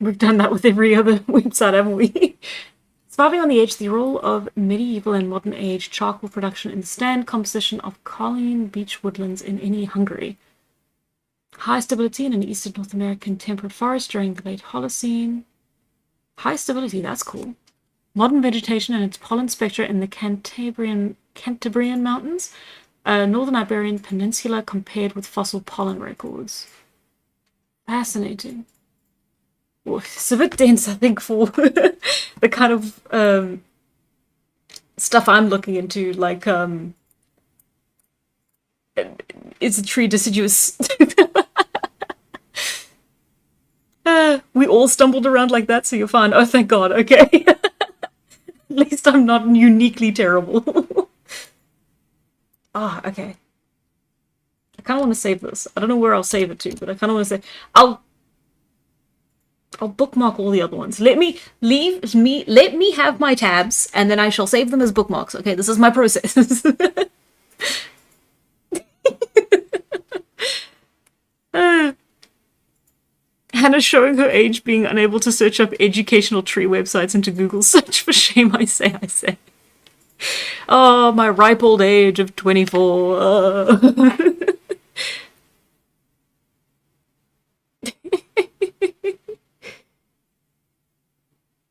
We've done that with every other website, haven't we? Surviving on the Edge, the role of medieval and modern age charcoal production in the stand composition of Colleen beech woodlands in any Hungary. High stability in an eastern North American temperate forest during the late Holocene. High stability, that's cool. Modern vegetation and its pollen spectra in the Cantabrian Mountains, Northern Iberian Peninsula compared with fossil pollen records. Fascinating. Well, it's a bit dense, I think, for the kind of stuff I'm looking into. Like, is a tree deciduous? We all stumbled around like that, so you're fine. Oh, thank God. Okay. At least I'm not uniquely terrible. Ah, okay. I kind of want to save this. I don't know where I'll save it to, but I kind of want to say I'll bookmark all the other ones. Let me have my tabs, and then I shall save them as bookmarks. Okay, this is my process. Hannah's showing her age, being unable to search up educational tree websites into Google search. For shame, I say. Oh, my ripe old age of 24.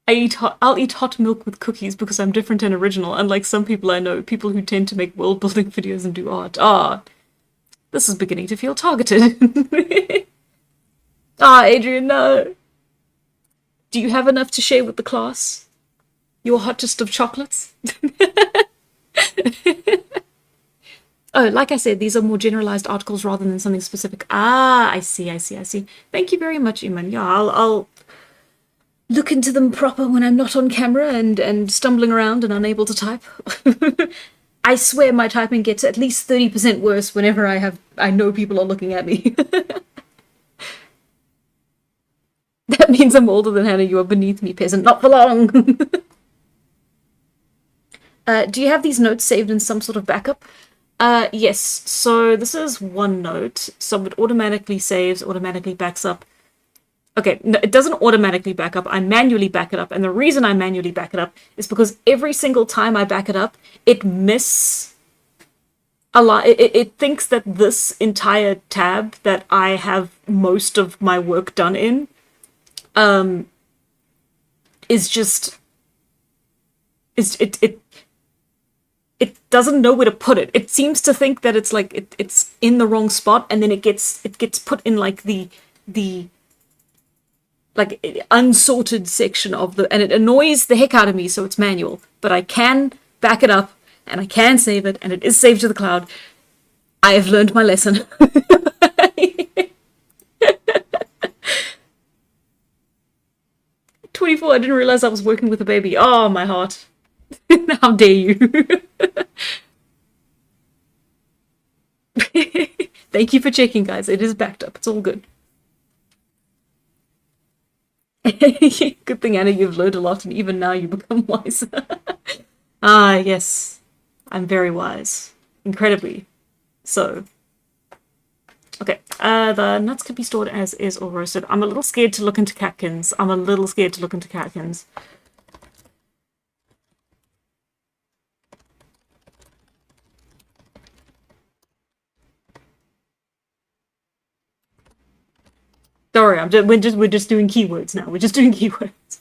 I'll eat hot milk with cookies because I'm different and original, unlike some people I know, people who tend to make world-building videos and do art. Ah, this is beginning to feel targeted. Ah, Adrian, no. Do you have enough to share with the class? Your hottest of chocolates? Oh, like I said, these are more generalized articles rather than something specific. Ah, I see. Thank you very much, Iman. Yeah, I'll look into them proper when I'm not on camera and stumbling around and unable to type. I swear my typing gets at least 30% worse whenever I know people are looking at me. That means I'm older than Hannah. You are beneath me, peasant. Not for long. Do you have these notes saved in some sort of backup? Yes. So this is OneNote. So it automatically saves, automatically backs up. Okay, no, it doesn't automatically back up. I manually back it up. And the reason I manually back it up is because every single time I back it up, it it thinks that this entire tab that I have most of my work done in is just it doesn't know where to put it. It seems to think that it's like it's in the wrong spot, and then it gets put in like the like unsorted section of the, and it annoys the heck out of me. So it's manual, but I can back it up and I can save it, and it is saved to the cloud. I have learned my lesson. 24. I didn't realize I was working with a baby. Oh, my heart. How dare you? Thank you for checking, guys. It is backed up. It's all good. Good thing, Anna, you've learned a lot, and even now you become wiser. Ah, yes. I'm very wise. Incredibly so. Okay, the nuts can be stored as is or roasted. I'm a little scared to look into catkins. Sorry, we're just doing keywords now. We're just doing keywords.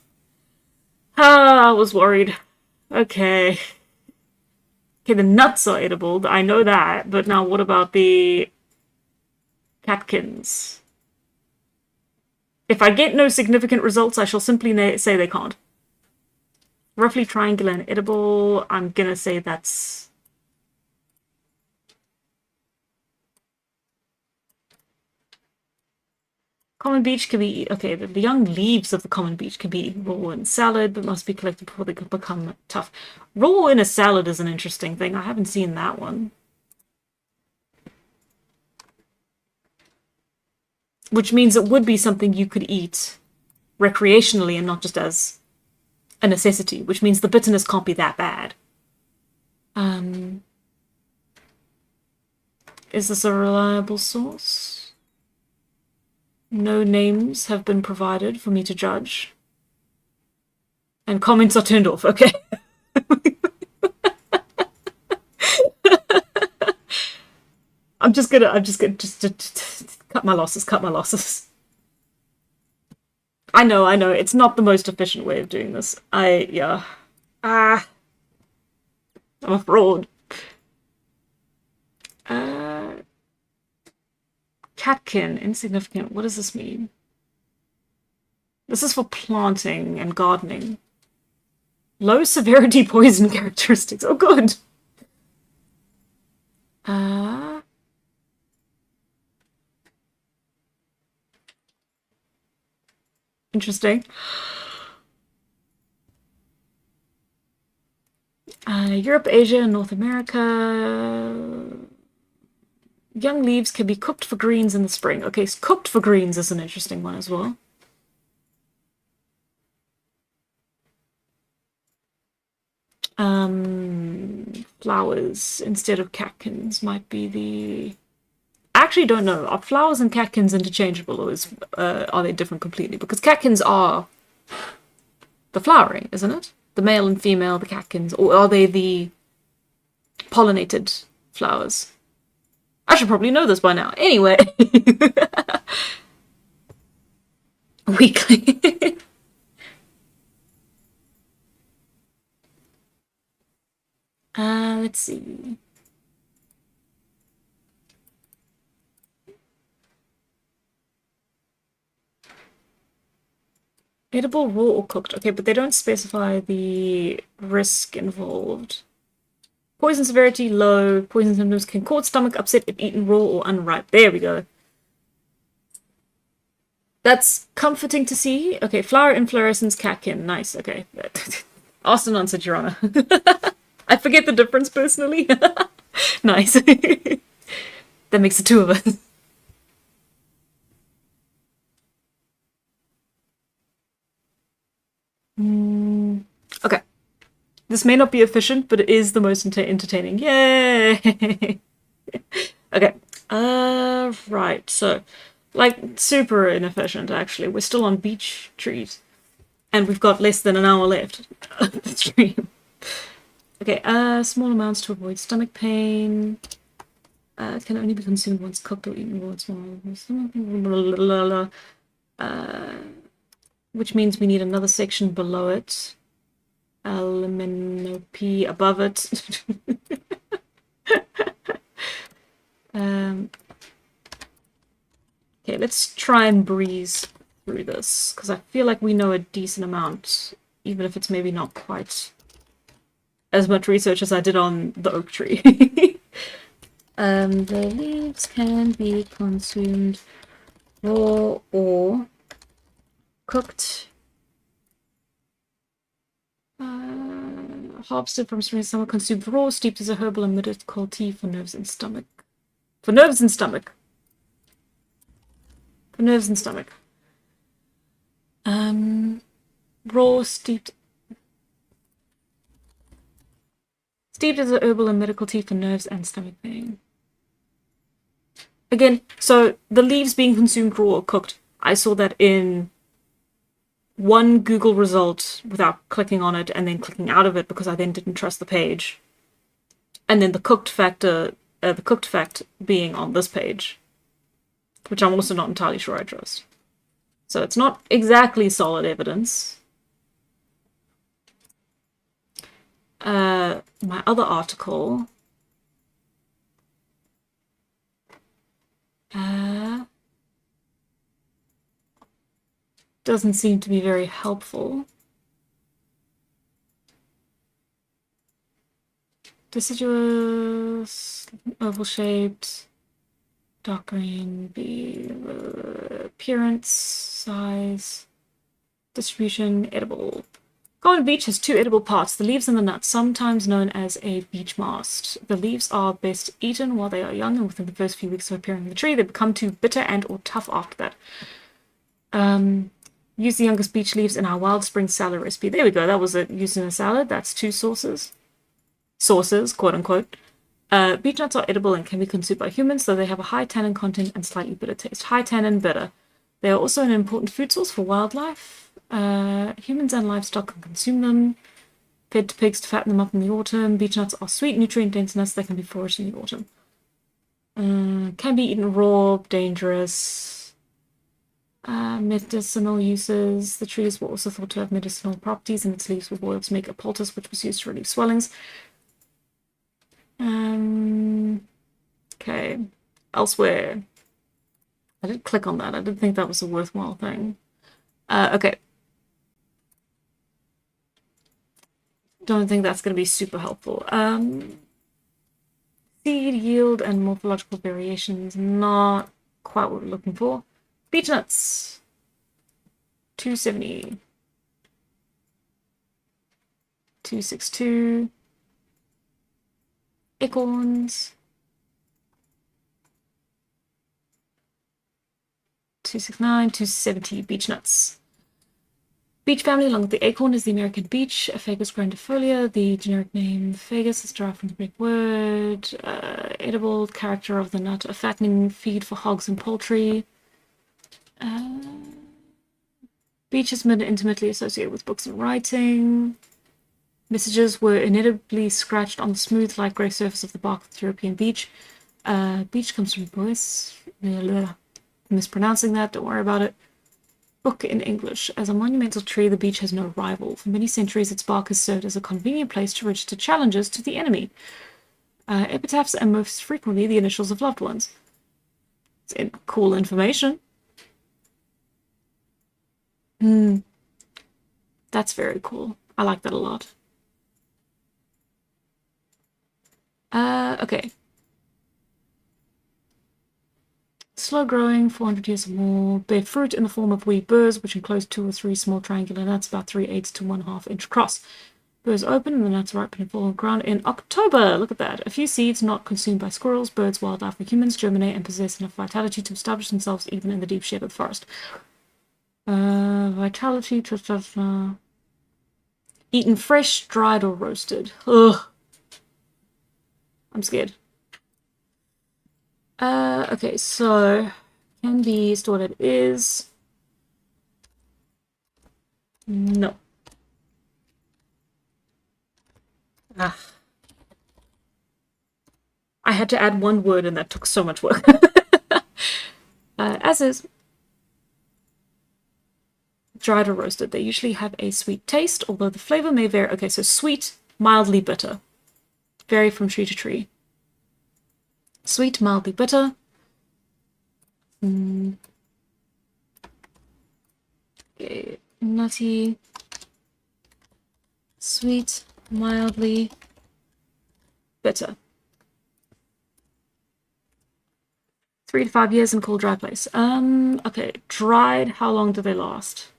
Ah, I was worried. Okay. Okay, the nuts are edible. I know that, but now what about the catkins? If I get no significant results, I shall simply say they can't. Roughly triangular and edible. I'm gonna say that's... Common beech can be... Okay, the young leaves of the common beech can be eaten raw in salad, but must be collected before they become tough. Raw in a salad is an interesting thing. I haven't seen that one. Which means it would be something you could eat recreationally and not just as a necessity, which means the bitterness can't be that bad. Is this a reliable source? No names have been provided for me to judge. And comments are turned off, okay. I'm just gonna Cut my losses, cut my losses. I know, it's not the most efficient way of doing this. Yeah. I'm a fraud. Catkin, insignificant. What does this mean? This is for planting and gardening. Low severity poison characteristics. Oh, good. Interesting. Europe, Asia, and North America. Young leaves can be cooked for greens in the spring. Okay, so cooked for greens is an interesting one as well. Flowers instead of catkins might be the... I actually don't know. Are flowers and catkins interchangeable, or are they different completely? Because catkins are the flowering, isn't it? The male and female, the catkins, or are they the pollinated flowers? I should probably know this by now. Anyway. Weekly. Let's see. Edible, raw, or cooked. Okay, but they don't specify the risk involved. Poison severity, low. Poison symptoms can cause stomach upset if eaten raw or unripe. There we go. That's comforting to see. Okay, flower inflorescence, catkin. Nice, okay. Austin answered, Your Honor. I forget the difference personally. Nice. That makes the two of us. Okay. This may not be efficient, but it is the most entertaining. Yay! Okay. Right. So, like, super inefficient, actually. We're still on beech trees. And we've got less than an hour left of the stream. Okay, small amounts to avoid stomach pain. Can only be consumed once cooked or eaten raw. Small. Which means we need another section below it. P above it. Okay, let's try and breeze through this, because I feel like we know a decent amount, even if it's maybe not quite as much research as I did on the oak tree. The leaves can be consumed raw or cooked. Harvested from spring and summer, consumed raw, steeped as a herbal and medical tea for nerves and stomach. For nerves and stomach. For nerves and stomach. Raw, steeped as a herbal and medical tea for nerves and stomach pain. Again, so the leaves being consumed raw or cooked, I saw that in one Google result without clicking on it and then clicking out of it because I then didn't trust the page. And then the cooked fact being on this page, which I'm also not entirely sure I trust. So it's not exactly solid evidence. My other article doesn't seem to be very helpful. Deciduous, oval-shaped, dark green, appearance, size, distribution, edible. Common beech has two edible parts, the leaves and the nuts, sometimes known as a beech mast. The leaves are best eaten while they are young, and within the first few weeks of appearing in the tree, they become too bitter and or tough after that. Use the youngest beech leaves in our wild spring salad recipe. There we go, that was it. Used in a salad. That's two sources. Sources, quote unquote. Beech nuts are edible and can be consumed by humans, though they have a high tannin content and slightly bitter taste. High tannin, bitter. They are also an important food source for wildlife. Humans and livestock can consume them. Fed to pigs to fatten them up in the autumn. Beech nuts are sweet, nutrient-dense nuts that can be foraged in the autumn. Can be eaten raw, dangerous. Medicinal uses. The trees were also thought to have medicinal properties, and its leaves were boiled to make a poultice, which was used to relieve swellings. Okay. Elsewhere. I did click on that. I didn't think that was a worthwhile thing. Okay. Don't think that's going to be super helpful. Seed yield and morphological variations, not quite what we're looking for. Beech nuts. 270. 262. Acorns. 269, 270 beech nuts. Beech family, along with the acorn, is the American beech, a Fagus grandifolia. The generic name Fagus is derived from the Greek word. Edible character of the nut, a fattening feed for hogs and poultry. Beech has been intimately associated with books and writing. Messages were inevitably scratched on the smooth, light grey surface of the bark of the European beech. Beech comes from Bois. Mispronouncing that, don't worry about it. Book in English. As a monumental tree, the beech has no rival. For many centuries, its bark has served as a convenient place to register challenges to the enemy. Epitaphs, and most frequently the initials of loved ones. It's cool information. That's very cool. I like that a lot. Okay. Slow growing, 400 years or more. Bear fruit in the form of wee burrs, which enclose 2 or 3 small triangular nuts, about 3/8 to 1/2 inch across. Burrs open and the nuts ripen and fall on the ground in October. Look at that. A few seeds not consumed by squirrels, birds, wildlife, or humans germinate and possess enough vitality to establish themselves even in the deep shade of the forest. Vitality, eaten fresh, dried, or roasted. Ugh. I'm scared. Okay, so can be stored as is. No. Ah. I had to add one word and that took so much work. As is. Dried or roasted. They usually have a sweet taste, although the flavor may vary. Okay, so sweet, mildly bitter. Vary from tree to tree. Sweet, mildly bitter. Okay. Nutty. Sweet, mildly bitter. 3 to 5 years in cool, dry place. Okay, dried, how long do they last?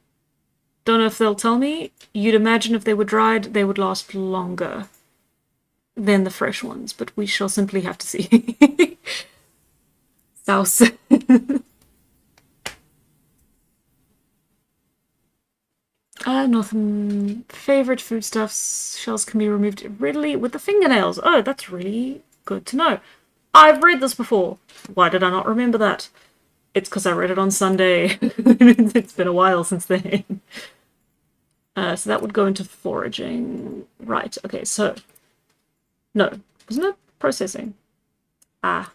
Don't know if they'll tell me. You'd imagine if they were dried, they would last longer than the fresh ones, but we shall simply have to see. Souse. Nothing. Favorite foodstuffs. Shells can be removed readily with the fingernails. Oh, that's really good to know. I've read this before. Why did I not remember that? It's because I read it on Sunday. It's been a while since then. So that would go into foraging. Right, okay, so... No, wasn't it? Processing. Ah.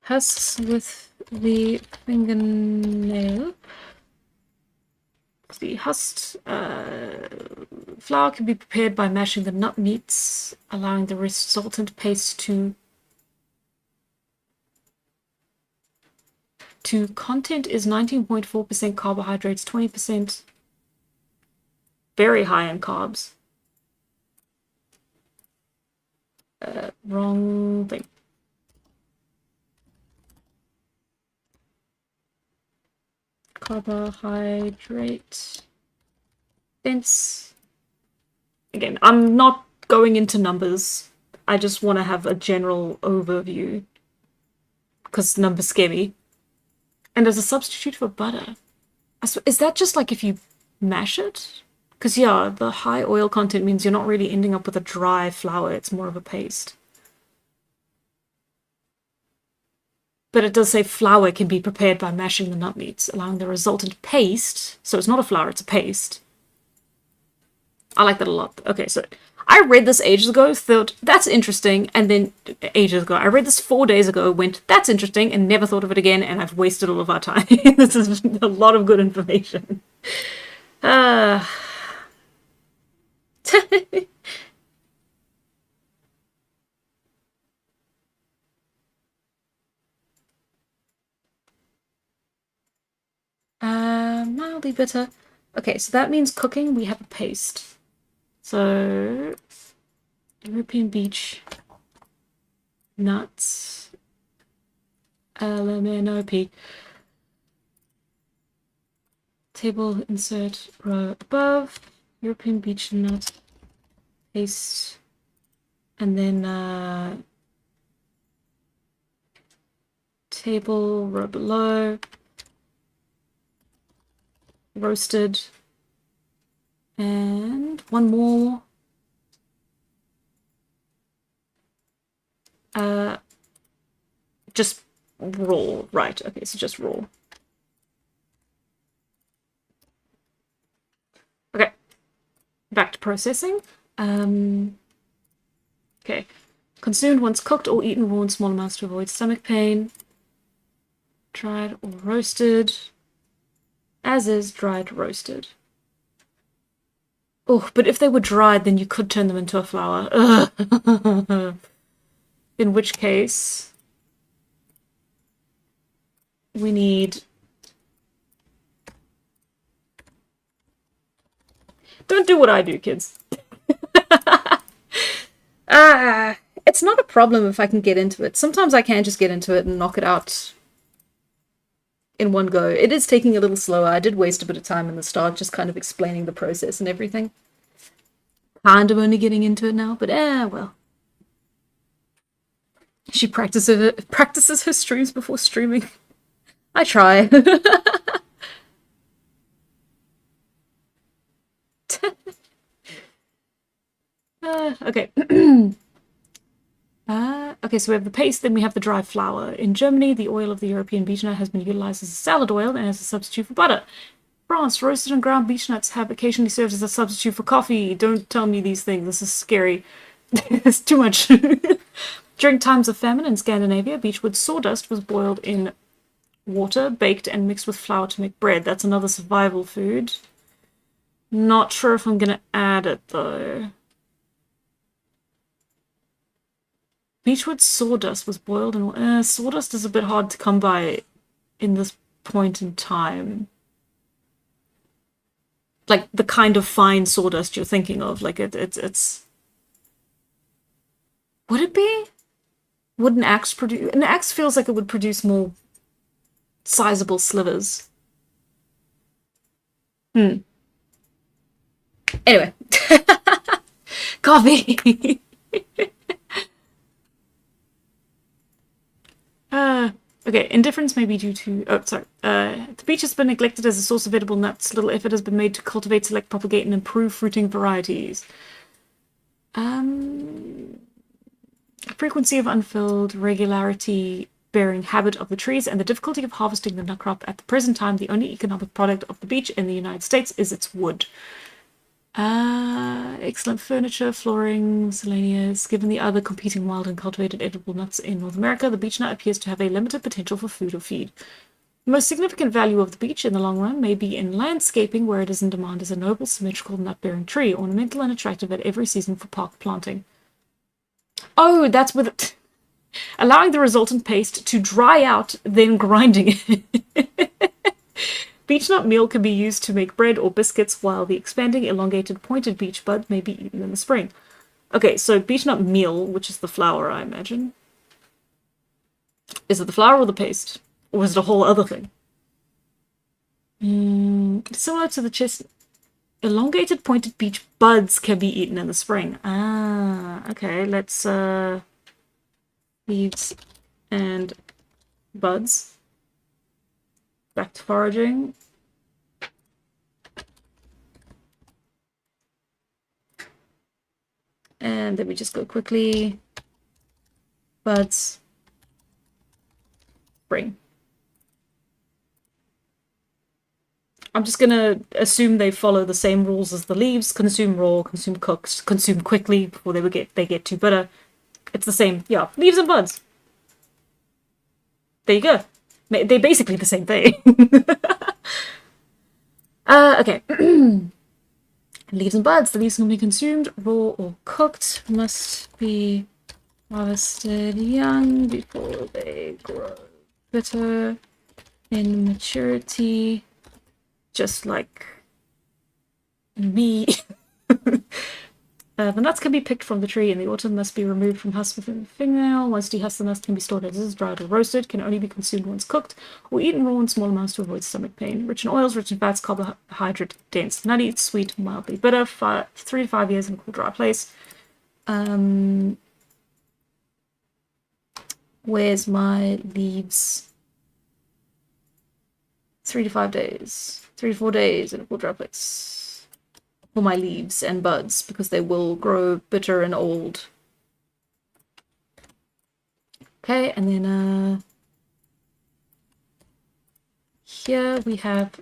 Husks with the fingernail. The husked flour can be prepared by mashing the nut meats, allowing the resultant paste to content is 19.4% carbohydrates, 20% very high in carbs. Wrong thing. Carbohydrate dense. Again, I'm not going into numbers. I just want to have a general overview because numbers scare me. And as a substitute for butter. Is that just like if you mash it? Because yeah, the high oil content means you're not really ending up with a dry flour. It's more of a paste. But it does say flour can be prepared by mashing the nut meats, allowing the resultant paste. So it's not a flour, it's a paste. I like that a lot. Okay, so I read this ages ago, thought, that's interesting, and then ages ago. I read this 4 days ago, went, that's interesting, and never thought of it again, and I've wasted all of our time. This is a lot of good information. Mildly bitter. Okay, so that means cooking, we have a paste. So, European beech nuts, LMNOP. Table insert row above, European beech nut paste, and then table row below, roasted, and one more. Just raw, right? Okay, so just raw. Okay, back to processing. Okay, consumed once cooked or eaten raw in small amounts to avoid stomach pain. Dried or roasted. As is, dried, roasted. Oh, but if they were dried, then you could turn them into a flour. In which case, we need... Don't do what I do, kids. It's not a problem if I can get into it. Sometimes I can just get into it and knock it out in one go. It is taking a little slower. I did waste a bit of time in the start just kind of explaining the process and everything. Kind of only getting into it now, but well. She practices her streams before streaming. I try. Okay. Okay, so we have the paste, then we have the dry flour. In Germany, the oil of the European beech nut has been utilized as a salad oil and as a substitute for butter. France, roasted and ground beech nuts have occasionally served as a substitute for coffee. Don't tell me these things. This is scary. It's too much. During times of famine in Scandinavia, beechwood sawdust was boiled in water, baked, and mixed with flour to make bread. That's another survival food. Not sure if I'm gonna add it, though. Beechwood sawdust was boiled in... sawdust is a bit hard to come by in this point in time. Like, the kind of fine sawdust you're thinking of. Like, it's... Would it be? Would an axe produce... An axe feels like it would produce more sizable slivers. Anyway. Coffee! Okay, indifference may be due to... Oh, sorry. The beech has been neglected as a source of edible nuts. Little effort has been made to cultivate, select, propagate, and improve fruiting varieties. Frequency of unfilled, regularity, bearing habit of the trees, and the difficulty of harvesting the nut crop. At the present time, the only economic product of the beech in the United States is its wood. Excellent furniture, flooring, miscellaneous. Given the other competing wild and cultivated edible nuts in North America, the beech nut appears to have a limited potential for food or feed. The most significant value of the beech in the long run may be in landscaping, where it is in demand as a noble, symmetrical, nut-bearing tree, ornamental and attractive at every season for park planting. Oh, that's with it. Allowing the resultant paste to dry out, then grinding it. Beech nut meal can be used to make bread or biscuits, while the expanding, elongated, pointed beech bud may be eaten in the spring. Okay, so beech nut meal, which is the flour, I imagine. Is it the flour or the paste? Or is it a whole other thing? Similar to the chestnut. Elongated, pointed beech buds can be eaten in the spring. Okay, let's, leaves and buds. Back to foraging. And then we just go quickly. Buds. Spring. I'm just gonna assume they follow the same rules as the leaves: consume raw, consume cooked, consume quickly before they get too bitter. It's the same. Yeah, leaves and buds. There you go. They're basically the same thing. Okay. Leaves and buds. The leaves can be consumed raw or cooked. Must be harvested young before they grow bitter in maturity. Just like me. The nuts can be picked from the tree in the autumn, must be removed from husk within the fingernail. Once dehusked, the nuts can be stored as is, dried or roasted, can only be consumed once cooked, or eaten raw in small amounts to avoid stomach pain. Rich in oils, rich in fats, carbohydrate dense, nutty, sweet, mildly bitter, 3 to 5 years in a cool, dry place. Where's my leaves? 3 to 5 days. 3 to 4 days in a cool, dry place. For my leaves and buds, because they will grow bitter and old. Okay, and then here we have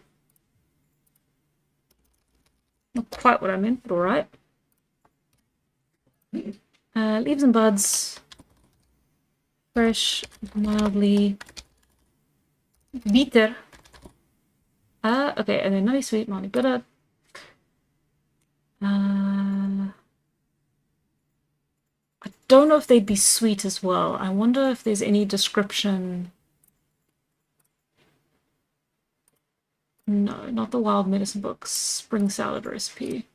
not quite what I meant, but alright. Leaves and buds. Fresh, mildly bitter. Okay, and then nutty sweet, mildly bitter. I don't know if they'd be sweet as well. I wonder if there's any description. No, not the Wild Medicine Book. Spring salad recipe.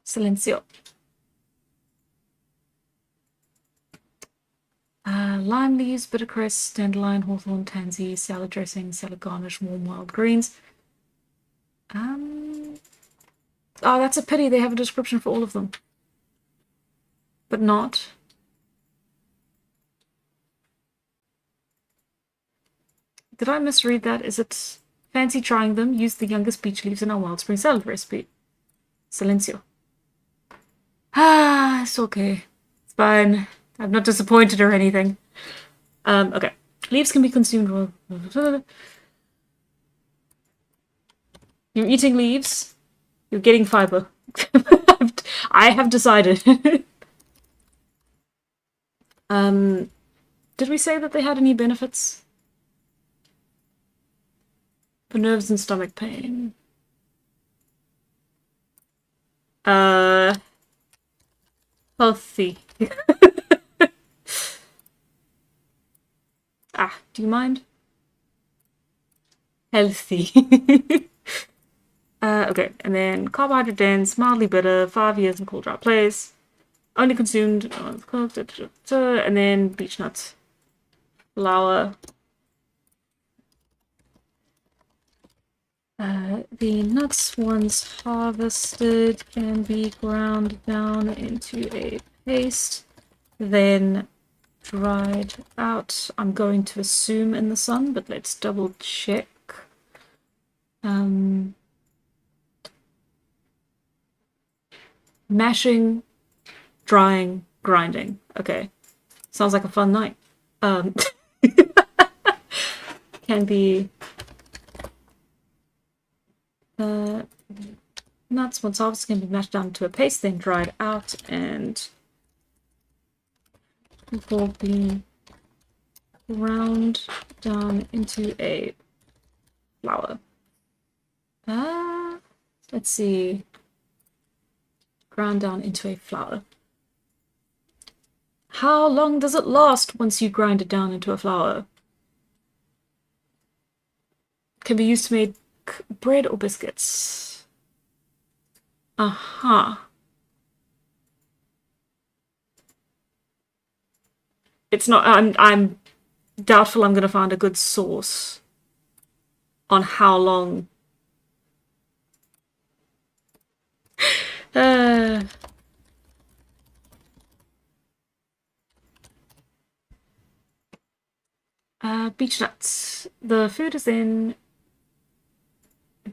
Silencio. Lime leaves, bittercress, dandelion, hawthorn, tansy, salad dressing, salad garnish, warm wild greens. Oh, that's a pity. They have a description for all of them. But not. Did I misread that? Is it fancy trying them? Use the youngest beech leaves in our wild spring salad recipe. Silencio. It's okay. It's fine. I'm not disappointed or anything. Okay. Leaves can be consumed. You're eating leaves. You're getting fiber. I have decided. Did we say that they had any benefits? For nerves and stomach pain. Healthy. Do you mind? Healthy. Okay, and then carbohydrate dense, mildly bitter, 5 years in cool, dry place. Only consumed, cooked, and then beech nuts, flour. The nuts, once harvested, can be ground down into a paste, then dried out. I'm going to assume in the sun, but let's double check. Mashing, drying, grinding. Okay. Sounds like a fun night. Can be nuts, once harvested, can be mashed down to a paste, then dried out and before being ground down into a flour. Let's see. Ground down into a flour. How long does it last once you grind it down into a flour? Can be used to make bread or biscuits. It's not. I'm doubtful I'm gonna find a good source on how long. Beech nuts. The food is then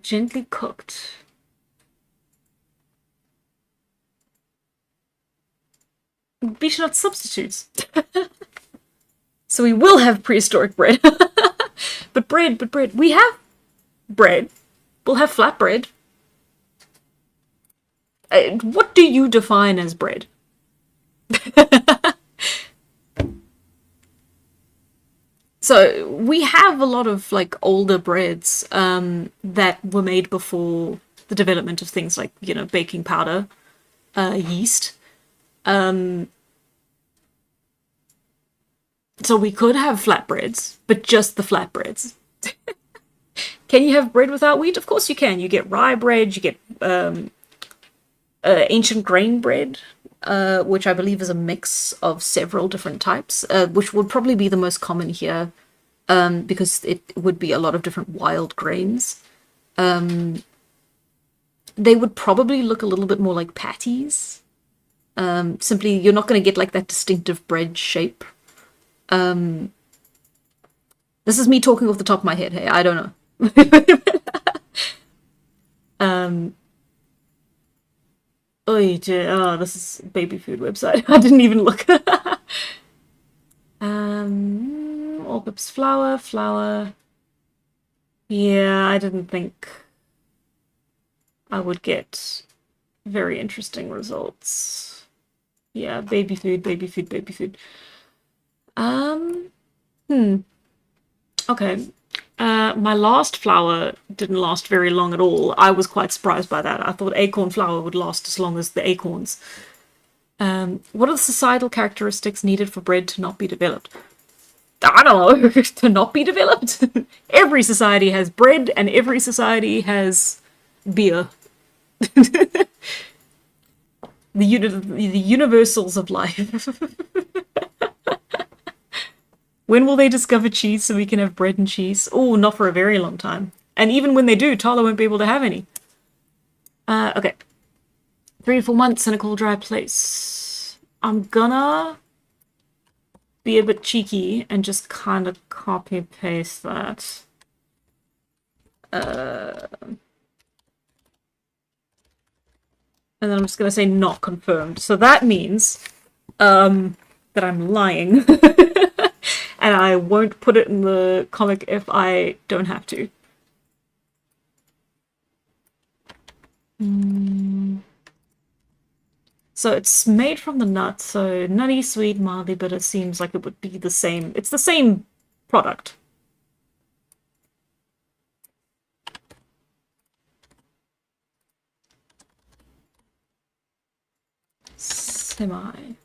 gently cooked. Beech nut substitutes. So we will have prehistoric bread. But bread. We have bread. We'll have flatbread. What do you define as bread? So we have a lot of like older breads that were made before the development of things like, you know, baking powder, yeast. So we could have flatbreads, but just the flatbreads. Can you have bread without wheat? Of course you can. You get rye bread, you get ancient grain bread, which I believe is a mix of several different types, which would probably be the most common here, because it would be a lot of different wild grains. They would probably look a little bit more like patties. Simply, you're not going to get like that distinctive bread shape. This is me talking off the top of my head. Hey, I don't know. Oh, this is baby food website. I didn't even look. All-purpose flour. Yeah, I didn't think I would get very interesting results. Yeah, baby food. Okay. My last flour didn't last very long at all. I was quite surprised by that. I thought acorn flour would last as long as the acorns. What are the societal characteristics needed for bread to not be developed? I don't know. To not be developed? Every society has bread and every society has beer. The universals of life. When will they discover cheese so we can have bread and cheese? Oh, not for a very long time. And even when they do, Tala won't be able to have any. Okay. 3 to 4 months in a cool, dry place. I'm gonna be a bit cheeky and just kind of copy-paste that. And then I'm just gonna say not confirmed. So that means that I'm lying. And I won't put it in the comic if I don't have to. So it's made from the nut, so nutty, sweet, mildly bitter seems like it would be the same. It's the same product. Semi.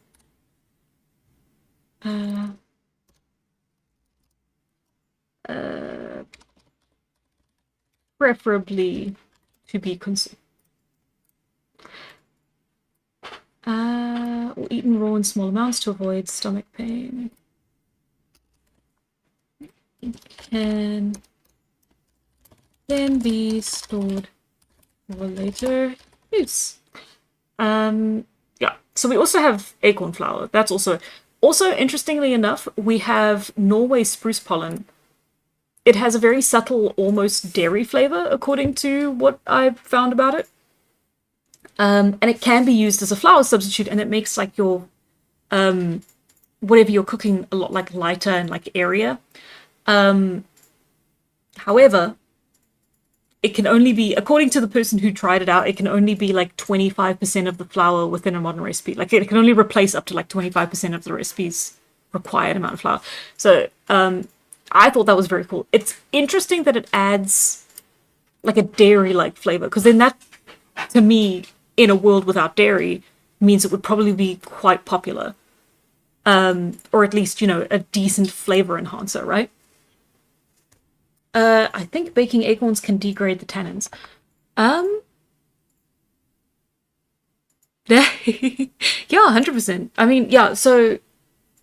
Preferably to be consumed. Or eaten raw in small amounts to avoid stomach pain. It can then be stored for later use. Yeah, so we also have acorn flour. That's also interestingly enough, we have Norway spruce pollen. It has a very subtle, almost dairy flavor, according to what I've found about it. And it can be used as a flour substitute, and it makes like your whatever you're cooking a lot like lighter and like airier. However, it can only be, according to the person who tried it out, it can only be like 25% of the flour within a modern recipe. Like it can only replace up to like 25% of the recipe's required amount of flour. So I thought that was very cool. It's interesting that it adds like a dairy-like flavor, because then that, to me, in a world without dairy, means it would probably be quite popular. Or at least, you know, a decent flavor enhancer, right? I think baking acorns can degrade the tannins. Yeah, 100%. I mean, yeah, so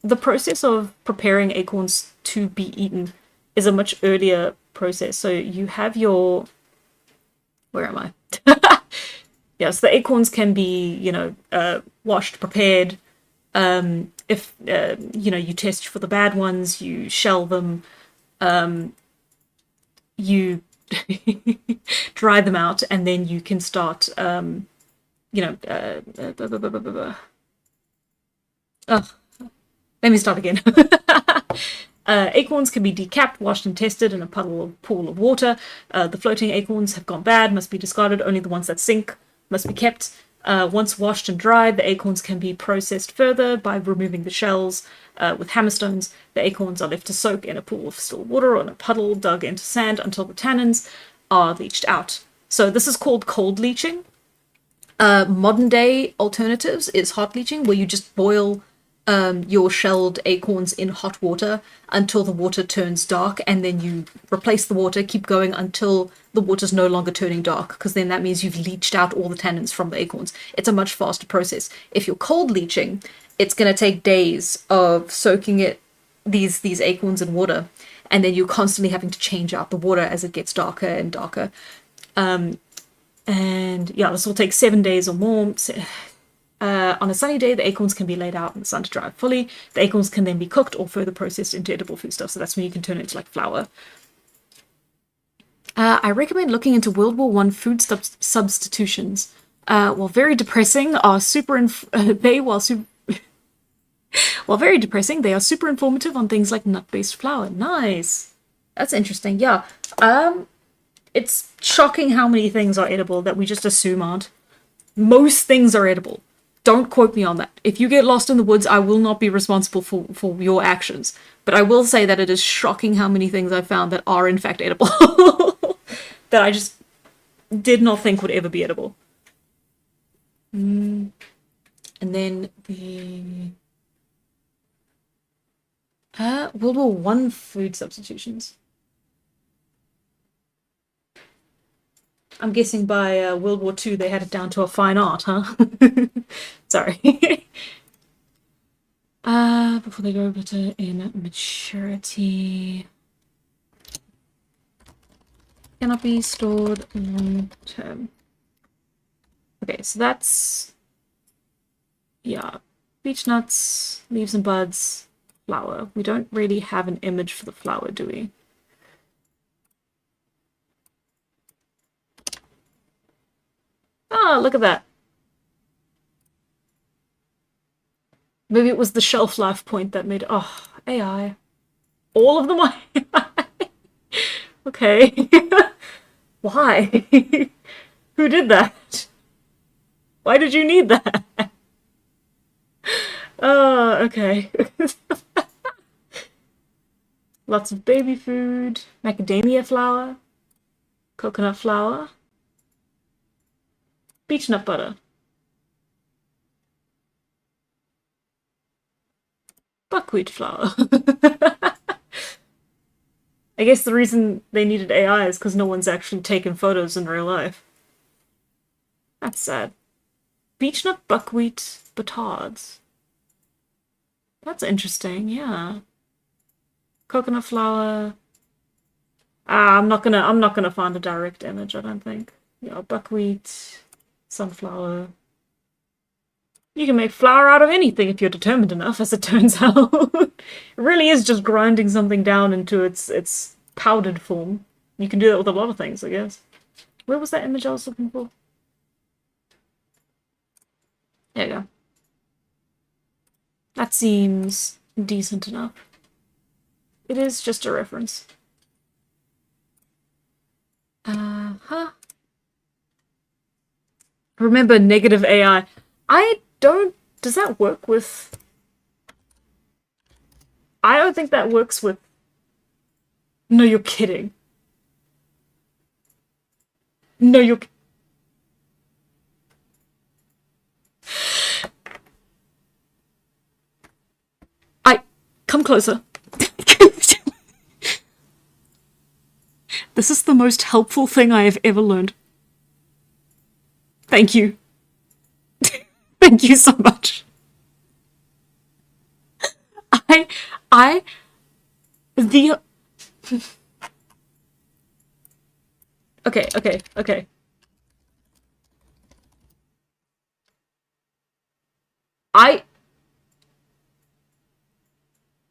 the process of preparing acorns to be eaten is a much earlier process. So you have your... Where am I? Yes, the acorns can be, you know, washed, prepared. If, you know, you test for the bad ones, you shell them, you dry them out, and then you can start, you know, oh, let me start again. Acorns can be decapped, washed, and tested in a pool of water. The floating acorns have gone bad, must be discarded. Only the ones that sink must be kept. Once washed and dried, the acorns can be processed further by removing the shells with hammerstones. The acorns are left to soak in a pool of still water or in a puddle dug into sand until the tannins are leached out. So this is called cold leaching. Modern day alternatives is hot leaching, where you just boil your shelled acorns in hot water until the water turns dark, and then you replace the water, keep going until the water's no longer turning dark, because then that means you've leached out all the tannins from the acorns. It's a much faster process. If you're cold leaching, it's going to take days of soaking these acorns in water, and then you're constantly having to change out the water as it gets darker and darker. And yeah, this will take 7 days or more. On a sunny day, the acorns can be laid out in the sun to dry fully. The acorns can then be cooked or further processed into edible foodstuff. So that's when you can turn it into like flour. I recommend looking into World War I food substitutions. While very depressing, are while very depressing, they are super informative on things like nut-based flour. Nice. That's interesting. Yeah. It's shocking how many things are edible that we just assume aren't. Most things are edible. Don't quote me on that. If you get lost in the woods, I will not be responsible for your actions. But I will say that it is shocking how many things I've found that are in fact edible. That I just did not think would ever be edible. And then the World War I food substitutions. I'm guessing by World War II they had it down to a fine art, huh? Sorry. Before they go better in maturity. Cannot be stored long term. Okay, so that's... yeah. Beech nuts, leaves and buds, flour. We don't really have an image for the flour, do we? Oh, look at that. Maybe it was the shelf life point that made... oh, AI. All of them are AI? Okay. Why? Who did that? Why did you need that? Oh, okay. Lots of baby food, macadamia flour, coconut flour, beech nut butter, buckwheat flour. I guess the reason they needed AI is because no one's actually taken photos in real life. That's sad. Beech nut buckwheat batards. That's interesting, yeah. Coconut flour. I'm not gonna find a direct image, I don't think. Yeah, buckwheat, sunflower. You can make flour out of anything if you're determined enough, as it turns out. It really is just grinding something down into its powdered form. You can do that with a lot of things, I guess. Where was that image I was looking for? There you go. That seems decent enough. It is just a reference. Remember, negative AI. Does that work with... I don't think that works with... No, you're kidding. No, you're... Come closer. This is the most helpful thing I have ever learned. Thank you. Thank you so much. Okay.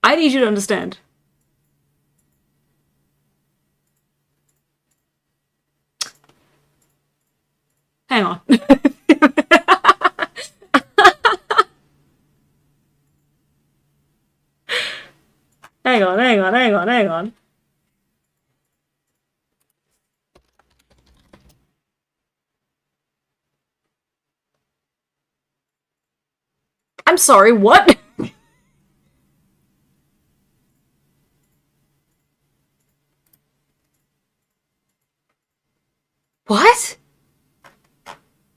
I need you to understand. Hang on. Hang hang on. I'm sorry, what? What?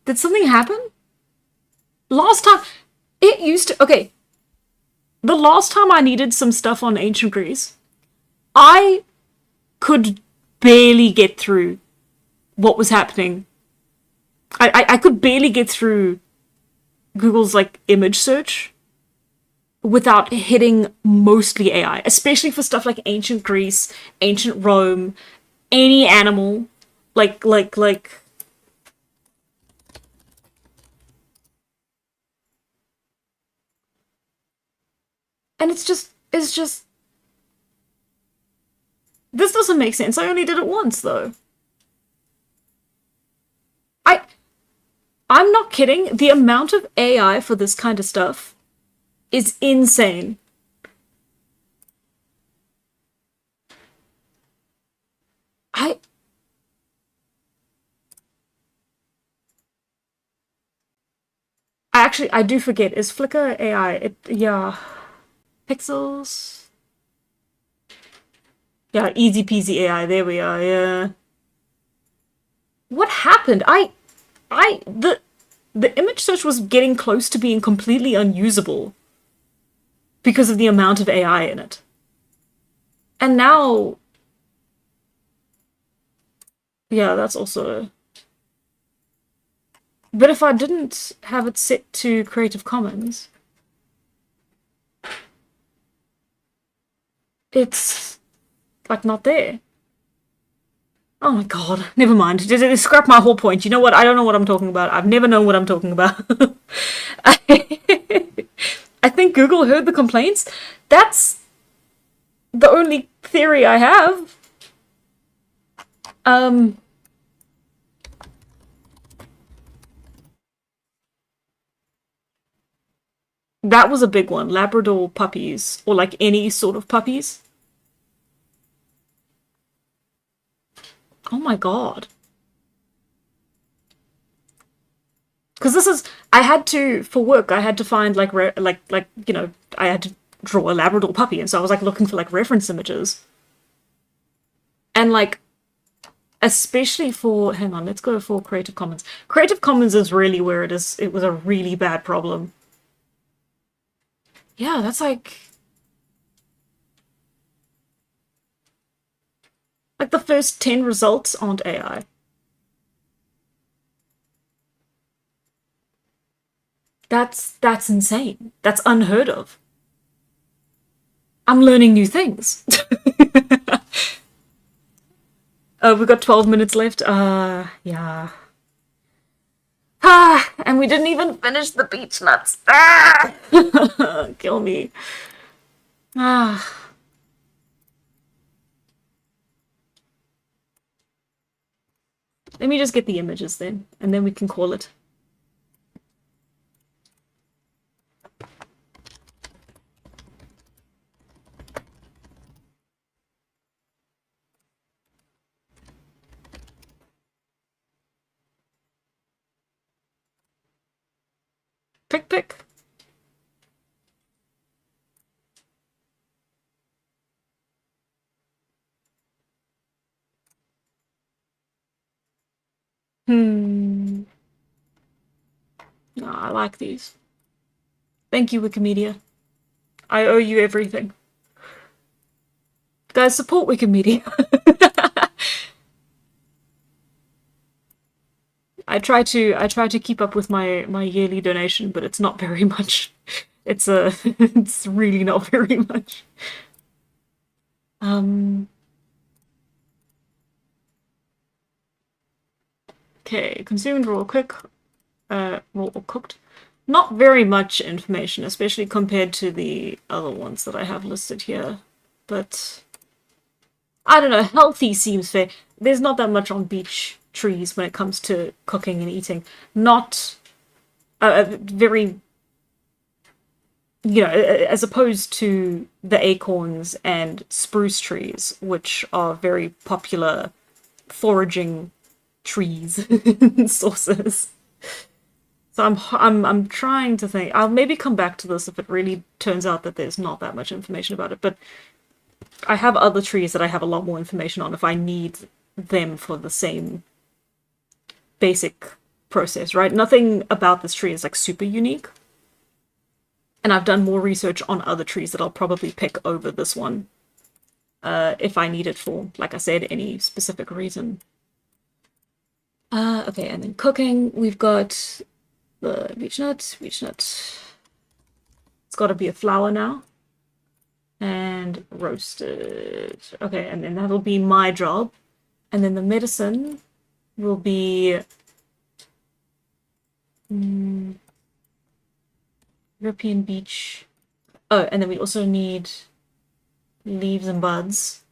Did something happen? Last time, it used to, okay, the last time I needed some stuff on ancient Greece, I could barely get through what was happening. I could barely get through Google's like image search without hitting mostly AI, especially for stuff like ancient Greece, ancient Rome, any animal, like. And it's just, this doesn't make sense. I only did it once though. I'm not kidding. The amount of AI for this kind of stuff is insane. I do forget. Is Flickr AI? Yeah. Pixels. Yeah, easy peasy AI. There we are. Yeah. What happened? The image search was getting close to being completely unusable because of the amount of AI in it. And now, yeah, that's also. But if I didn't have it set to Creative Commons, it's like not there. Oh my god, never mind. Scrap my whole point. You know what? I don't know what I'm talking about. I've never known what I'm talking about. I think Google heard the complaints. That's the only theory I have. That was a big one. Labrador puppies, or like any sort of puppies. Oh my god. Because this is, I had to, for work, I had to find like, I had to draw a Labrador puppy, and so I was like looking for like reference images. And like, especially for, hang on, let's go for Creative Commons. Creative Commons is really where it is, it was a really bad problem. Yeah, that's like the first 10 results aren't AI. That's insane. That's unheard of. I'm learning new things. We've got 12 minutes left. Yeah. And we didn't even finish the beech nuts. Kill me. Let me just get the images then, and then we can call it. Pick. No, I like these. Thank you, Wikimedia. I owe you everything. Guys, support Wikimedia. I try to keep up with my yearly donation, but it's not very much. It's it's really not very much. Okay, consumed raw cook, raw or cooked. Not very much information, especially compared to the other ones that I have listed here. But I don't know, healthy seems fair. There's not that much on beech trees when it comes to cooking and eating. Not very as opposed to the acorns and spruce trees, which are very popular foraging trees sources. So I'm trying to think. I'll maybe come back to this if it really turns out that there's not that much information about it. But I have other trees that I have a lot more information on if I need them for the same basic process, right? Nothing about this tree is like super unique. And I've done more research on other trees that I'll probably pick over this one. If I need it for, like I said, any specific reason. Okay, and then cooking, we've got the beech nut. It's got to be a flour now. And roasted. Okay, and then that'll be my job. And then the medicine will be European beech. Oh, and then we also need leaves and buds.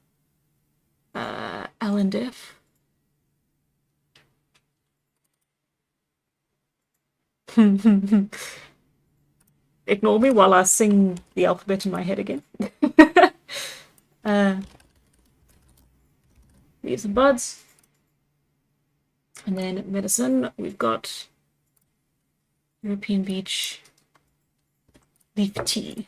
Allendiff. Ignore me while I sing the alphabet in my head again. Leaves and buds. And then medicine, we've got European beech leaf tea.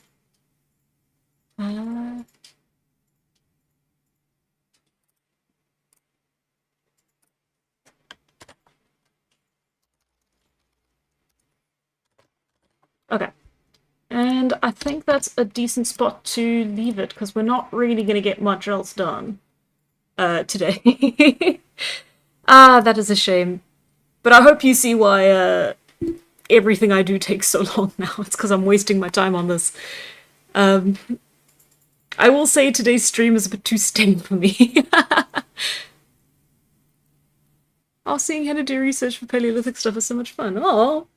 Okay. And I think that's a decent spot to leave it, because we're not really going to get much else done today. That is a shame. But I hope you see why everything I do takes so long now. It's because I'm wasting my time on this. I will say today's stream is a bit too steady for me. Oh, seeing how to do research for Paleolithic stuff is so much fun. Oh.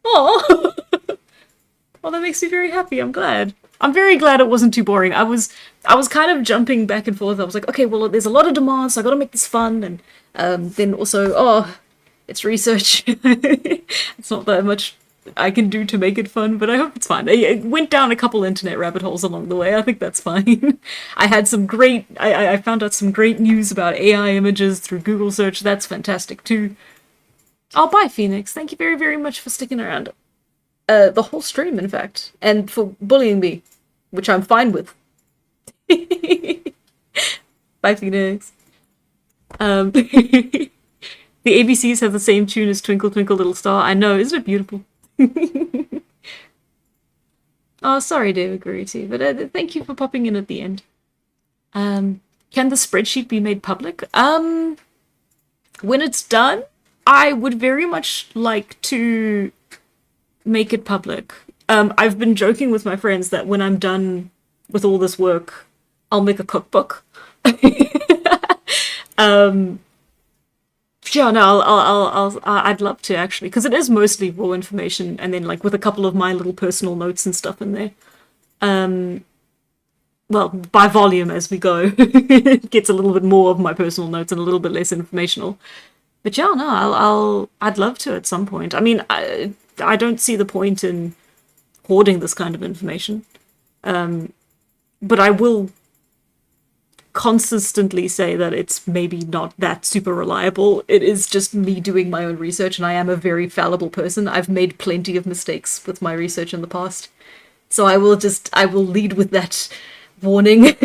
Well, that makes me very happy. I'm glad. I'm very glad it wasn't too boring. I was kind of jumping back and forth. I was like, okay, well, there's a lot of demands, so I got to make this fun. And then also, it's research. It's not that much I can do to make it fun, but I hope it's fine. I went down a couple internet rabbit holes along the way. I think that's fine. I had some great. I found out some great news about AI images through Google search. That's fantastic too. Oh, bye, Phoenix. Thank you very, very much for sticking around. The whole stream, in fact, and for bullying me, which I'm fine with. Bye, Phoenix. The ABCs have the same tune as Twinkle Twinkle Little Star. I know, isn't it beautiful? Oh, sorry, David Garrity, but thank you for popping in at the end. Can the spreadsheet be made public? When it's done, I would very much like to make it public. I've been joking with my friends that when I'm done with all this work, I'll make a cookbook. Yeah, no, I'd love to actually, because it is mostly raw information, and then like with a couple of my little personal notes and stuff in there. Well, by volume as we go, it gets a little bit more of my personal notes and a little bit less informational. But yeah, no, I'd love to at some point. I mean, I don't see the point in hoarding this kind of information. But I will consistently say that it's maybe not that super reliable. It is just me doing my own research, and I am a very fallible person. I've made plenty of mistakes with my research in the past. So I will lead with that warning.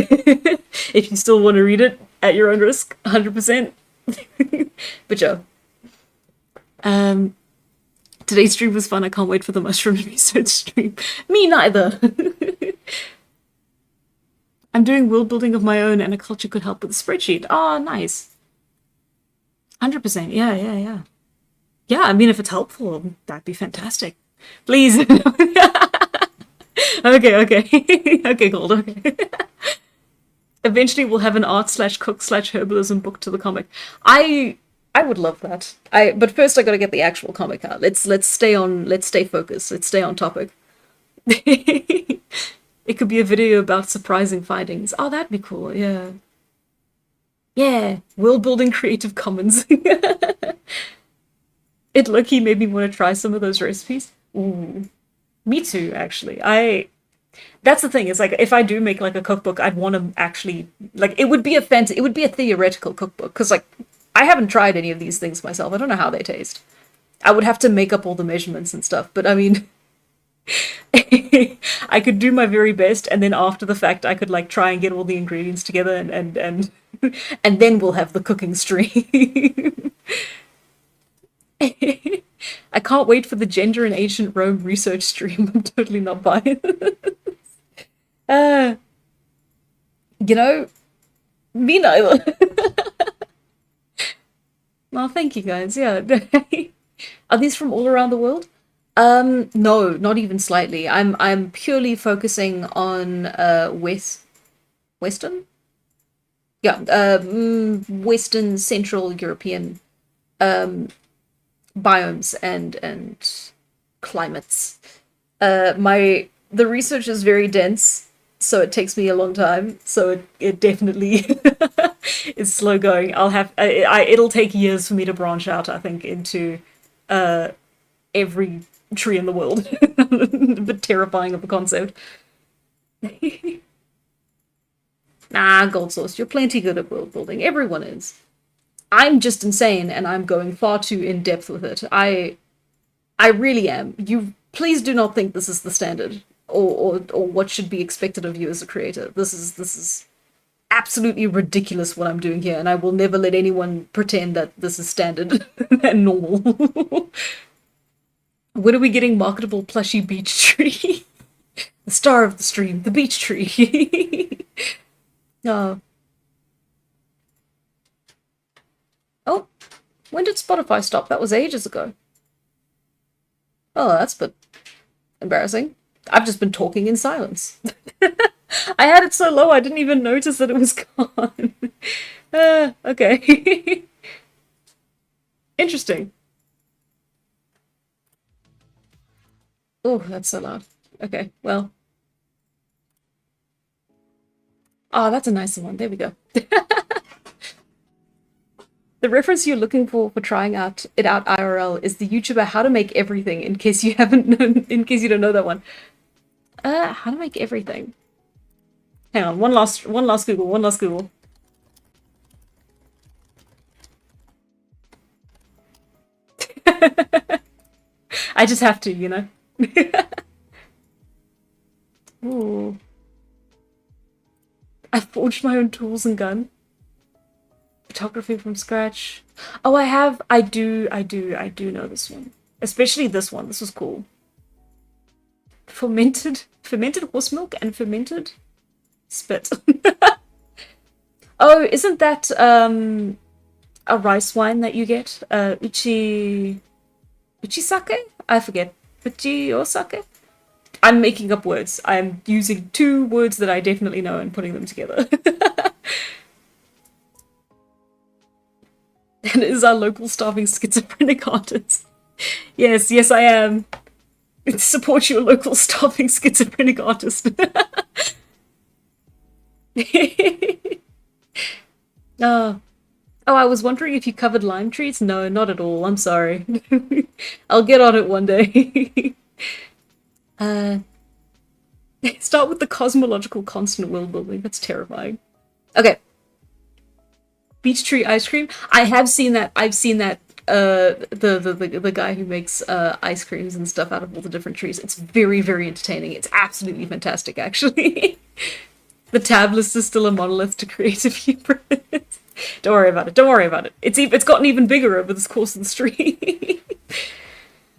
If you still want to read it at your own risk, 100%. But yeah. Today's stream was fun. I can't wait for the mushroom research stream. Me neither. I'm doing world building of my own, and a culture could help with a spreadsheet. Oh, nice. 100%. Yeah. Yeah, I mean, if it's helpful, that'd be fantastic. Please. Okay. Okay, Gold. Okay. Eventually, we'll have an art/cook/herbalism book to the comic. I would love that. But first, I gotta get the actual comic out. Let's stay focused. Let's stay on topic. It could be a video about surprising findings. Oh, that'd be cool. Yeah. Yeah. World building Creative Commons. It low-key made me want to try some of those recipes. Ooh. Me too, actually. That's the thing. Is like if I do make like a cookbook, I'd want to actually like it would be a fancy, it would be a theoretical cookbook because like I haven't tried any of these things myself. I don't know how they taste. I would have to make up all the measurements and stuff, but I mean, I could do my very best, and then after the fact, I could like try and get all the ingredients together, and and then we'll have the cooking stream. I can't wait for the gender in ancient Rome research stream. I'm totally not buying it. Uh, you know, me neither. Well, thank you guys. Yeah. Are these from all around the world? No, not even slightly. I'm purely focusing on Western? Yeah, Western Central European biomes and climates. The research is very dense, so it takes me a long time. So it definitely is slow going. It'll take years for me to branch out, I think, into every tree in the world. A bit terrifying of a concept. Nah, Gold Source, you're plenty good at world building. Everyone is. I'm just insane, and I'm going far too in depth with it. I really am. You please do not think this is the standard or what should be expected of you as a creator. This is absolutely ridiculous what I'm doing here, and I will never let anyone pretend that this is standard and normal. When are we getting marketable plushy beech tree? The star of the stream, the beech tree. Oh. Oh, when did Spotify stop? That was ages ago. Oh, that's a bit embarrassing. I've just been talking in silence. I had it so low I didn't even notice that it was gone. Okay. Interesting. Oh, that's so loud. Okay, well. Oh, that's a nicer one. There we go. The reference you're looking for trying out IRL is the YouTuber How to Make Everything, in case you haven't known, in case you don't know that one. How to make everything. Hang on, one last Google. I just have to, you know. Ooh. I forged my own tools and gun. Photography from scratch. Oh, I do know this one. Especially this one. This was cool. Fermented horse milk and fermented spit. Oh, isn't that a rice wine that you get? Uchi sake? I forget. Uchi osake? I'm making up words. I'm using two words that I definitely know and putting them together. And is our local starving schizophrenic artist. Yes, I am. Support your local starving schizophrenic artist. Oh. Oh, I was wondering if you covered lime trees. No, not at all. I'm sorry. I'll get on it one day. Start with the cosmological constant world building. That's terrifying. Okay. Beech tree ice cream. I have seen that. I've seen that. The guy who makes ice creams and stuff out of all the different trees. It's very, very entertaining. It's absolutely fantastic, actually. The tab list is still a monolith to creative humor. Don't worry about it. Don't worry about it. It's gotten even bigger over this course of the stream.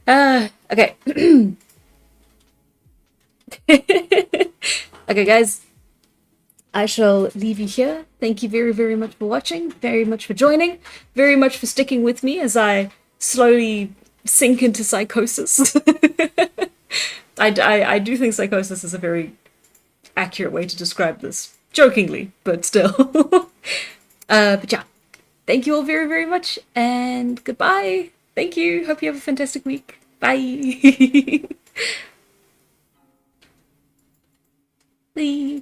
Okay. Okay, guys. I shall leave you here. Thank you very, very much for watching, very much for joining, very much for sticking with me as I slowly sink into psychosis. I do think psychosis is a very accurate way to describe this. Jokingly, but still. But yeah, thank you all very, very much, and goodbye. Thank you. Hope you have a fantastic week. Bye. Bye.